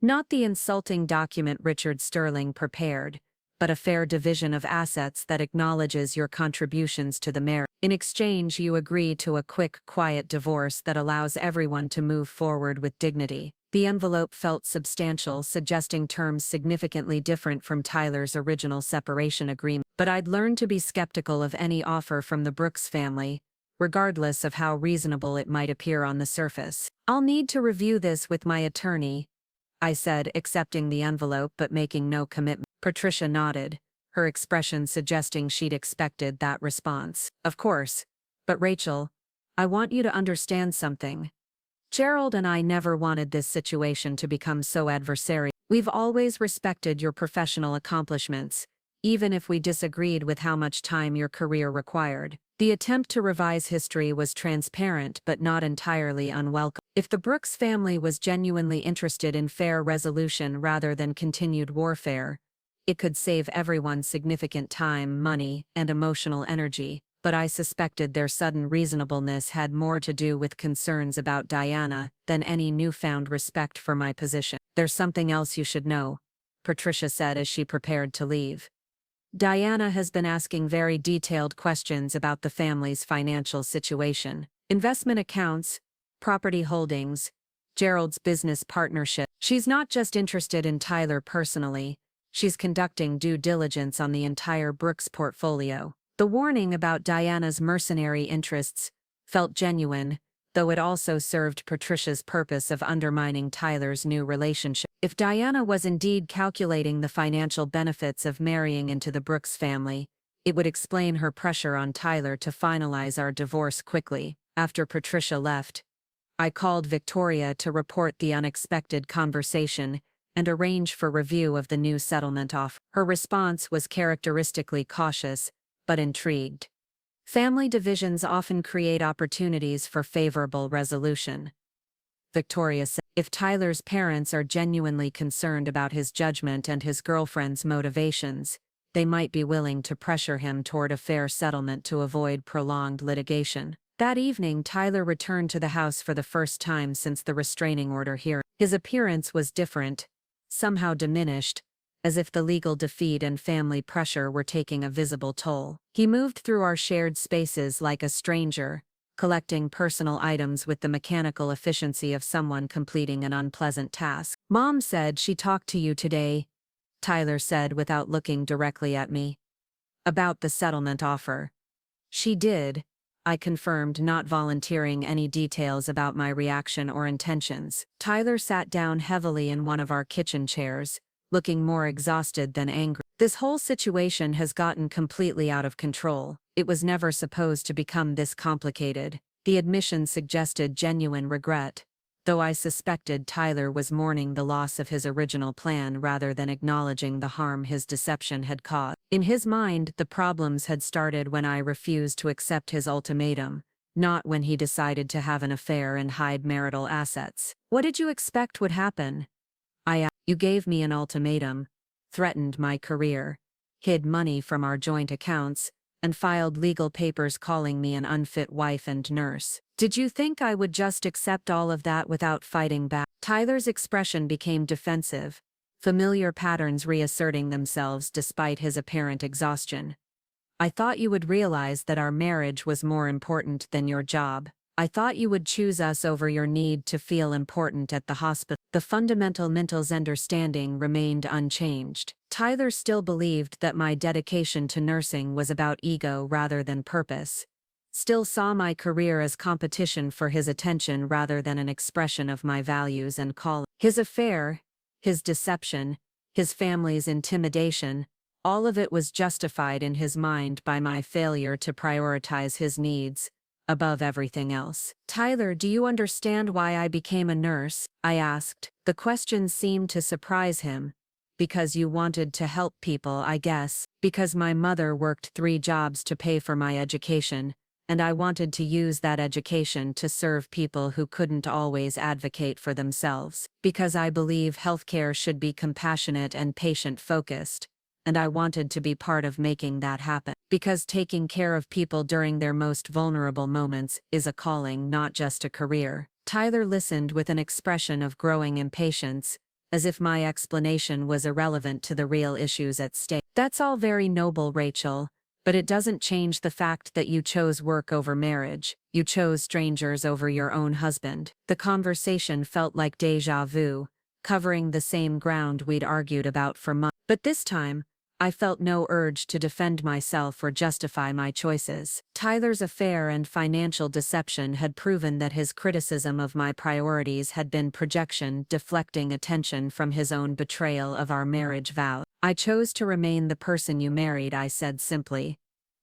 Not the insulting document Richard Sterling prepared, but a fair division of assets that acknowledges your contributions to the marriage. In exchange, you agree to a quick, quiet divorce that allows everyone to move forward with dignity." The envelope felt substantial, suggesting terms significantly different from Tyler's original separation agreement. But I'd learned to be skeptical of any offer from the Brooks family, regardless of how reasonable it might appear on the surface. "I'll need to review this with my attorney," I said, accepting the envelope but making no commitment. Patricia nodded, her expression suggesting she'd expected that response. "Of course. But Rachel, I want you to understand something. Gerald and I never wanted this situation to become so adversarial. We've always respected your professional accomplishments, even if we disagreed with how much time your career required. The attempt to revise history was transparent but not entirely unwelcome. If the Brooks family was genuinely interested in fair resolution rather than continued warfare, it could save everyone significant time, money, and emotional energy. But I suspected their sudden reasonableness had more to do with concerns about Diana than any newfound respect for my position. "There's something else you should know," Patricia said as she prepared to leave. "Diana has been asking very detailed questions about the family's financial situation, investment accounts, property holdings, Gerald's business partnership. She's not just interested in Tyler personally, she's conducting due diligence on the entire Brooks portfolio." The warning about Diana's mercenary interests felt genuine, though it also served Patricia's purpose of undermining Tyler's new relationship. If Diana was indeed calculating the financial benefits of marrying into the Brooks family, it would explain her pressure on Tyler to finalize our divorce quickly. After Patricia left, I called Victoria to report the unexpected conversation and arrange for review of the new settlement offer. Her response was characteristically cautious, but intrigued. "Family divisions often create opportunities for favorable resolution," Victoria said. "If Tyler's parents are genuinely concerned about his judgment and his girlfriend's motivations, they might be willing to pressure him toward a fair settlement to avoid prolonged litigation." That evening, Tyler returned to the house for the first time since the restraining order hearing. His appearance was different, somehow diminished, as if the legal defeat and family pressure were taking a visible toll. He moved through our shared spaces like a stranger, collecting personal items with the mechanical efficiency of someone completing an unpleasant task. "Mom said she talked to you today," Tyler said without looking directly at me. "About the settlement offer." "She did," I confirmed, not volunteering any details about my reaction or intentions. Tyler sat down heavily in one of our kitchen chairs, looking more exhausted than angry. This whole situation has gotten completely out of control. It was never supposed to become this complicated. The admission suggested genuine regret, though I suspected Tyler was mourning the loss of his original plan rather than acknowledging the harm his deception had caused. In his mind, the problems had started when I refused to accept his ultimatum, not when he decided to have an affair and hide marital assets. What did you expect would happen? I asked. You gave me an ultimatum, threatened my career, hid money from our joint accounts, and filed legal papers calling me an unfit wife and nurse. Did you think I would just accept all of that without fighting back? Tyler's expression became defensive, familiar patterns reasserting themselves despite his apparent exhaustion. I thought you would realize that our marriage was more important than your job. I thought you would choose us over your need to feel important at the hospital. The fundamental understanding remained unchanged. Tyler still believed that my dedication to nursing was about ego rather than purpose. Still saw my career as competition for his attention rather than an expression of my values and calling. His affair, his deception, his family's intimidation, all of it was justified in his mind by my failure to prioritize his needs above everything else. Tyler, do you understand why I became a nurse? I asked. The question seemed to surprise him. Because you wanted to help people, I guess. Because my mother worked 3 jobs to pay for my education, and I wanted to use that education to serve people who couldn't always advocate for themselves. Because I believe healthcare should be compassionate and patient-focused, and I wanted to be part of making that happen. Because taking care of people during their most vulnerable moments is a calling, not just a career. Tyler listened with an expression of growing impatience, as if my explanation was irrelevant to the real issues at stake. That's all very noble, Rachel, but it doesn't change the fact that you chose work over marriage. You chose strangers over your own husband. The conversation felt like déjà vu, covering the same ground we'd argued about for months. But this time, I felt no urge to defend myself or justify my choices. Tyler's affair and financial deception had proven that his criticism of my priorities had been projection, deflecting attention from his own betrayal of our marriage vow. I chose to remain the person you married, I said simply.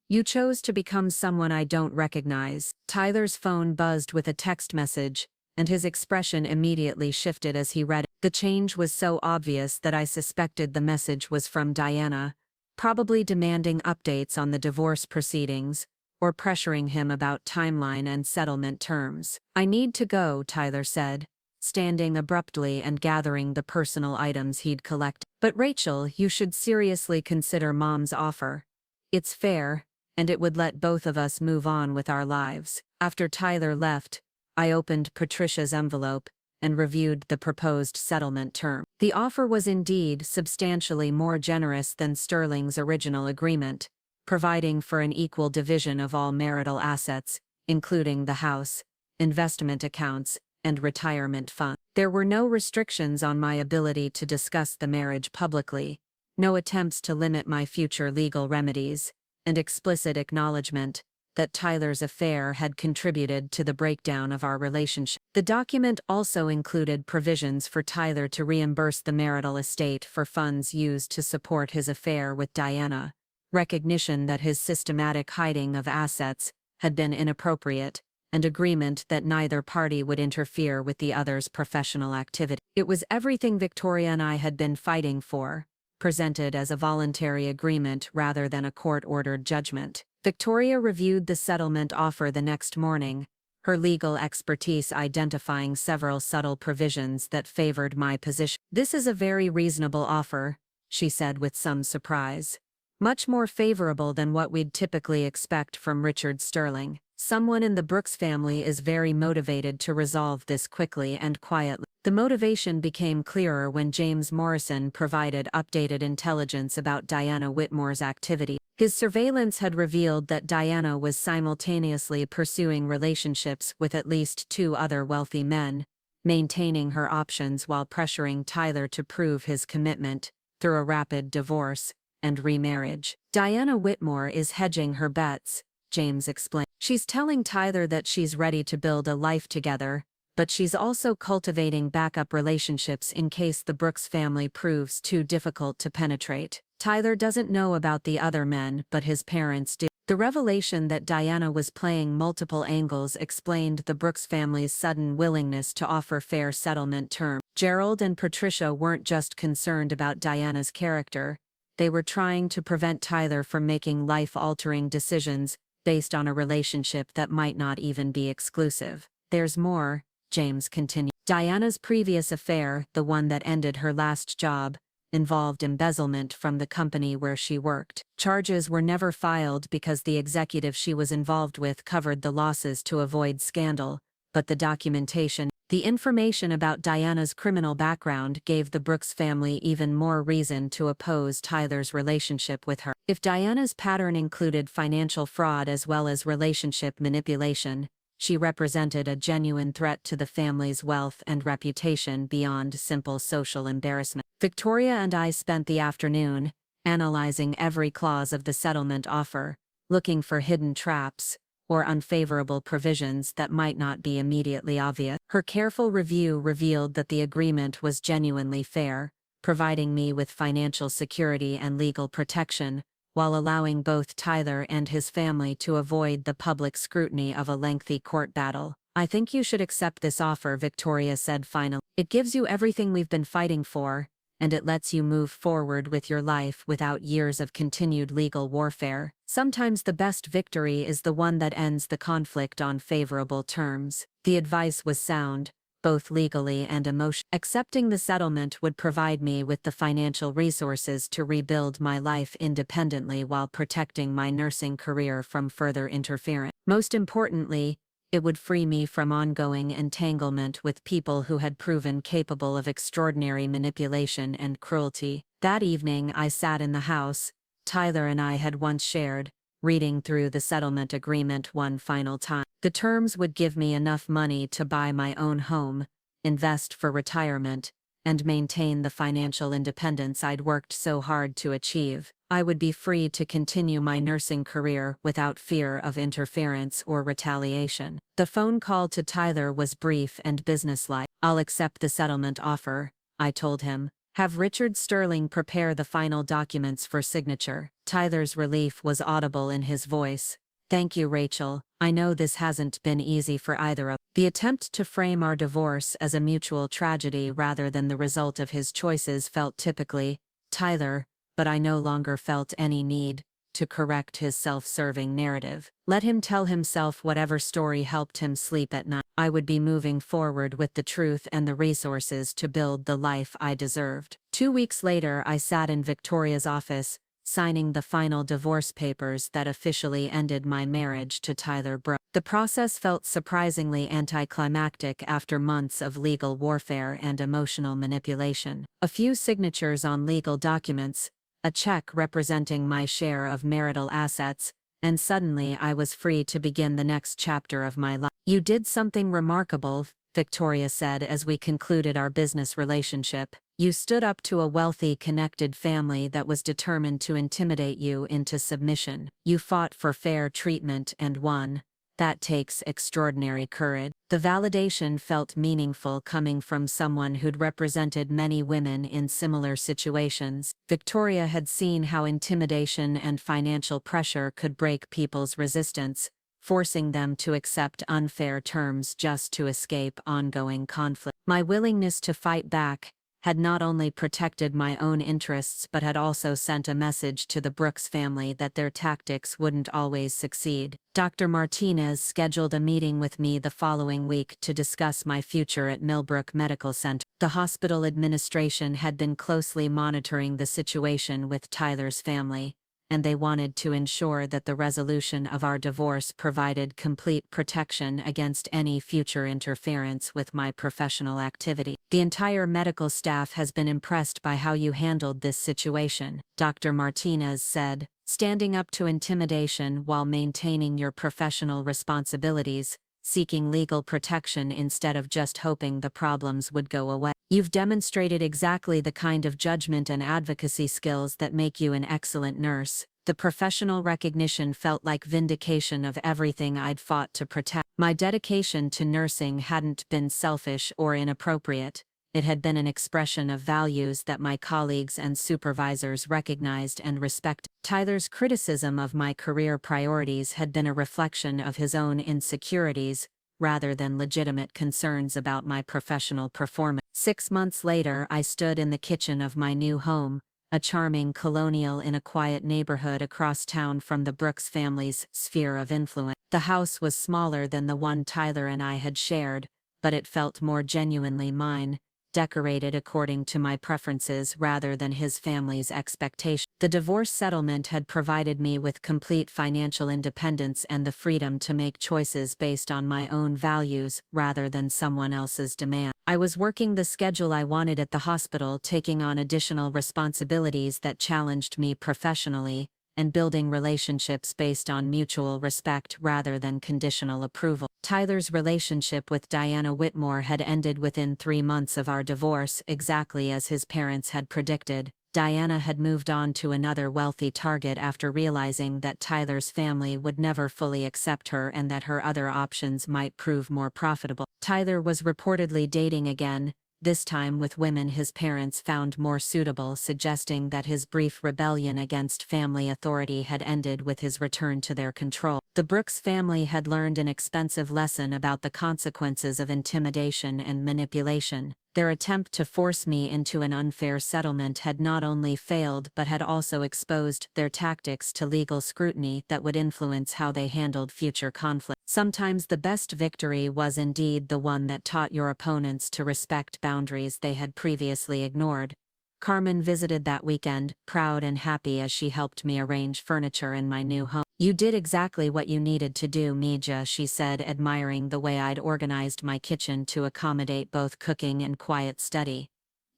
You chose to become someone I don't recognize. Tyler's phone buzzed with a text message, and his expression immediately shifted as he read it. The change was so obvious that I suspected the message was from Diana, probably demanding updates on the divorce proceedings, or pressuring him about timeline and settlement terms. I need to go, Tyler said, standing abruptly and gathering the personal items he'd collected. But Rachel, you should seriously consider Mom's offer. It's fair, and it would let both of us move on with our lives. After Tyler left, I opened Patricia's envelope and reviewed the proposed settlement term. The offer was indeed substantially more generous than Sterling's original agreement, providing for an equal division of all marital assets, including the house, investment accounts, and retirement fund. There were no restrictions on my ability to discuss the marriage publicly, no attempts to limit my future legal remedies, and explicit acknowledgement that Tyler's affair had contributed to the breakdown of our relationship. The document also included provisions for Tyler to reimburse the marital estate for funds used to support his affair with Diana, recognition that his systematic hiding of assets had been inappropriate, and agreement that neither party would interfere with the other's professional activity. It was everything Victoria and I had been fighting for, presented as a voluntary agreement rather than a court-ordered judgment. Victoria reviewed the settlement offer the next morning, her legal expertise identifying several subtle provisions that favored my position. This is a very reasonable offer, she said with some surprise. Much more favorable than what we'd typically expect from Richard Sterling. Someone in the Brooks family is very motivated to resolve this quickly and quietly. The motivation became clearer when James Morrison provided updated intelligence about Diana Whitmore's activity. His surveillance had revealed that Diana was simultaneously pursuing relationships with at least 2 other wealthy men, maintaining her options while pressuring Tyler to prove his commitment through a rapid divorce and remarriage. Diana Whitmore is hedging her bets, James explained. She's telling Tyler that she's ready to build a life together, but she's also cultivating backup relationships in case the Brooks family proves too difficult to penetrate. Tyler doesn't know about the other men, but his parents do. The revelation that Diana was playing multiple angles explained the Brooks family's sudden willingness to offer fair settlement terms. Gerald and Patricia weren't just concerned about Diana's character, they were trying to prevent Tyler from making life-altering decisions based on a relationship that might not even be exclusive. There's more, James continued. Diana's previous affair, the one that ended her last job, involved embezzlement from the company where she worked. Charges were never filed because the executive she was involved with covered the losses to avoid scandal, but the information about Diana's criminal background gave the Brooks family even more reason to oppose Tyler's relationship with her. If Diana's pattern included financial fraud as well as relationship manipulation, she represented a genuine threat to the family's wealth and reputation beyond simple social embarrassment. Victoria and I spent the afternoon analyzing every clause of the settlement offer, looking for hidden traps or unfavorable provisions that might not be immediately obvious. Her careful review revealed that the agreement was genuinely fair, providing me with financial security and legal protection, while allowing both Tyler and his family to avoid the public scrutiny of a lengthy court battle. "I think you should accept this offer," Victoria said finally. "It gives you everything we've been fighting for, and it lets you move forward with your life without years of continued legal warfare. Sometimes the best victory is the one that ends the conflict on favorable terms." The advice was sound, both legally and emotionally. Accepting the settlement would provide me with the financial resources to rebuild my life independently while protecting my nursing career from further interference. Most importantly, it would free me from ongoing entanglement with people who had proven capable of extraordinary manipulation and cruelty. That evening I sat in the house Tyler and I had once shared, reading through the settlement agreement one final time. The terms would give me enough money to buy my own home, invest for retirement, and maintain the financial independence I'd worked so hard to achieve. I would be free to continue my nursing career without fear of interference or retaliation. The phone call to Tyler was brief and businesslike. "I'll accept the settlement offer," I told him. "Have Richard Sterling prepare the final documents for signature." Tyler's relief was audible in his voice. "Thank you, Rachel. I know this hasn't been easy for either of us." The attempt to frame our divorce as a mutual tragedy rather than the result of his choices felt typically Tyler, but I no longer felt any need to correct his self-serving narrative. Let him tell himself whatever story helped him sleep at night. I would be moving forward with the truth and the resources to build the life I deserved. 2 weeks later, I sat in Victoria's office, signing the final divorce papers that officially ended my marriage to Tyler Brooks. The process felt surprisingly anticlimactic after months of legal warfare and emotional manipulation. A few signatures on legal documents, a check representing my share of marital assets, and suddenly I was free to begin the next chapter of my life. "You did something remarkable," Victoria said as we concluded our business relationship. "You stood up to a wealthy, connected family that was determined to intimidate you into submission. You fought for fair treatment and won. That takes extraordinary courage." The validation felt meaningful coming from someone who'd represented many women in similar situations. Victoria had seen how intimidation and financial pressure could break people's resistance, forcing them to accept unfair terms just to escape ongoing conflict. My willingness to fight back had not only protected my own interests but had also sent a message to the Brooks family that their tactics wouldn't always succeed. Dr. Martinez scheduled a meeting with me the following week to discuss my future at Millbrook Medical Center. The hospital administration had been closely monitoring the situation with Tyler's family, and they wanted to ensure that the resolution of our divorce provided complete protection against any future interference with my professional activity. "The entire medical staff has been impressed by how you handled this situation," Dr. Martinez said. "Standing up to intimidation while maintaining your professional responsibilities, seeking legal protection instead of just hoping the problems would go away. You've demonstrated exactly the kind of judgment and advocacy skills that make you an excellent nurse." The professional recognition felt like vindication of everything I'd fought to protect. My dedication to nursing hadn't been selfish or inappropriate. It had been an expression of values that my colleagues and supervisors recognized and respected. Tyler's criticism of my career priorities had been a reflection of his own insecurities, rather than legitimate concerns about my professional performance. 6 months later, I stood in the kitchen of my new home, a charming colonial in a quiet neighborhood across town from the Brooks family's sphere of influence. The house was smaller than the one Tyler and I had shared, but it felt more genuinely mine, decorated according to my preferences rather than his family's expectations. The divorce settlement had provided me with complete financial independence and the freedom to make choices based on my own values rather than someone else's demand. I was working the schedule I wanted at the hospital, taking on additional responsibilities that challenged me professionally, and building relationships based on mutual respect rather than conditional approval. Tyler's relationship with Diana Whitmore had ended within 3 months of our divorce, exactly as his parents had predicted. Diana had moved on to another wealthy target after realizing that Tyler's family would never fully accept her and that her other options might prove more profitable. Tyler was reportedly dating again, this time with women his parents found more suitable, suggesting that his brief rebellion against family authority had ended with his return to their control. The Brooks family had learned an expensive lesson about the consequences of intimidation and manipulation. Their attempt to force me into an unfair settlement had not only failed but had also exposed their tactics to legal scrutiny that would influence how they handled future conflict. Sometimes the best victory was indeed the one that taught your opponents to respect boundaries they had previously ignored. Carmen visited that weekend, proud and happy as she helped me arrange furniture in my new home. "You did exactly what you needed to do, Mija," she said, admiring the way I'd organized my kitchen to accommodate both cooking and quiet study.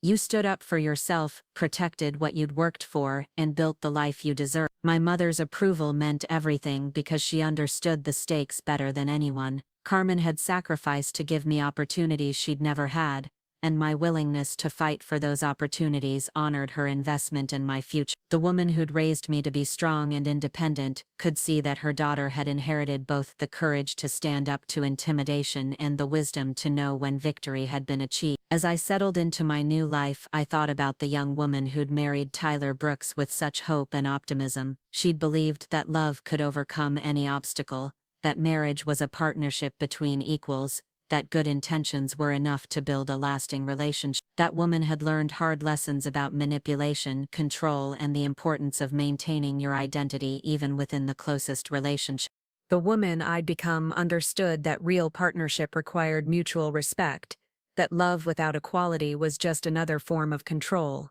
"You stood up for yourself, protected what you'd worked for, and built the life you deserve." My mother's approval meant everything because she understood the stakes better than anyone. Carmen had sacrificed to give me opportunities she'd never had, and my willingness to fight for those opportunities honored her investment in my future. The woman who'd raised me to be strong and independent could see that her daughter had inherited both the courage to stand up to intimidation and the wisdom to know when victory had been achieved. As I settled into my new life, I thought about the young woman who'd married Tyler Brooks with such hope and optimism. She'd believed that love could overcome any obstacle, that marriage was a partnership between equals, that good intentions were enough to build a lasting relationship. That woman had learned hard lessons about manipulation, control, and the importance of maintaining your identity even within the closest relationship. The woman I'd become understood that real partnership required mutual respect, that love without equality was just another form of control,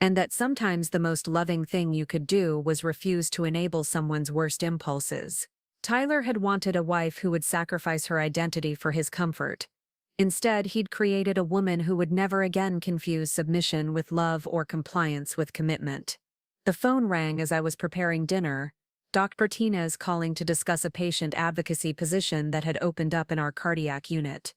and that sometimes the most loving thing you could do was refuse to enable someone's worst impulses. Tyler had wanted a wife who would sacrifice her identity for his comfort. Instead, he'd created a woman who would never again confuse submission with love or compliance with commitment. The phone rang as I was preparing dinner, Dr. Martinez calling to discuss a patient advocacy position that had opened up in our cardiac unit.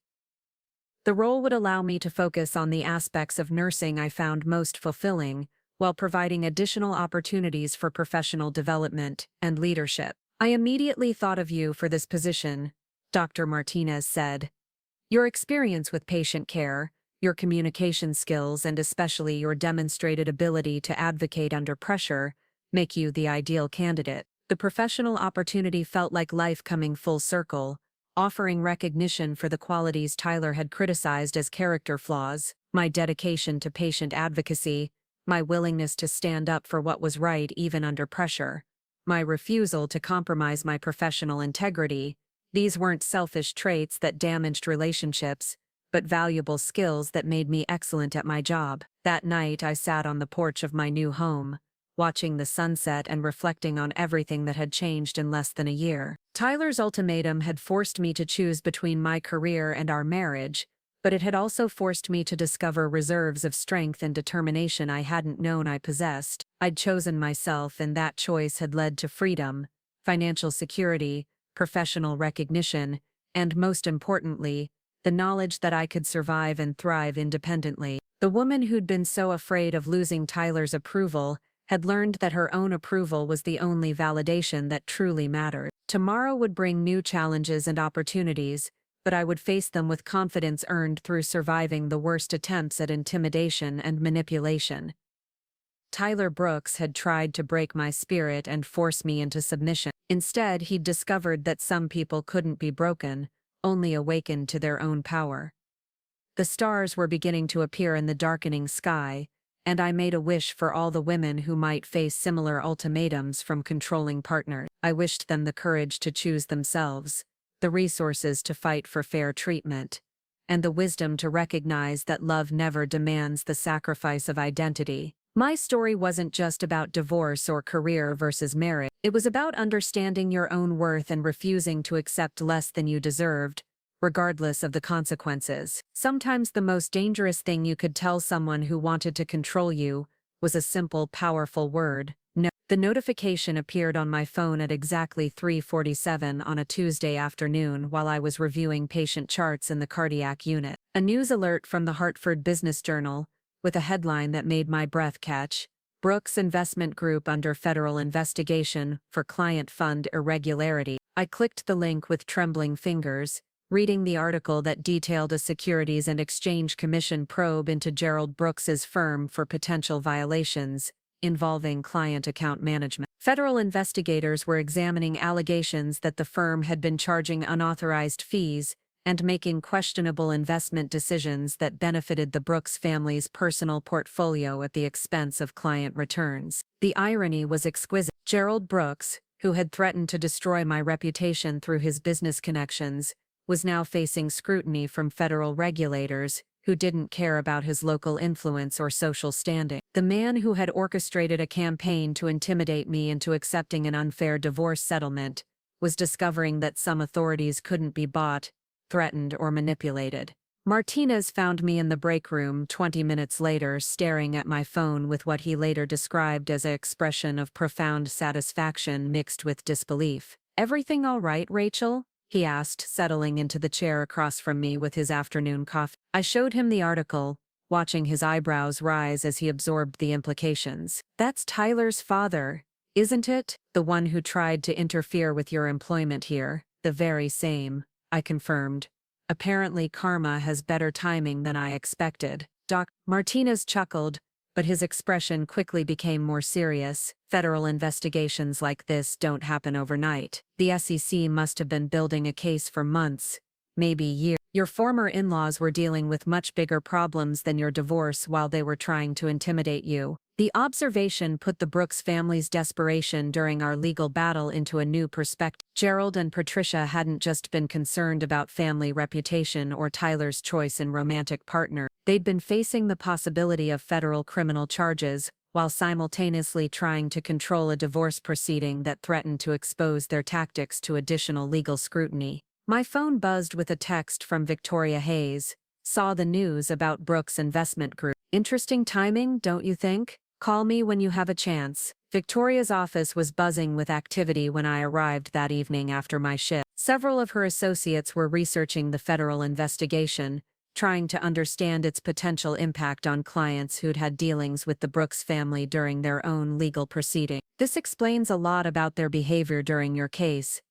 The role would allow me to focus on the aspects of nursing I found most fulfilling, while providing additional opportunities for professional development and leadership. "I immediately thought of you for this position," Dr. Martinez said. "Your experience with patient care, your communication skills, and especially your demonstrated ability to advocate under pressure make you the ideal candidate." The professional opportunity felt like life coming full circle, offering recognition for the qualities Tyler had criticized as character flaws: my dedication to patient advocacy, my willingness to stand up for what was right even under pressure, my refusal to compromise my professional integrity. These weren't selfish traits that damaged relationships, but valuable skills that made me excellent at my job. That night I sat on the porch of my new home, watching the sunset and reflecting on everything that had changed in less than a year. Tyler's ultimatum had forced me to choose between my career and our marriage, but it had also forced me to discover reserves of strength and determination I hadn't known I possessed. I'd chosen myself, and that choice had led to freedom, financial security, professional recognition, and most importantly, the knowledge that I could survive and thrive independently. The woman who'd been so afraid of losing Tyler's approval had learned that her own approval was the only validation that truly mattered. Tomorrow would bring new challenges and opportunities, but I would face them with confidence earned through surviving the worst attempts at intimidation and manipulation. Tyler Brooks had tried to break my spirit and force me into submission. Instead, he'd discovered that some people couldn't be broken, only awakened to their own power. The stars were beginning to appear in the darkening sky, and I made a wish for all the women who might face similar ultimatums from controlling partners. I wished them the courage to choose themselves, the resources to fight for fair treatment, and the wisdom to recognize that love never demands the sacrifice of identity. My story wasn't just about divorce or career versus marriage. It was about understanding your own worth and refusing to accept less than you deserved, regardless of the consequences. Sometimes the most dangerous thing you could tell someone who wanted to control you was a simple, powerful word, no. The notification appeared on my phone at exactly 3:47 on a Tuesday afternoon while I was reviewing patient charts in the cardiac unit. A news alert from the Hartford Business Journal, with a headline that made my breath catch: Brooks Investment Group under federal investigation for client fund irregularity. I clicked the link with trembling fingers, reading the article that detailed a Securities and Exchange Commission probe into Gerald Brooks's firm for potential violations involving client account management. Federal investigators were examining allegations that the firm had been charging unauthorized fees and making questionable investment decisions that benefited the Brooks family's personal portfolio at the expense of client returns. The irony was exquisite. Gerald Brooks, who had threatened to destroy my reputation through his business connections, was now facing scrutiny from federal regulators who didn't care about his local influence or social standing. The man who had orchestrated a campaign to intimidate me into accepting an unfair divorce settlement was discovering that some authorities couldn't be bought, threatened, or manipulated. Martinez found me in the break room 20 minutes later, staring at my phone with what he later described as an expression of profound satisfaction mixed with disbelief. "Everything all right, Rachel?" he asked, settling into the chair across from me with his afternoon coffee. I showed him the article, watching his eyebrows rise as he absorbed the implications. "That's Tyler's father, isn't it? The one who tried to interfere with your employment here." "The very same," I confirmed. "Apparently karma has better timing than I expected." Doc Martinez chuckled, but his expression quickly became more serious. "Federal investigations like this don't happen overnight. The SEC must have been building a case for months, maybe years. Your former in-laws were dealing with much bigger problems than your divorce while they were trying to intimidate you." The observation put the Brooks family's desperation during our legal battle into a new perspective. Gerald and Patricia hadn't just been concerned about family reputation or Tyler's choice in romantic partner. They'd been facing the possibility of federal criminal charges, while simultaneously trying to control a divorce proceeding that threatened to expose their tactics to additional legal scrutiny. My phone buzzed with a text from Victoria Hayes. "Saw the news about Brooks Investment Group. Interesting timing, don't you think? Call me when you have a chance." Victoria's office was buzzing with activity when I arrived that evening after my shift. Several of her associates were researching the federal investigation, trying to understand its potential impact on clients who'd had dealings with the Brooks family during their own legal proceeding. "This explains a lot about their behavior during your case,"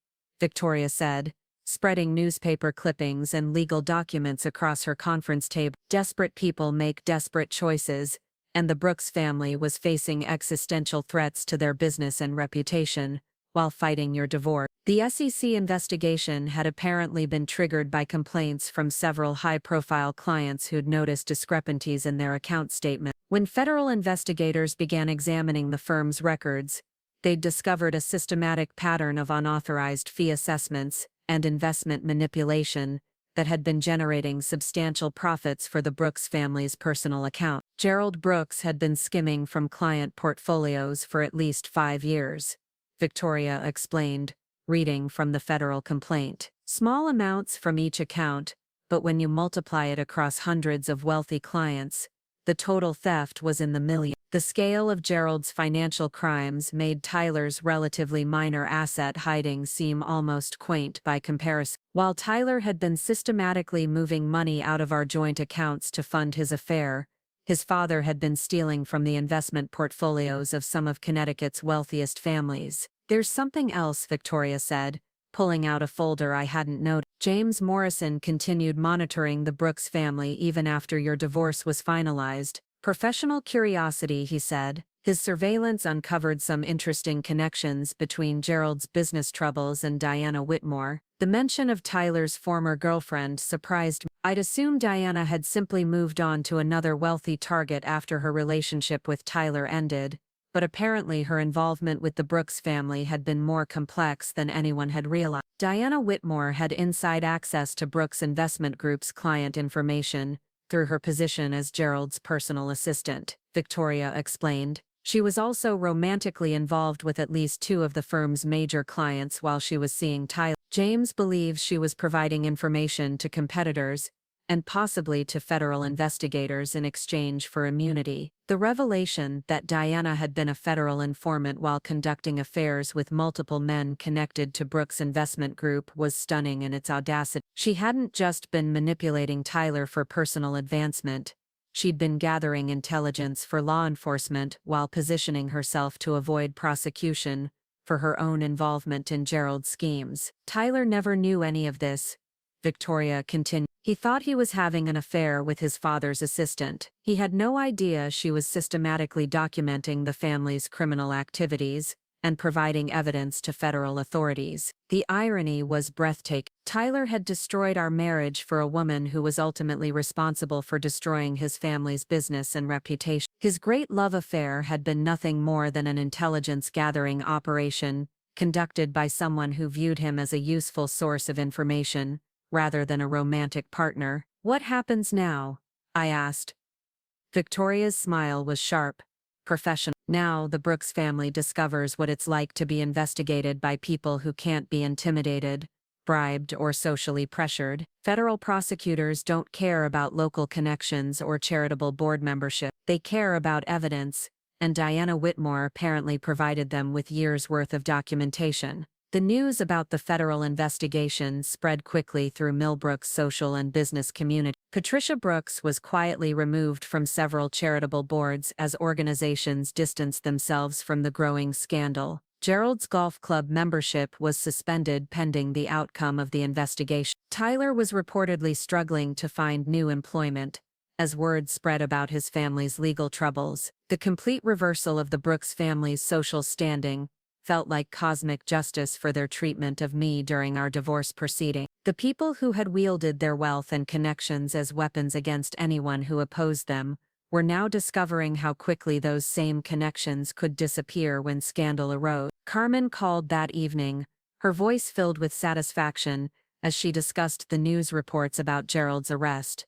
Victoria said, spreading newspaper clippings and legal documents across her conference table. "Desperate people make desperate choices, and the Brooks family was facing existential threats to their business and reputation while fighting your divorce." The SEC investigation had apparently been triggered by complaints from several high-profile clients who'd noticed discrepancies in their account statement. When federal investigators began examining the firm's records, they'd discovered a systematic pattern of unauthorized fee assessments and investment manipulation that had been generating substantial profits for the Brooks family's personal account. Gerald Brooks had been skimming from client portfolios for at least 5 years, Victoria explained, reading from the federal complaint. "Small amounts from each account, but when you multiply it across hundreds of wealthy clients, the total theft was in the millions." The scale of Gerald's financial crimes made Tyler's relatively minor asset hiding seem almost quaint by comparison. While Tyler had been systematically moving money out of our joint accounts to fund his affair, His father had been stealing from the investment portfolios of some of Connecticut's wealthiest families. "There's something else," Victoria said, pulling out a folder I hadn't noticed. "James Morrison continued monitoring the Brooks family even after your divorce was finalized. Professional curiosity," he said. His surveillance uncovered some interesting connections between Gerald's business troubles and Diana Whitmore. The mention of Tyler's former girlfriend surprised me. I'd assumed Diana had simply moved on to another wealthy target after her relationship with Tyler ended, but apparently her involvement with the Brooks family had been more complex than anyone had realized. Diana Whitmore had inside access to Brooks Investment Group's client information through her position as Gerald's personal assistant, Victoria explained. She was also romantically involved with at least two of the firm's major clients while she was seeing Tyler. James believes she was providing information to competitors, and possibly to federal investigators in exchange for immunity. The revelation that Diana had been a federal informant while conducting affairs with multiple men connected to Brooks Investment Group was stunning in its audacity. She hadn't just been manipulating Tyler for personal advancement. She'd been gathering intelligence for law enforcement while positioning herself to avoid prosecution for her own involvement in Gerald's schemes. Tyler never knew any of this, Victoria continued. He thought he was having an affair with his father's assistant. He had no idea she was systematically documenting the family's criminal activities and providing evidence to federal authorities. The irony was breathtaking. Tyler had destroyed our marriage for a woman who was ultimately responsible for destroying his family's business and reputation. His great love affair had been nothing more than an intelligence-gathering operation conducted by someone who viewed him as a useful source of information, rather than a romantic partner. "What happens now?" I asked. Victoria's smile was sharp, professional. "Now the Brooks family discovers what it's like to be investigated by people who can't be intimidated, bribed, or socially pressured. Federal prosecutors don't care about local connections or charitable board membership. They care about evidence, and Diana Whitmore apparently provided them with years' worth of documentation." The news about the federal investigation spread quickly through Millbrook's social and business community. Patricia Brooks was quietly removed from several charitable boards as organizations distanced themselves from the growing scandal. Gerald's golf club membership was suspended pending the outcome of the investigation. Tyler was reportedly struggling to find new employment, as word spread about his family's legal troubles. The complete reversal of the Brooks family's social standing felt like cosmic justice for their treatment of me during our divorce proceeding. The people who had wielded their wealth and connections as weapons against anyone who opposed them were now discovering how quickly those same connections could disappear when scandal arose. Carmen called that evening, her voice filled with satisfaction as she discussed the news reports about Gerald's arrest.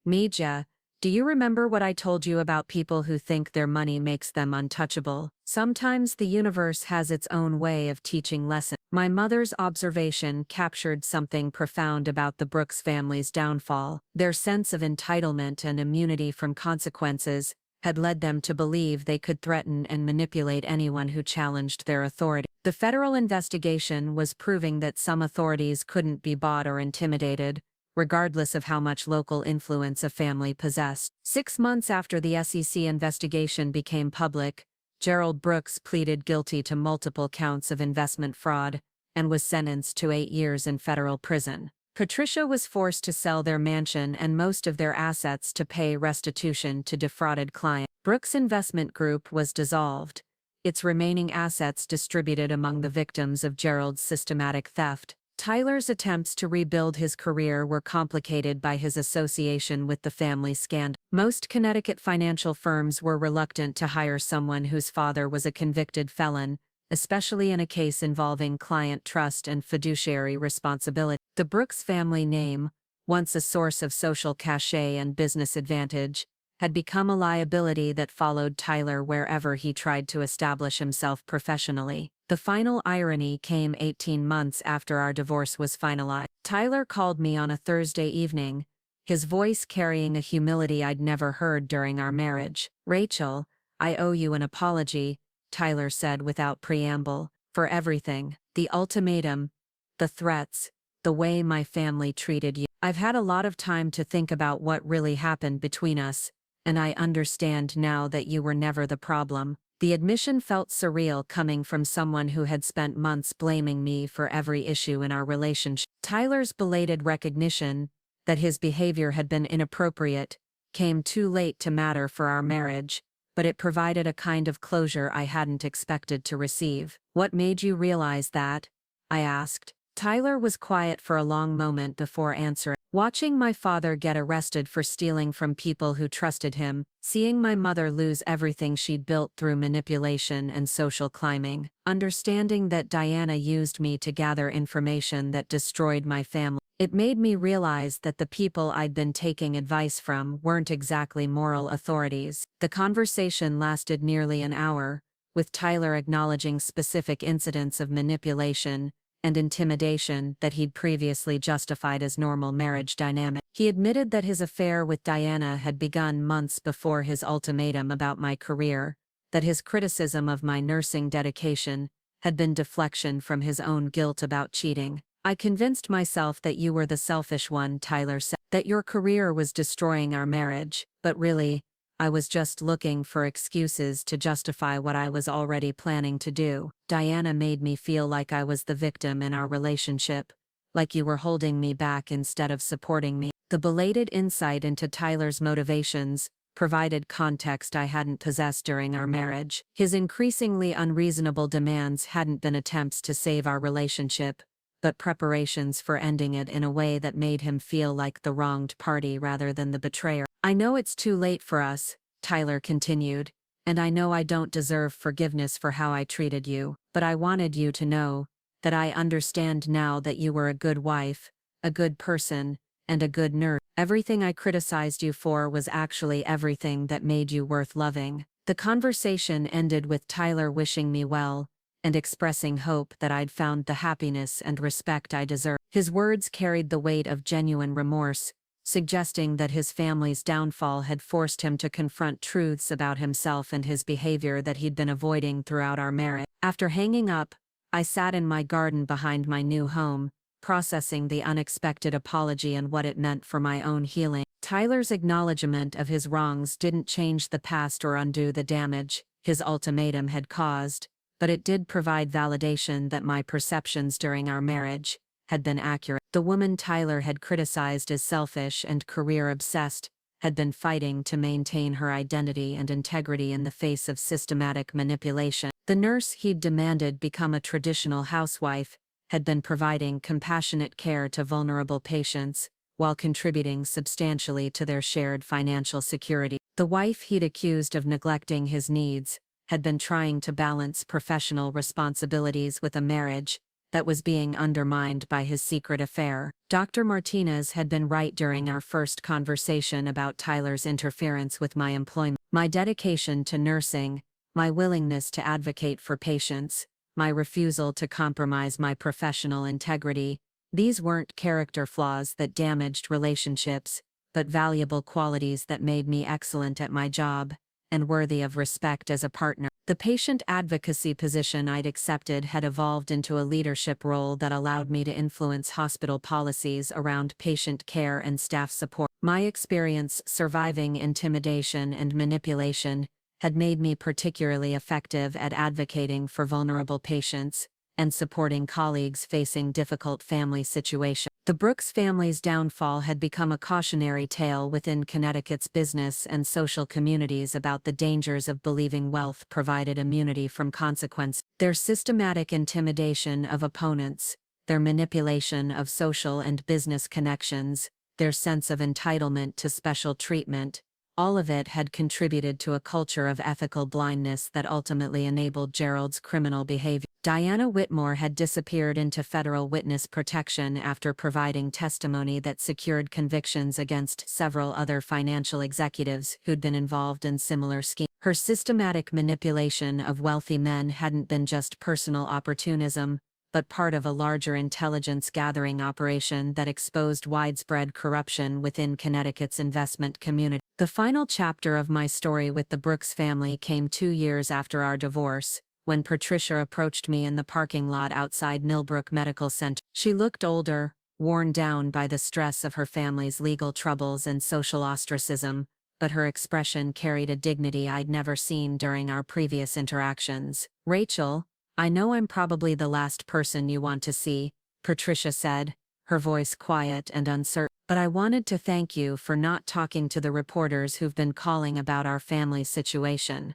"Mija, do you remember what I told you about people who think their money makes them untouchable? Sometimes the universe has its own way of teaching lessons." My mother's observation captured something profound about the Brooks family's downfall. Their sense of entitlement and immunity from consequences had led them to believe they could threaten and manipulate anyone who challenged their authority. The federal investigation was proving that some authorities couldn't be bought or intimidated, regardless of how much local influence a family possessed. 6 months after the SEC investigation became public, Gerald Brooks pleaded guilty to multiple counts of investment fraud and was sentenced to 8 years in federal prison. Patricia was forced to sell their mansion and most of their assets to pay restitution to defrauded clients. Brooks Investment Group was dissolved, its remaining assets distributed among the victims of Gerald's systematic theft. Tyler's attempts to rebuild his career were complicated by his association with the family scandal. Most Connecticut financial firms were reluctant to hire someone whose father was a convicted felon, especially in a case involving client trust and fiduciary responsibility. The Brooks family name, once a source of social cachet and business advantage, had become a liability that followed Tyler wherever he tried to establish himself professionally. The final irony came 18 months after our divorce was finalized. Tyler called me on a Thursday evening, his voice carrying a humility I'd never heard during our marriage. "Rachel, I owe you an apology," Tyler said without preamble, "for everything. The ultimatum, the threats, the way my family treated you. I've had a lot of time to think about what really happened between us, and I understand now that you were never the problem." The admission felt surreal coming from someone who had spent months blaming me for every issue in our relationship. Tyler's belated recognition that his behavior had been inappropriate came too late to matter for our marriage, but it provided a kind of closure I hadn't expected to receive. "What made you realize that?" I asked. Tyler was quiet for a long moment before answering. "Watching my father get arrested for stealing from people who trusted him, seeing my mother lose everything she'd built through manipulation and social climbing, understanding that Diana used me to gather information that destroyed my family. It made me realize that the people I'd been taking advice from weren't exactly moral authorities." The conversation lasted nearly an hour, with Tyler acknowledging specific incidents of manipulation and intimidation that he'd previously justified as normal marriage dynamic. He admitted that his affair with Diana had begun months before his ultimatum about my career, that his criticism of my nursing dedication had been deflection from his own guilt about cheating. "I convinced myself that you were the selfish one," Tyler said, "that your career was destroying our marriage, but really, I was just looking for excuses to justify what I was already planning to do. Diana made me feel like I was the victim in our relationship, like you were holding me back instead of supporting me." The belated insight into Tyler's motivations provided context I hadn't possessed during our marriage. His increasingly unreasonable demands hadn't been attempts to save our relationship, but preparations for ending it in a way that made him feel like the wronged party rather than the betrayer. "I know it's too late for us," Tyler continued, "and I know I don't deserve forgiveness for how I treated you, but I wanted you to know that I understand now that you were a good wife, a good person, and a good nurse. Everything I criticized you for was actually everything that made you worth loving." The conversation ended with Tyler wishing me well and expressing hope that I'd found the happiness and respect I deserved. His words carried the weight of genuine remorse, suggesting that his family's downfall had forced him to confront truths about himself and his behavior that he'd been avoiding throughout our marriage. After hanging up, I sat in my garden behind my new home, processing the unexpected apology and what it meant for my own healing. Tyler's acknowledgement of his wrongs didn't change the past or undo the damage his ultimatum had caused, but it did provide validation that my perceptions during our marriage had been accurate. The woman Tyler had criticized as selfish and career-obsessed had been fighting to maintain her identity and integrity in the face of systematic manipulation. The nurse he'd demanded become a traditional housewife had been providing compassionate care to vulnerable patients, while contributing substantially to their shared financial security. The wife he'd accused of neglecting his needs had been trying to balance professional responsibilities with a marriage that was being undermined by his secret affair. Dr. Martinez had been right during our first conversation about Tyler's interference with my employment. My dedication to nursing, my willingness to advocate for patients, my refusal to compromise my professional integrity, these weren't character flaws that damaged relationships, but valuable qualities that made me excellent at my job and worthy of respect as a partner. The patient advocacy position I'd accepted had evolved into a leadership role that allowed me to influence hospital policies around patient care and staff support. My experience surviving intimidation and manipulation had made me particularly effective at advocating for vulnerable patients and supporting colleagues facing difficult family situations. The Brooks family's downfall had become a cautionary tale within Connecticut's business and social communities about the dangers of believing wealth provided immunity from consequence. Their systematic intimidation of opponents, their manipulation of social and business connections, their sense of entitlement to special treatment, all of it had contributed to a culture of ethical blindness that ultimately enabled Gerald's criminal behavior. Diana Whitmore had disappeared into federal witness protection after providing testimony that secured convictions against several other financial executives who'd been involved in similar schemes. Her systematic manipulation of wealthy men hadn't been just personal opportunism, but part of a larger intelligence-gathering operation that exposed widespread corruption within Connecticut's investment community. The final chapter of my story with the Brooks family came 2 years after our divorce, when Patricia approached me in the parking lot outside Millbrook Medical Center. She looked older, worn down by the stress of her family's legal troubles and social ostracism, but her expression carried a dignity I'd never seen during our previous interactions. "Rachel, I know I'm probably the last person you want to see," Patricia said, her voice quiet and uncertain. "But I wanted to thank you for not talking to the reporters who've been calling about our family situation."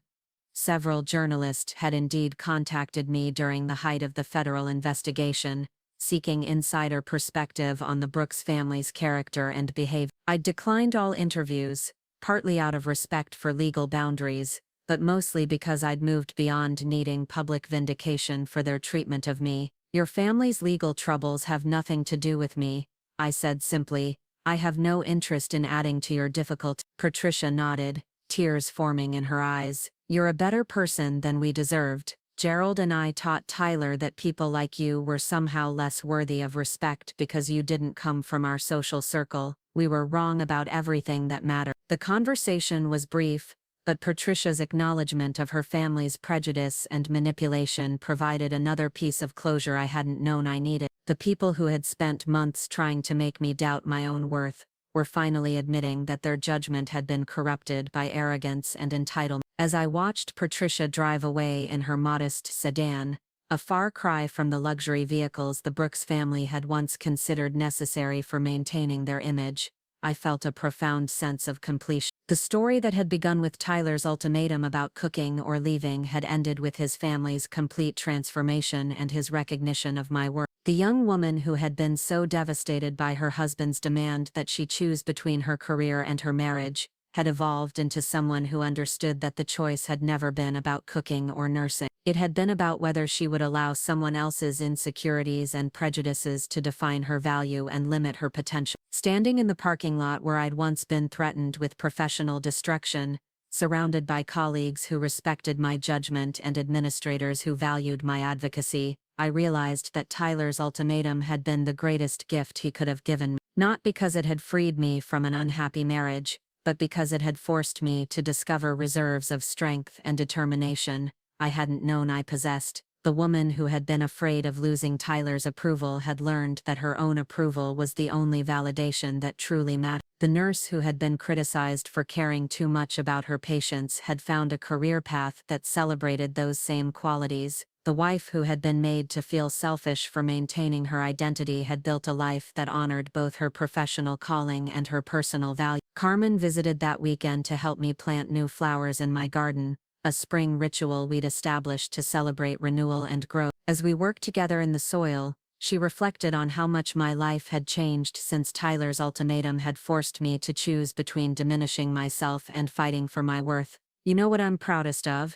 Several journalists had indeed contacted me during the height of the federal investigation, seeking insider perspective on the Brooks family's character and behavior. I declined all interviews, partly out of respect for legal boundaries, but mostly because I'd moved beyond needing public vindication for their treatment of me. "Your family's legal troubles have nothing to do with me," I said simply. "I have no interest in adding to your difficulty." Patricia nodded, tears forming in her eyes. "You're a better person than we deserved. Gerald and I taught Tyler that people like you were somehow less worthy of respect because you didn't come from our social circle. We were wrong about everything that mattered." The conversation was brief, but Patricia's acknowledgement of her family's prejudice and manipulation provided another piece of closure I hadn't known I needed. The people who had spent months trying to make me doubt my own worth were finally admitting that their judgment had been corrupted by arrogance and entitlement. As I watched Patricia drive away in her modest sedan, a far cry from the luxury vehicles the Brooks family had once considered necessary for maintaining their image, I felt a profound sense of completion. The story that had begun with Tyler's ultimatum about cooking or leaving had ended with his family's complete transformation and his recognition of my worth. The young woman who had been so devastated by her husband's demand that she choose between her career and her marriage, had evolved into someone who understood that the choice had never been about cooking or nursing. It had been about whether she would allow someone else's insecurities and prejudices to define her value and limit her potential. Standing in the parking lot where I'd once been threatened with professional destruction, surrounded by colleagues who respected my judgment and administrators who valued my advocacy, I realized that Tyler's ultimatum had been the greatest gift he could have given me. Not because it had freed me from an unhappy marriage, but because it had forced me to discover reserves of strength and determination I hadn't known I possessed. The woman who had been afraid of losing Tyler's approval had learned that her own approval was the only validation that truly mattered. The nurse who had been criticized for caring too much about her patients had found a career path that celebrated those same qualities. The wife who had been made to feel selfish for maintaining her identity had built a life that honored both her professional calling and her personal value. Carmen visited that weekend to help me plant new flowers in my garden, a spring ritual we'd established to celebrate renewal and growth. As we worked together in the soil, she reflected on how much my life had changed since Tyler's ultimatum had forced me to choose between diminishing myself and fighting for my worth. "You know what I'm proudest of?"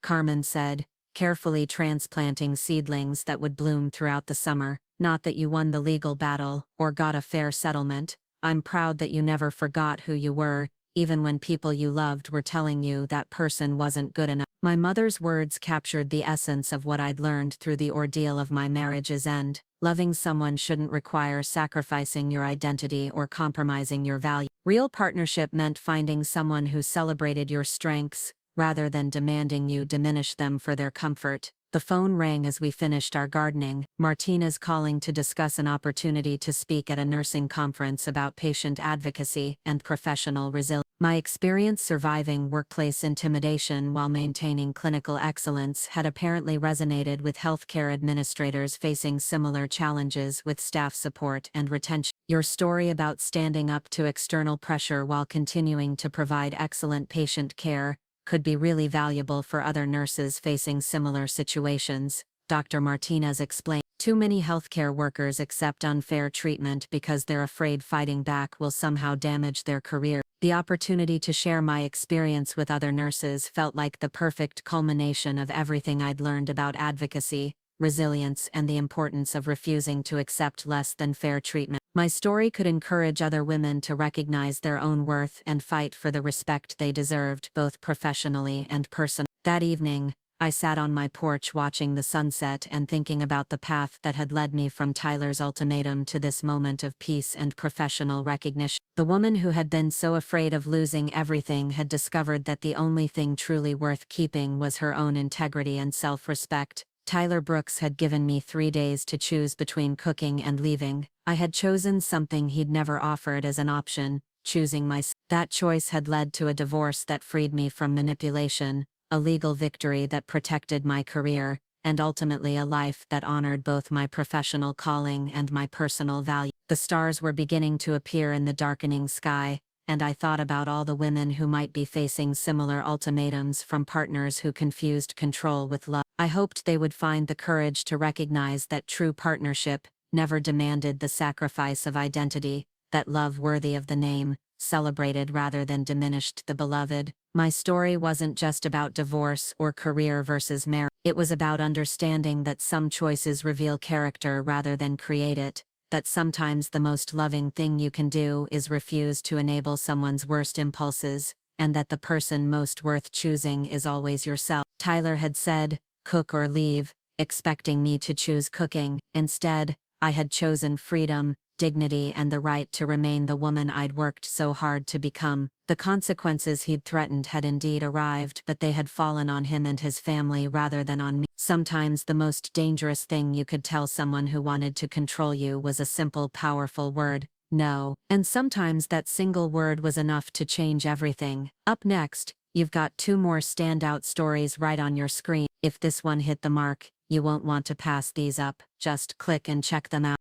Carmen said, carefully transplanting seedlings that would bloom throughout the summer. "Not that you won the legal battle or got a fair settlement. I'm proud that you never forgot who you were, even when people you loved were telling you that person wasn't good enough." My mother's words captured the essence of what I'd learned through the ordeal of my marriage's end. Loving someone shouldn't require sacrificing your identity or compromising your value. Real partnership meant finding someone who celebrated your strengths, rather than demanding you diminish them for their comfort. The phone rang as we finished our gardening. "Martina's calling to discuss an opportunity to speak at a nursing conference about patient advocacy and professional resilience." My experience surviving workplace intimidation while maintaining clinical excellence had apparently resonated with healthcare administrators facing similar challenges with staff support and retention. "Your story about standing up to external pressure while continuing to provide excellent patient care could be really valuable for other nurses facing similar situations," Dr. Martinez explained. "Too many healthcare workers accept unfair treatment because they're afraid fighting back will somehow damage their career. The opportunity to share my experience with other nurses felt like the perfect culmination of everything I'd learned about advocacy, resilience, and the importance of refusing to accept less than fair treatment. My story could encourage other women to recognize their own worth and fight for the respect they deserved, both professionally and personally." That evening, I sat on my porch watching the sunset and thinking about the path that had led me from Tyler's ultimatum to this moment of peace and professional recognition. The woman who had been so afraid of losing everything had discovered that the only thing truly worth keeping was her own integrity and self-respect. Tyler Brooks had given me 3 days to choose between cooking and leaving. I had chosen something he'd never offered as an option, choosing myself. That choice had led to a divorce that freed me from manipulation, a legal victory that protected my career, and ultimately a life that honored both my professional calling and my personal value. The stars were beginning to appear in the darkening sky, and I thought about all the women who might be facing similar ultimatums from partners who confused control with love. I hoped they would find the courage to recognize that true partnership never demanded the sacrifice of identity, that love worthy of the name celebrated rather than diminished the beloved. My story wasn't just about divorce or career versus marriage. It was about understanding that some choices reveal character rather than create it, that sometimes the most loving thing you can do is refuse to enable someone's worst impulses, and that the person most worth choosing is always yourself. Tyler had said, "Cook or leave," expecting me to choose cooking. Instead, I had chosen freedom, dignity, and the right to remain the woman I'd worked so hard to become. The consequences he'd threatened had indeed arrived, but they had fallen on him and his family rather than on me. Sometimes the most dangerous thing you could tell someone who wanted to control you was a simple, powerful word, no. And sometimes that single word was enough to change everything. Up next, you've got 2 more standout stories right on your screen. If this one hit the mark, you won't want to pass these up. Just click and check them out.